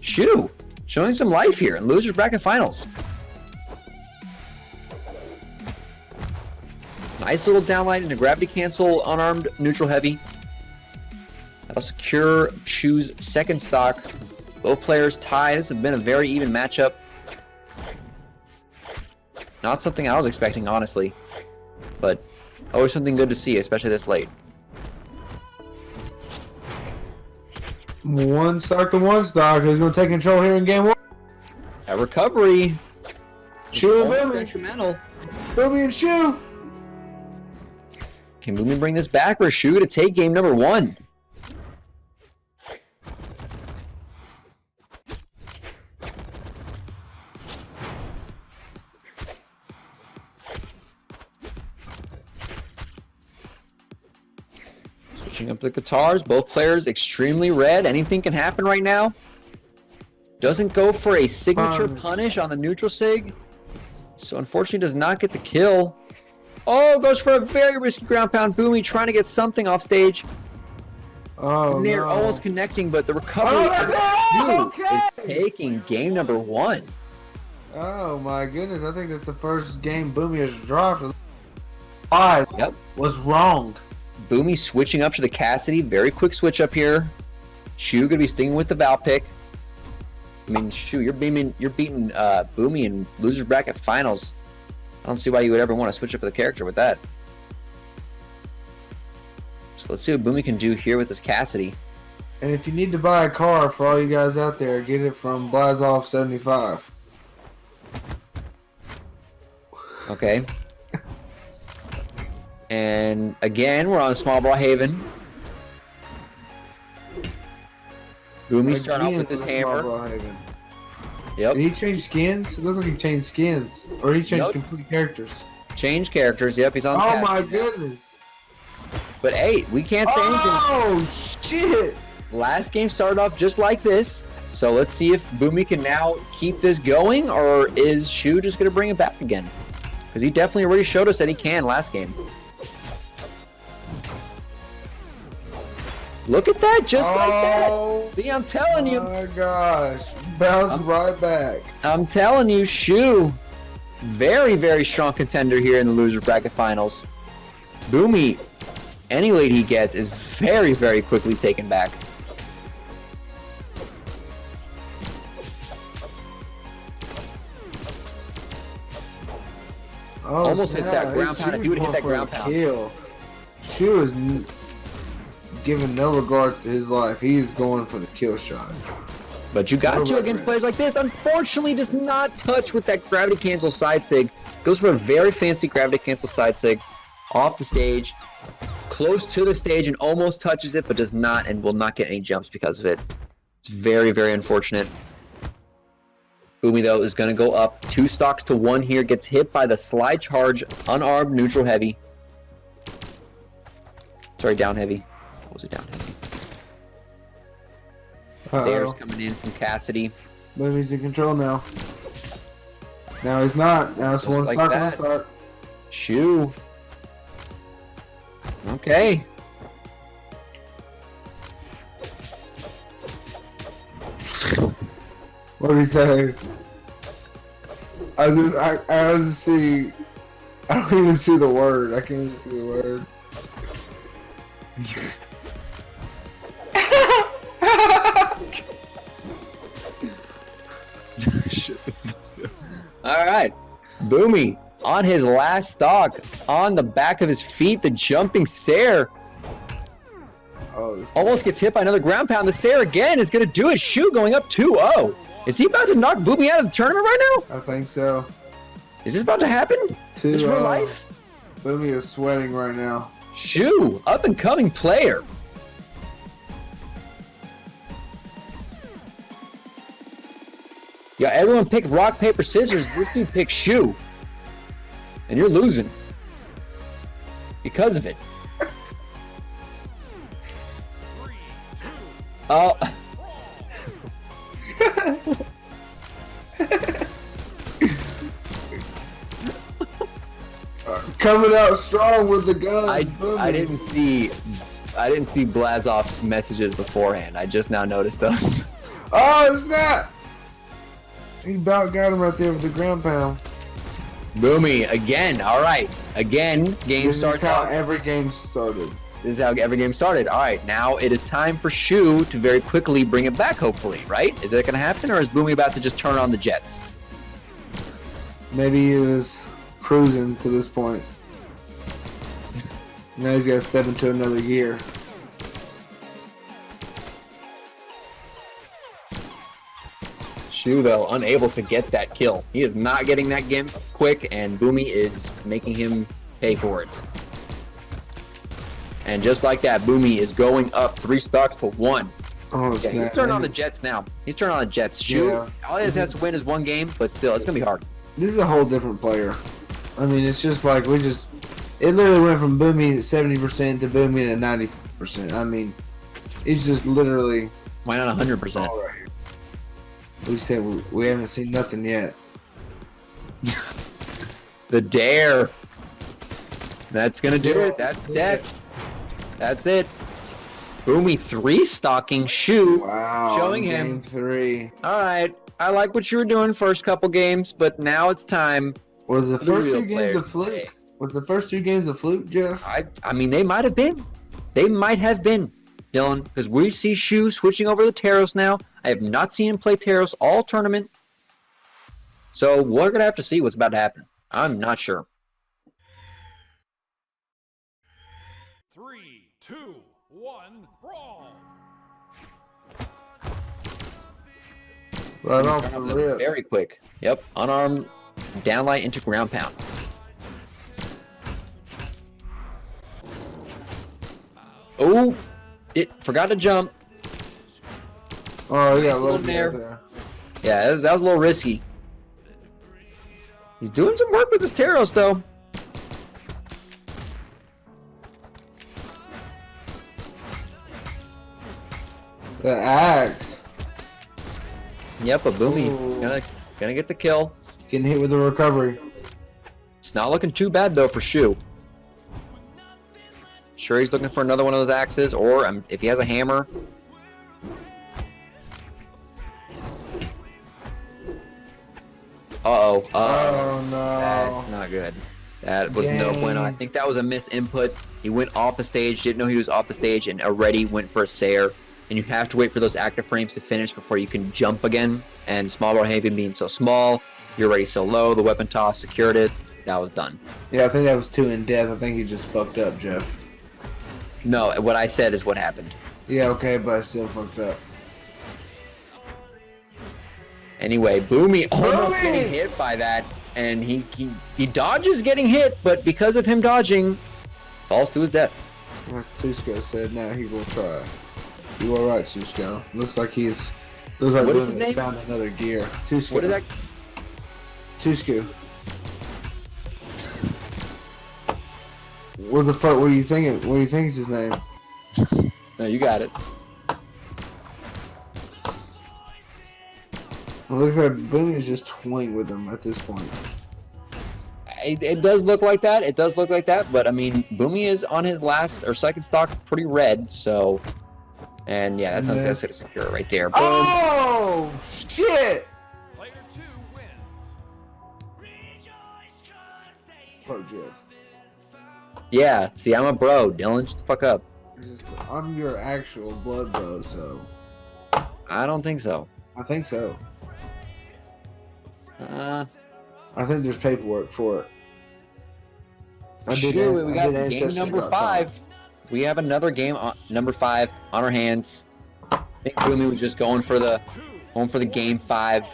Shoo! Showing some life here in losers bracket finals. Nice little downlight into gravity cancel, unarmed, neutral heavy. That'll secure Shoo's second stock. Both players tied. This has been a very even matchup. Not something I was expecting, honestly. But always something good to see, especially this late. 1 stock to 1 stock. Who's going to take control here in game 1? A recovery. Shoo and Almost Boomy. detrimental. Boomy and Shoo. Can Boomy bring this back, or Shoo to take game number 1? Switching up the guitars, both players extremely red. Anything can happen right now. Doesn't go for a signature punish on the neutral sig, so unfortunately does not get the kill. Oh, goes for a very risky ground pound. Boomy trying to get something off stage. Oh, They're no. almost connecting, but the recovery is taking game number 1. Oh my goodness, I think that's the first game Boomy has dropped. 5 Yep. was wrong. Boomy switching up to the Cassidy. Very quick switch up here. Shoo gonna be sticking with the Val pick. I mean, Shoo, you're beating Boomy in losers bracket finals. I don't see why you would ever want to switch up the character with that. So let's see what Boomy can do here with this Cassidy. And if you need to buy a car for all you guys out there, get it from Blazov75. Okay. And again, we're on Small Brawl Haven. Boomie's starting off with his hammer. Yep. Did he change skins? It looked like he changed skins. Or he changed complete characters. Change characters. Yep, he's on the Oh my goodness. But hey, we can't say anything. Oh shit! Last game started off just like this. So let's see if Boomie can now keep this going, or is Shoo just going to bring it back again? Because he definitely already showed us that he can last game. Look at that, just like that. See, I'm telling you. Oh my gosh. Bounce right back. I'm telling you, Shoo. Very, very strong contender here in the loser bracket finals. Boomie, any lead he gets is very, very quickly taken back. Oh, almost hits that ground pound. If you would hit that ground pound. Kill. Shoo is giving no regards to his life. He is going for the kill shot. But you got to against players like this. Unfortunately, does not touch with that gravity cancel side sig. Goes for a very fancy gravity cancel side sig. Off the stage. Close to the stage and almost touches it, but does not and will not get any jumps because of it. It's very, very unfortunate. Boomie, though, is going to go up 2 stocks to 1 here. Gets hit by the slide charge. Unarmed, neutral, heavy. Sorry, down heavy. What was it, down heavy? There's coming in from Cassidy. Boomie's in control now. Now he's not. Now it's Just one like stock on that. the start. Shoo. Okay. What did he say? I was see. I don't even see the word. I can't even see the word. All right. Boomie on his last stock. On the back of his feet, the jumping Sair. Oh, Almost gets hit by another ground pound. The Sair again is going to do it. Shoo going up 2-0. Is he about to knock Boomie out of the tournament right now? I think so. Is this about to happen? Is this real life? Boomie is sweating right now. Shoo, up and coming player. Yeah, everyone picked rock, paper, scissors. This dude picked Shoo. And you're losing. Because of it. Oh. Coming out strong with the guns. I didn't see Blazov's messages beforehand. I just now noticed those. Oh, snap! He about got him right there with the ground pound. Boomie again. All right. Again, game starts. This is how every game started. This is how every game started. All right. Now it is time for Shoo to very quickly bring it back, hopefully, right? Is that going to happen, or is Boomie about to just turn on the jets? Maybe he was cruising to this point. Now he's got to step into another gear. Shoo, though, unable to get that kill. He is not getting that game quick, and Boomie is making him pay for it. And just like that, Boomie is going up 3 stocks to 1. Oh, yeah, he's turning on the jets now. He's turning on the jets. Shoo, all he has to win is 1 game, but still, it's going to be hard. This is a whole different player. I mean, it's just like it literally went from Boomie at 70% to Boomie at 90%. I mean, it's just literally. Why not 100%? All right. We said we haven't seen nothing yet. The dare. That's gonna do it. That's dead. That's it. Boomie 3-stocking Shoo. Wow. Showing him. Game 3. All right. I like what you were doing first couple games, but now it's time. Was the first real 2 games a players fluke? today. Was the first 2 games a fluke, Jeff? I mean, they might have been. They might have been, Dylan, because we see Shoo switching over to Taros now. I have not seen him play Taros all tournament. So we're going to have to see what's about to happen. I'm not sure. 3, 2, 1, brawl! Right off the rip. Very quick. Yep. Unarmed, downlight into ground pound. Oh, it forgot to jump. Oh, yeah, Nice little nair. there. Yeah, that was a little risky. He's doing some work with his Taros, though. The axe. Yep, a Boomy is gonna get the kill. Getting hit with the recovery. It's not looking too bad though for Shoo. Sure, he's looking for another one of those axes, or if he has a hammer. Uh-oh. Oh, no. That's not good. That was no bueno. I think that was a misinput. He went off the stage, didn't know he was off the stage, and already went for a Sayer. And you have to wait for those active frames to finish before you can jump again. And Small Brawlhalla being so small, you're already so low, the weapon toss secured it. That was done. Yeah, I think that was too in depth. I think he just fucked up, Jeff. No, what I said is what happened. Yeah, okay, but I still fucked up. Anyway, Boomy almost getting hit by that, and he dodges getting hit, but because of him dodging, falls to his death. As Tusko said, now he will try. You are right, Tusko. Looks like What is his name? found another gear. Tusko. What is that? Tusko. What the fuck were you thinking? What do you think is his name? No, you got it. Look at Boomie is just toying with him at this point. It does look like that. It does look like that, but I mean, Boomy is on his last or second stock, pretty red. So, and yeah, that's not secure right there. Boom. Oh shit! Player 2 wins. Fuck Jeff. Yeah. See, I'm a bro. Dylan, shut the fuck up. I'm your actual blood bro, so. I don't think so. I think so. Uh, I think there's paperwork for it. Sure, we got game number 5. We have another game, number 5, on our hands. I think Boomy was just going for the game 5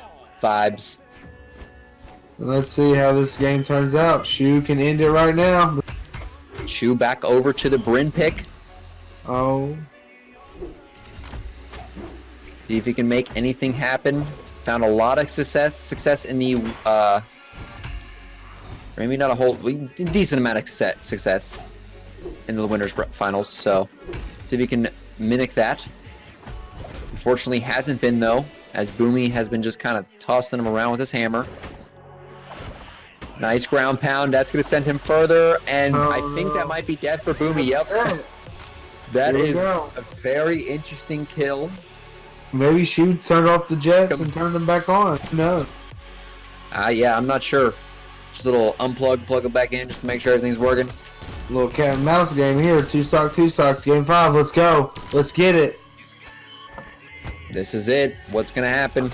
vibes. Let's see how this game turns out. Shoo can end it right now. Shoo back over to the Bryn pick. Oh. See if he can make anything happen. Found a lot of success in the maybe not a whole decent amount of success in the winners finals. So see if he can mimic that. Unfortunately, hasn't been though, as Boomy has been just kind of tossing him around with his hammer. Nice ground pound. That's going to send him further, and I think that might be death for Boomy. Yep. That is a very interesting kill. Maybe Shoo turned off the jets and turned them back on. No. Yeah, I'm not sure. Just a little unplug, plug it back in just to make sure everything's working. Little cat and mouse game here. Two stocks. Game 5. Let's go. Let's get it. This is it. What's going to happen?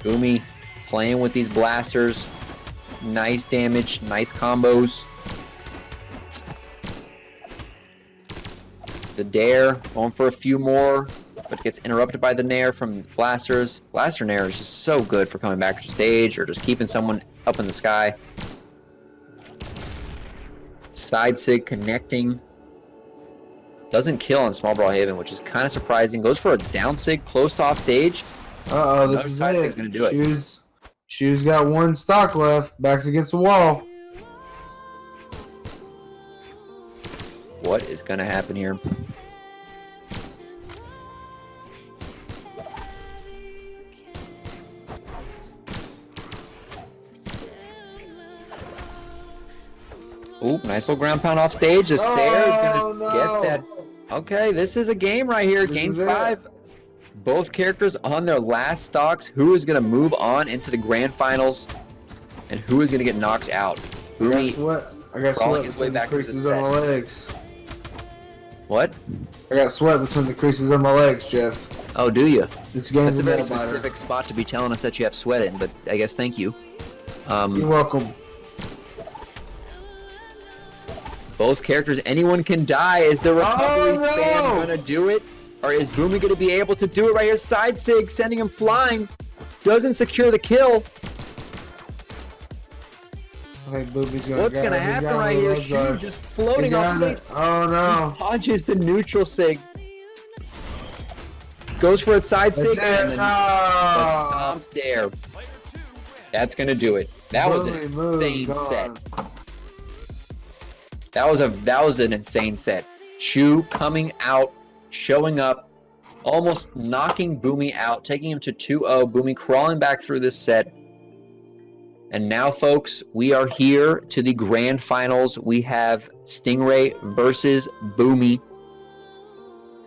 Boomy playing with these blasters. Nice damage. Nice combos. The dare, going for a few more, but gets interrupted by the nair from blasters. Blaster nair is just so good for coming back to the stage or just keeping someone up in the sky. Side sig connecting. Doesn't kill on Small Brawlhalla, which is kind of surprising. Goes for a down sig close to off stage. Uh-oh, this is it. Gonna do it. Shoo's got one stock left. Back's against the wall. What is going to happen here? Oop, nice little ground pound off stage. The Sayer is going to get that. Okay, this is a game right here. Game 5. Both characters on their last stocks. Who is going to move on into the grand finals? And who is going to get knocked out? Boomy I got crawling his way back to the creases on my legs. What? I got sweat between the creases on my legs, Jeff. Oh, do you? This game's That's a very specific spot to be telling us that you have sweat in, but I guess thank you. You're welcome. Both characters, anyone can die. Is the recovery spam going to do it? Or is Boomy going to be able to do it right here? Side sig, sending him flying. Doesn't secure the kill. I think Boomie's gonna What's go. gonna He happen got right him here? with Shoo Rose just guard. floating He off got stage. it. Oh no. Dodges the neutral sig. Goes for its side sig and then the stomp there. That's gonna do it. That was an insane set. That was an insane set. Shoo coming out, showing up, almost knocking Boomy out, taking him to 2-0. Boomy crawling back through this set. And now, folks, we are here to the grand finals. We have Stingray versus Boomy.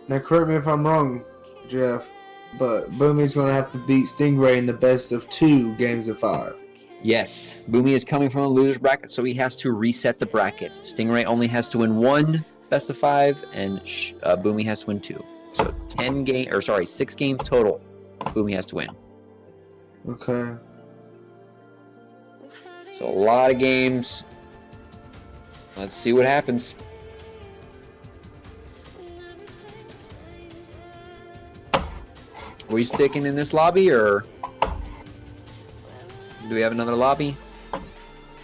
Now, correct me if I'm wrong, Jeff, but Boomie's going to have to beat Stingray in the best of 2 games of 5. Yes, Boomy is coming from a loser's bracket, so he has to reset the bracket. Stingray only has to win 1 best of 5, and Boomy has to win 2. So 6 games total. Boomy has to win. Okay. So a lot of games. Let's see what happens. Are we sticking in this lobby, or do we have another lobby?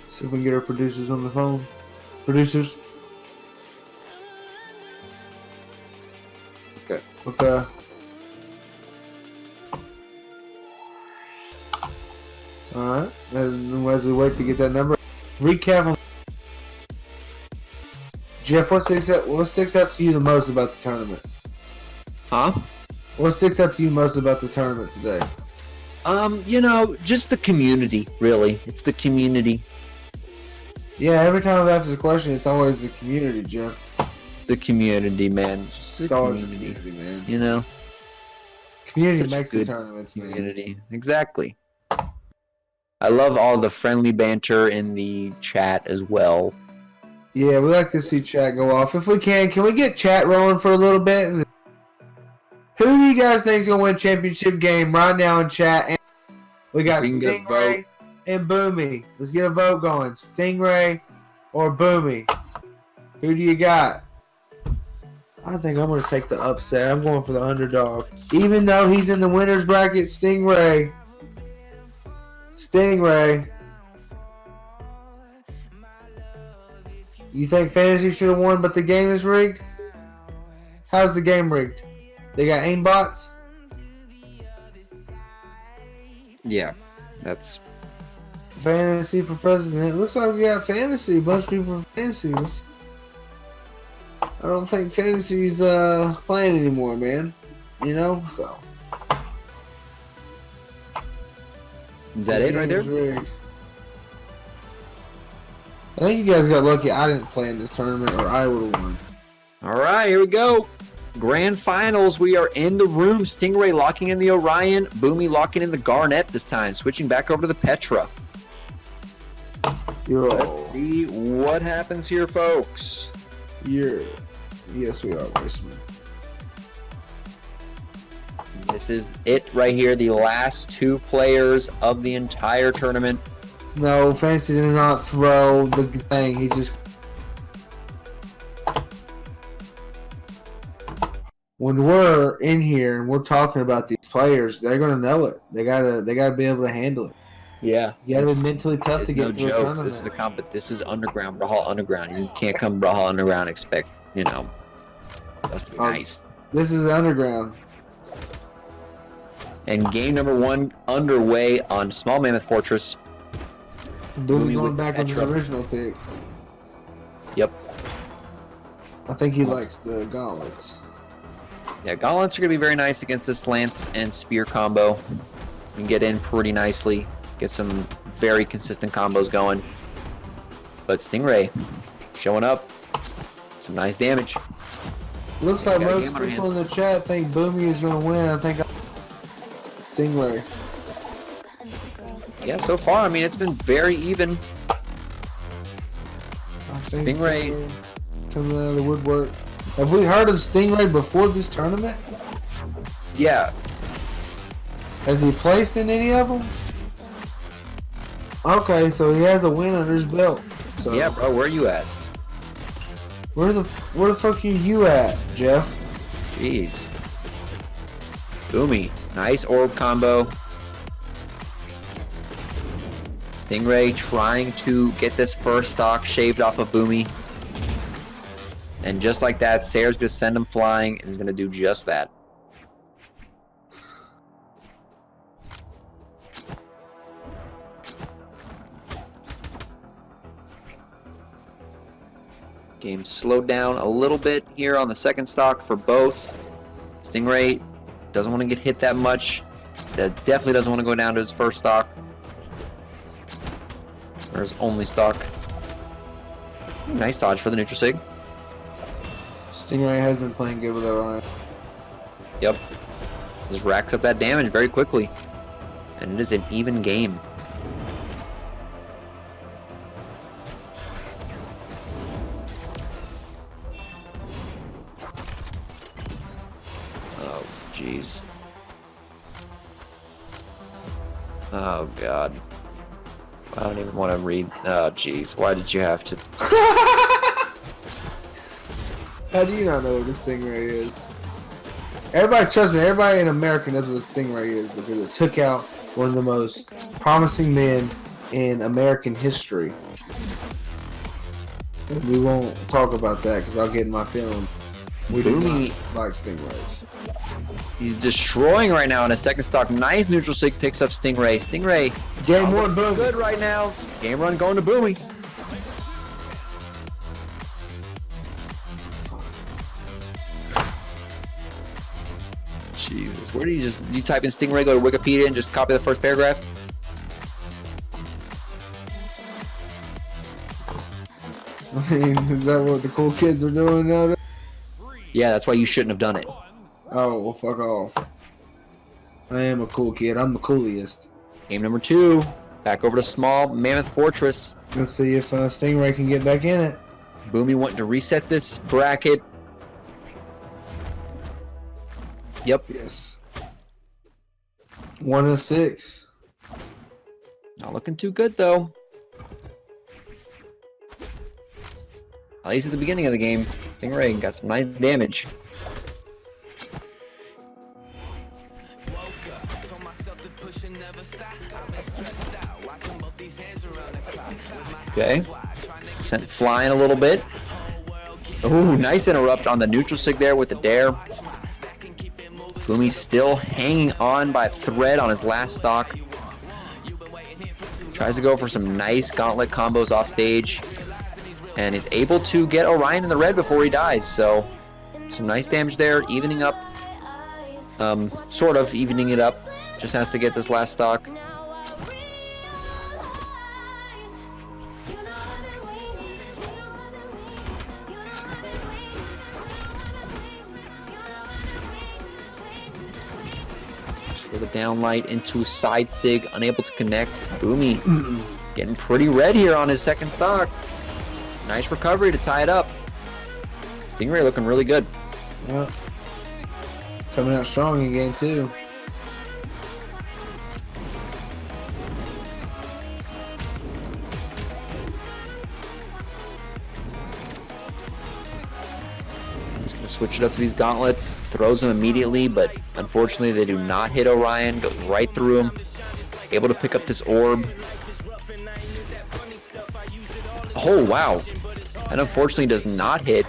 See if we can get our producers on the phone. Producers. Okay. Okay. Alright. And as we wait to get that number, recap on Jeff, what sticks out to you the most about the tournament? Huh? What sticks out to you most about the tournament today? Just the community, really. It's the community. Yeah, every time I've asked this question, it's always the community, Jeff. The community, man. Just It's the always the community. community, man. You know? Community Such a makes the good tournaments, man. Community. Exactly. I love all the friendly banter in the chat as well. Yeah, we like to see chat go off. If we can we get chat rolling for a little bit? Who do you guys think is going to win championship game right now in chat? And we got We can get a Stingray and Boomy. Let's get a vote going. Stingray or Boomy? Who do you got? I think I'm going to take the upset. I'm going for the underdog. Even though he's in the winner's bracket, Stingray. You think Fantasy should have won, but the game is rigged? How's the game rigged? They got aimbots? Yeah, that's... Fantasy for president. It looks like we got Fantasy. A bunch of people for Fantasy. I don't think Fantasy's playing anymore, man. You know, so... Is that it right there? Rigged. I think you guys got lucky I didn't play in this tournament or I would have won. Alright, here we go. Grand finals. We are in the room. Stingray locking in the Orion. Boomy locking in the Garnet this time. Switching back over to the Petra. Yo. Let's see what happens here, folks. Yeah. Yes, we are, Weissman. This is it right here. The last 2 players of the entire tournament. No, Fantasy did not throw the thing. He just... When we're in here and we're talking about these players, they're gonna know it. They gotta be able to handle it. Yeah, You gotta be mentally tough to get no through a joke. tournament. This is This is underground, Brawlhalla Underground. You can't come Brawlhalla Underground and expect, that's to be nice. This is the underground. And game number 1 underway on Small Mammoth Fortress. Boomy going with the back on his Petra. original pick. Yep. I think he likes the gauntlets. Yeah, gauntlets are going to be very nice against this lance and spear combo. You can get in pretty nicely, get some very consistent combos going. But Stingray showing up, some nice damage. Looks like Got a most game on our people in the chat think Boomy is going to win. I think Stingray. Yeah, so far, I mean, it's been very even. I think Stingray coming out of the woodwork. Have we heard of Stingray before this tournament? Yeah, Has he placed in any of them? Okay, so he has a win under his belt. So yeah, bro, where are you at? where the fuck are you at, Jeff? Jeez. Boomy, nice orb combo. Stingray trying to get this first stock shaved off of Boomy. And just like that, Sayre's going to send him flying, and he's going to do just that. Game slowed down a little bit here on the second stock for both. Stingray doesn't want to get hit that much. Definitely doesn't want to go down to his first stock. Or his only stock. Nice dodge for the neutral sig. Stingray has been playing good with Orion. Yep. Just racks up that damage very quickly. And it is an even game. Oh, jeez. Oh, God. I don't even want to read. Oh, jeez. Why did you have to... How do you not know what a Stingray is? Everybody, trust me, everybody in America knows what a Stingray is because it took out one of the most promising men in American history. And we won't talk about that because I'll get in my feelings. We do Boomy, not like Stingrays. he's destroying right now in a second stock. Nice neutral sig picks up Stingray. Stingray, Game one, boom. good right now. Game run going to Boomy. Jesus, where do you type in Stingray, go to Wikipedia, and just copy the first paragraph? I mean, is that what the cool kids are doing now? Yeah, that's why you shouldn't have done it. Oh, well, fuck off. I am a cool kid. I'm the coolest. Game number 2, back over to small Mammoth Fortress. Let's see if Stingray can get back in it. Boomy wanting to reset this bracket. Yep. Yes. 1 of 6. Not looking too good, though. At least at the beginning of the game, Stingray got some nice damage. Okay. Sent flying a little bit. Ooh, nice interrupt on the neutral sig there with the dare. Boomy's still hanging on by a thread on his last stock. Tries to go for some nice gauntlet combos off stage. And is able to get Orion in the red before he dies. So, some nice damage there, evening up. Sort of evening it up. Just has to get this last stock. For the downlight into side sig, unable to connect. Boomy getting pretty red here on his second stock. Nice recovery to tie it up. Stingray looking really good. Yep. Coming out strong again, too. He's going to switch it up to these gauntlets. Throws them immediately, but unfortunately they do not hit Orion. Goes right through him. Able to pick up this orb. Oh, wow. And unfortunately does not hit.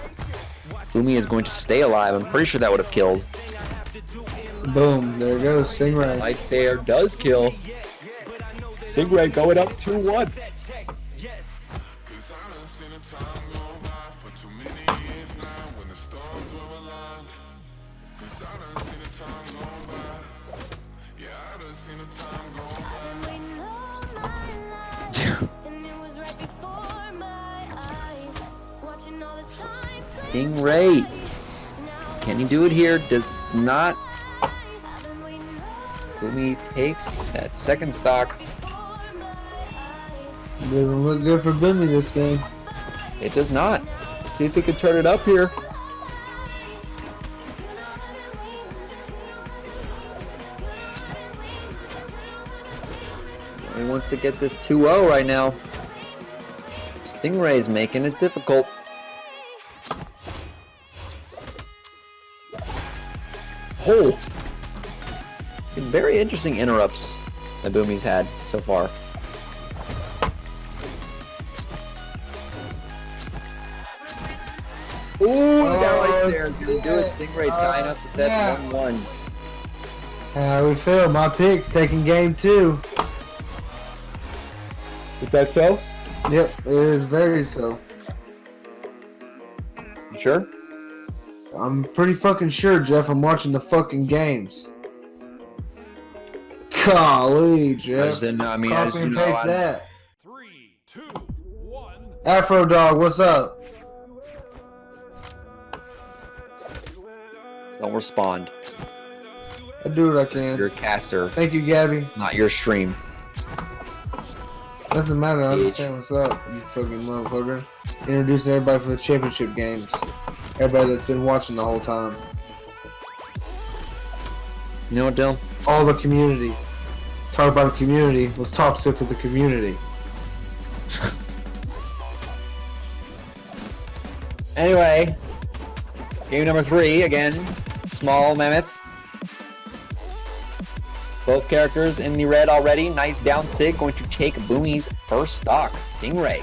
Boomy is going to stay alive. I'm pretty sure that would have killed. Boom. There goes Stingray. Light Sayer does kill. Stingray going up 2-1. Stingray, can he do it here? Does not. Boomy takes that second stock. Doesn't look good for Boomy this game. It does not. Let's see if he can turn it up here. He wants to get this 2-0 right now. Stingray's making it difficult. Oh! Some very interesting interrupts that Boomy's had so far. Ooh, down right there. Gonna do it. Stingray tying up the set 1-1. How we feel? My pick's taking game 2. Is that so? Yep, it is very so. You sure? I'm pretty fucking sure, Jeff. I'm watching the fucking games. Golly, Jeff. I just didn't know. I mean, Copy and paste that. 3, 2, 1. Afro Dog, what's up? Don't respond. I do what I can. You're a caster, Thank you, Gabby. not your stream. Doesn't matter. I'm just saying what's up, you fucking motherfucker. Introducing everybody for the championship games. Everybody that's been watching the whole time. You know what, Dylan? All the community. Talk about the community. Let's talk to the community. Anyway, game number 3 again. Small Mammoth. Both characters in the red already. Nice down sig. Going to take Boomie's first stock. Stingray.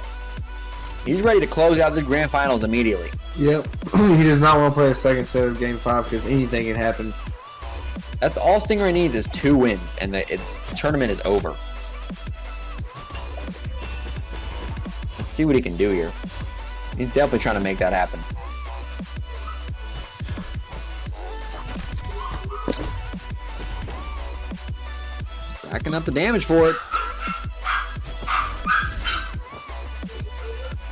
He's ready to close out the grand finals immediately. Yep. He does not want to play a second set of game 5 because anything can happen. That's all Stingray needs is 2 wins, and the tournament is over. Let's see what he can do here. He's definitely trying to make that happen. Racking up the damage for it.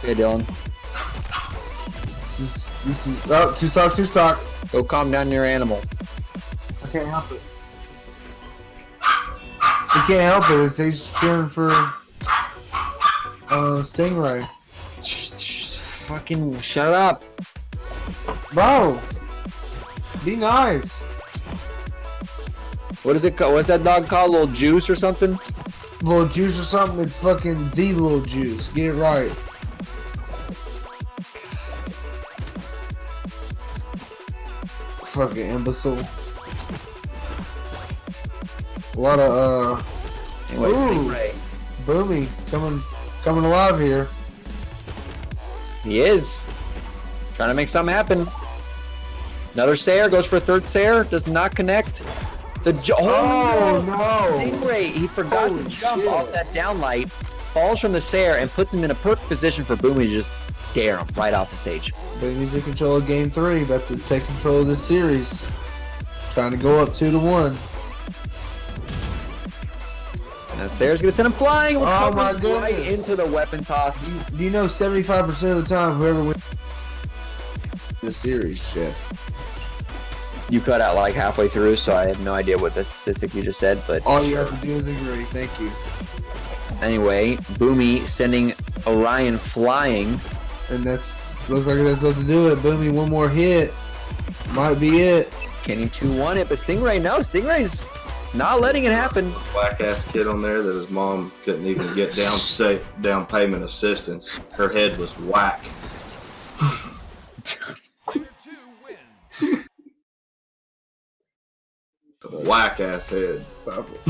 Okay, Dylan. This is oh, 2 stock. Go calm down your animal. I can't help it. He can't help it. He's cheering for Stingray. Fucking shut up. Bro, be nice. What is it called? What's that dog called? Little Juice or something? Little Juice or something? It's fucking the Little Juice. Get it right. Fucking imbecile. A lot of Anyway, Stingray. Boomy coming alive here. He is. Trying to make something happen. Another Sayer, goes for a third Sayer, does not connect. Oh no! Stingray, he forgot to jump off that downlight, falls from the Sayer, and puts him in a perfect position for Boomy to just dare him right off the stage. Boomy's in control of game 3, about to take control of this series. Trying to go up 2-1. And that Sayer's gonna send him flying. Oh my goodness! Right into the weapon toss. Do you know 75% of the time whoever wins the series, Jeff? You cut out like halfway through, so I have no idea what the statistic you just said, but all you have to do is agree. Thank you. Anyway, Boomy sending Orion flying. And looks like that's what to do it. Boomy, one more hit. Might be it. Can he 2-1 it? But Stingray, no. Stingray's not letting it happen. Whack ass kid on there that his mom couldn't even get down payment assistance. Her head was whack. Player 2 wins. Whack ass head. Stop it.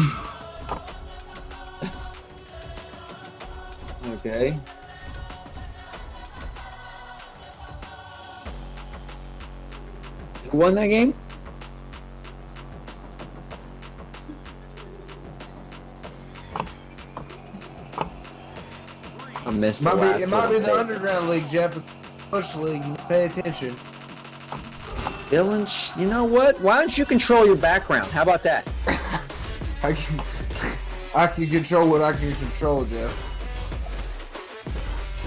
Okay. Who won that game? I missed the last It might be the little bit. Underground League, Jeff. Push League. You pay attention. Dylan, you know what? Why don't you control your background? How about that? I can control what I can control, Jeff.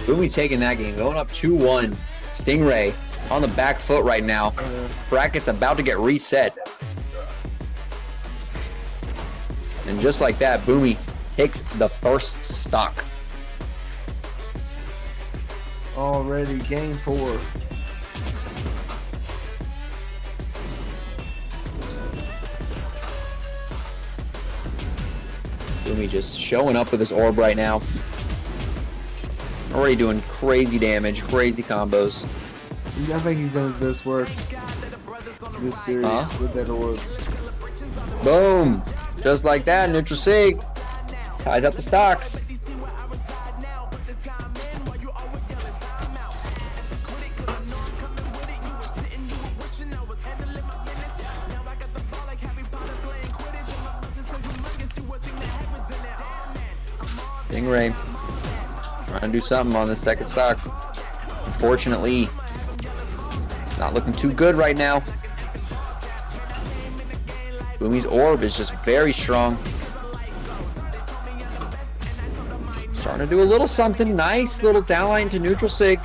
Boomy taking that game, going up 2-1. Stingray on the back foot right now. Bracket's about to get reset. And just like that, Boomy takes the first stock. Already game 4. Boomy just showing up with his orb right now. Already doing crazy damage, crazy combos. I think he's done his best work this series with that orb. Boom! Just like that, neutral sig. Ties up the stocks. Stingray trying to do something on the second stock. Unfortunately, it's not looking too good right now. Boomie's orb is just very strong. Starting to do a little something. Nice little downline to neutral sig.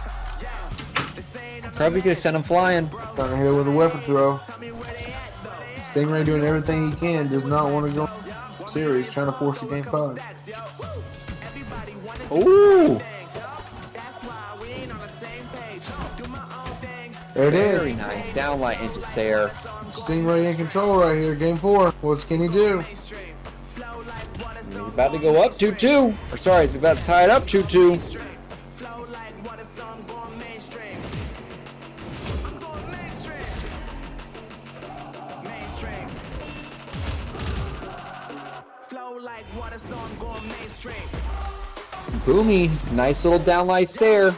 Probably gonna send him flying. Trying to hit it with a weapon throw. Stingray doing everything he can. Does not want to go series. Trying to force the game 5. Ooh! There it is. Very nice. Downlight into Sayer. Stingray in control right here. Game 4. What can he do? He's about to go up 2-2. Or sorry, he's about to tie it up 2-2. Boomy, nice little downlight Sayer.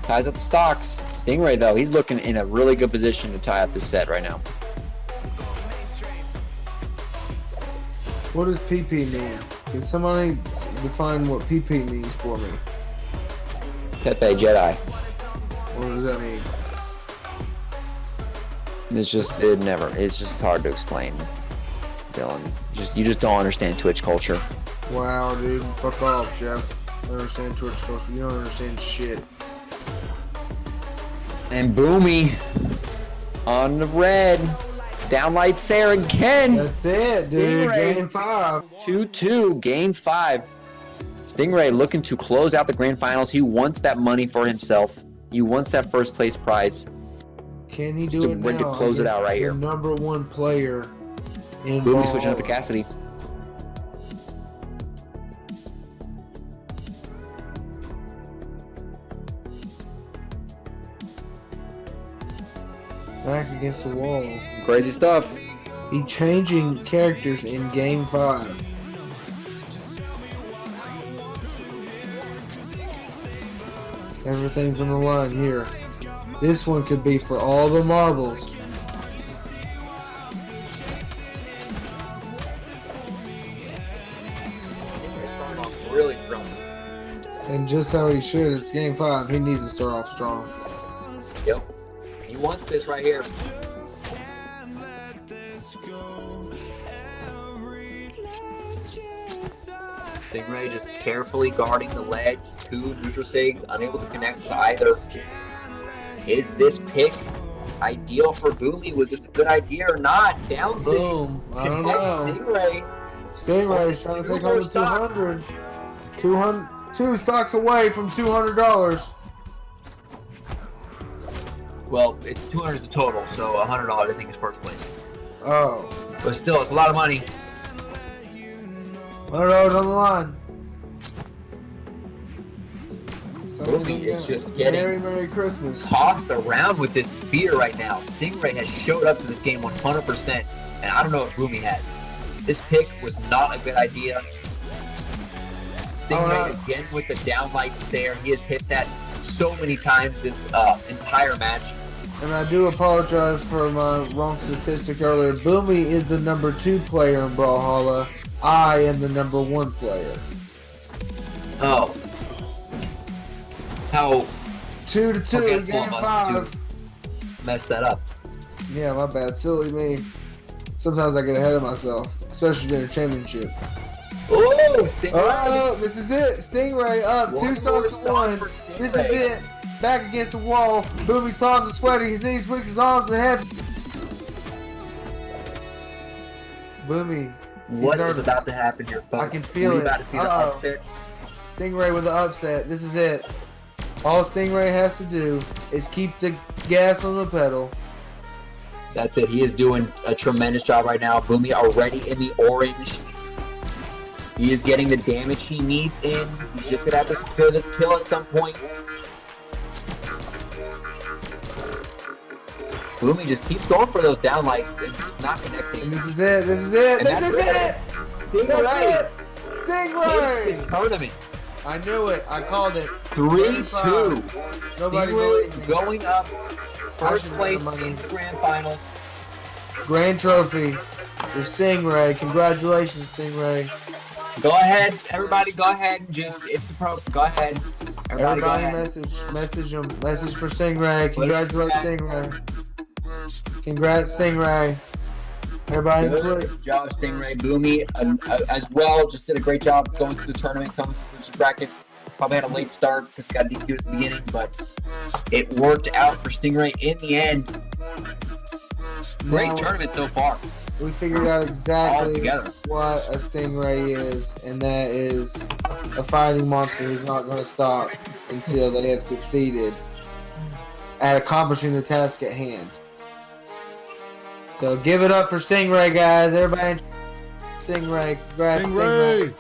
Ties up the stocks. Stingray, though, he's looking in a really good position to tie up this set right now. What does PP mean? Can somebody define what PP means for me? Pepe Jedi. What does that mean? It's just hard to explain, Dylan. You just don't understand Twitch culture. Wow, dude. Fuck off, Jeff. I understand Twitch culture. You don't understand shit. And Boomy on the red. Downlight Sayer again. That's it, dude. Stingray. Game 5. 2-2, game 5. Stingray looking to close out the grand finals. He wants that money for himself. He wants that first place prize. Can he do it now? To close it out right here. Number 1 player in Boomy switching up to Cassidy. Back against the wall. Crazy stuff. He changing characters in game 5. Everything's on the line here. This one could be for all the marbles. Really strong. And just how he should. It's game 5. He needs to start off strong. Yep. He wants this right here. Stingray just carefully guarding the ledge. 2 neutral sigs, unable to connect to either. Is this pick ideal for Boomy? Was this a good idea or not? Down sig. Boom. I don't Connects know. Stingray. Stingray's trying to take home the 200. 2 stocks away from $200. Well, it's 200 the total, so $100 I think is first place. Oh. But still, it's a lot of money. $100 on the line. Boomy is just getting Merry Christmas. tossed around with this spear right now. Stingray has showed up to this game 100%, and I don't know if Boomy has. This pick was not a good idea. Stingray again with the downlight Sayer. He has hit that so many times this entire match. And I do apologize for my wrong statistic earlier. Boomy is the number 2 player in Brawlhalla. I am the number 1 player. Oh. How 2-2, game 5. Messed that up. Yeah, my bad. Silly me. Sometimes I get ahead of myself, especially during a championship. Oh, Stingray. Oh, this is it. Stingray up. 2 stocks to 1. This is it. Back against the wall. Boomy's palms are sweaty. His knees weak. His arms are heavy. Boomy. What is about to happen here, folks? I can feel it. About to see the upset. Stingray with the upset. This is it. All Stingray has to do is keep the gas on the pedal. That's it. He is doing a tremendous job right now. Boomy already in the orange. He is getting the damage he needs in. He's just going to have to secure this kill at some point. Boomy just keeps going for those downlights and just not connecting. And this is it. This is it. This is it. Stingray. Stingray. Takes the tournament. I knew it. I called it. 3-2. Stingray going up. First place in the grand finals. Grand trophy for Stingray. Congratulations, Stingray. Go ahead, everybody. Go ahead and just go ahead. Everybody, go ahead. message him. Message for Stingray. Congratulate Stingray. Congrats, Stingray. Everybody, good job, Stingray. Boomy as well. Just did a great job going through the tournament, coming through the bracket. Probably had a late start because he got DQ'd at the beginning, but it worked out for Stingray in the end. Great tournament so far. We figured out exactly what a Stingray is, and that is a fighting monster who's not going to stop until they have succeeded at accomplishing the task at hand. So give it up for Stingray, guys. Everybody, Stingray. Congrats, Stingray.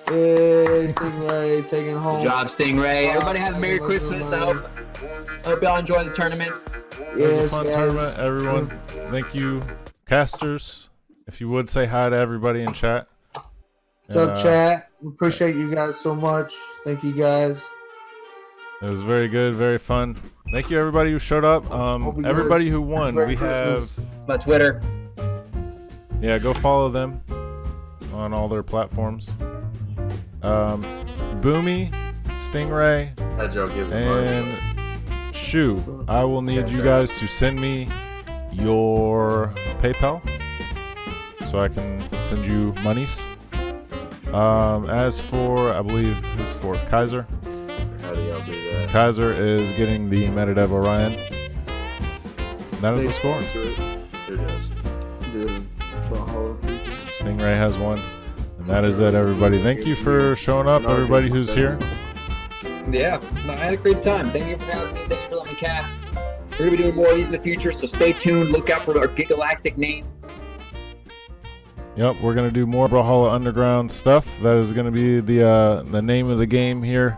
Yay, Stingray taking home. Good job, Stingray. Everybody have a Merry Christmas. I hope y'all enjoy the tournament. Yes, fun guys. tournament, everyone. Thank you, casters. If you would say hi to everybody in chat. What's up, chat? We appreciate you guys so much. Thank you, guys. It was very good, very fun. Thank you, everybody who showed up. Everybody who won, we have my Twitter. Yeah, go follow them on all their platforms. Boomy, Stingray, and Shoo. I will need you guys to send me your PayPal so I can send you monies. As for, I believe, who's fourth? Kaiser. How do y'all do that? Kaiser is getting the Metadev Orion. That is the score. Who does? Stingray has one. And that is it, everybody. Thank you for showing up, everybody who's here. Yeah, I had a great time. Thank you for having me. Thank you for letting me cast. We're going to be doing more of these in the future, so stay tuned. Look out for our Gigalactic name. Yep, we're going to do more Brawlhalla Underground stuff. That is going to be the name of the game here.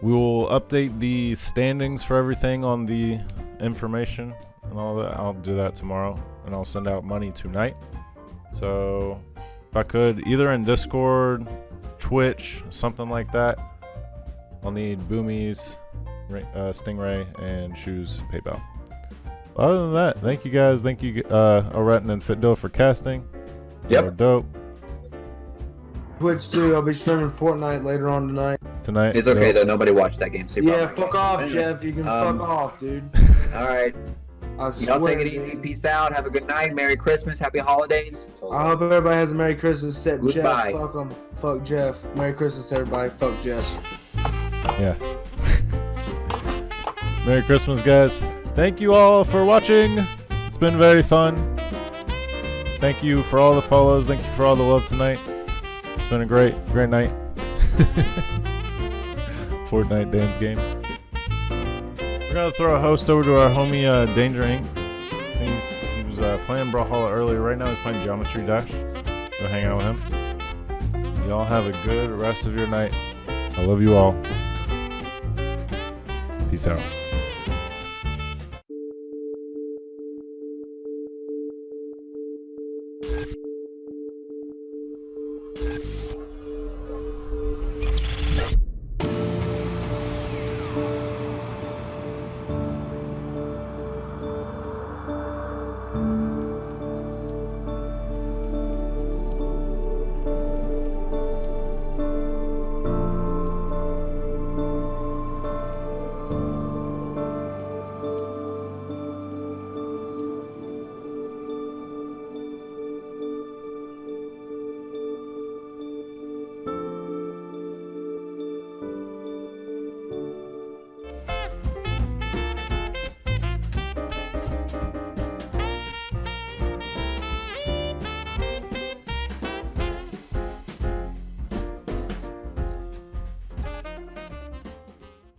We will update the standings for everything on the information and all that. I'll do that tomorrow, and I'll send out money tonight. So if I could, either in Discord, Twitch, something like that, I'll need Boomie's, Stingray, and Shoo's PayPal. Other than that, thank you guys. Thank you, Oretten and Fitdo for casting. Yep. Dope. Twitch too. I'll be streaming Fortnite later on tonight. It's okay though. Nobody watched that game. So yeah, fuck off, Jeff. You can fuck off, dude. All right. Y'all take it easy. Peace out. Have a good night. Merry Christmas. Happy holidays. I hope everybody has a Merry Christmas. Except Goodbye. Jeff. Fuck him. Fuck Jeff. Merry Christmas, everybody. Fuck Jeff. Yeah. Merry Christmas, guys. Thank you all for watching. It's been very fun. Thank you for all the follows. Thank you for all the love tonight. It's been a great night. Fortnite dance game. We're gonna throw a host over to our homie Danger Inc. He was playing Brawlhalla earlier. Right now he's playing Geometry Dash. Go hang out with him. Y'all have a good rest of your night. I love you all. Peace out.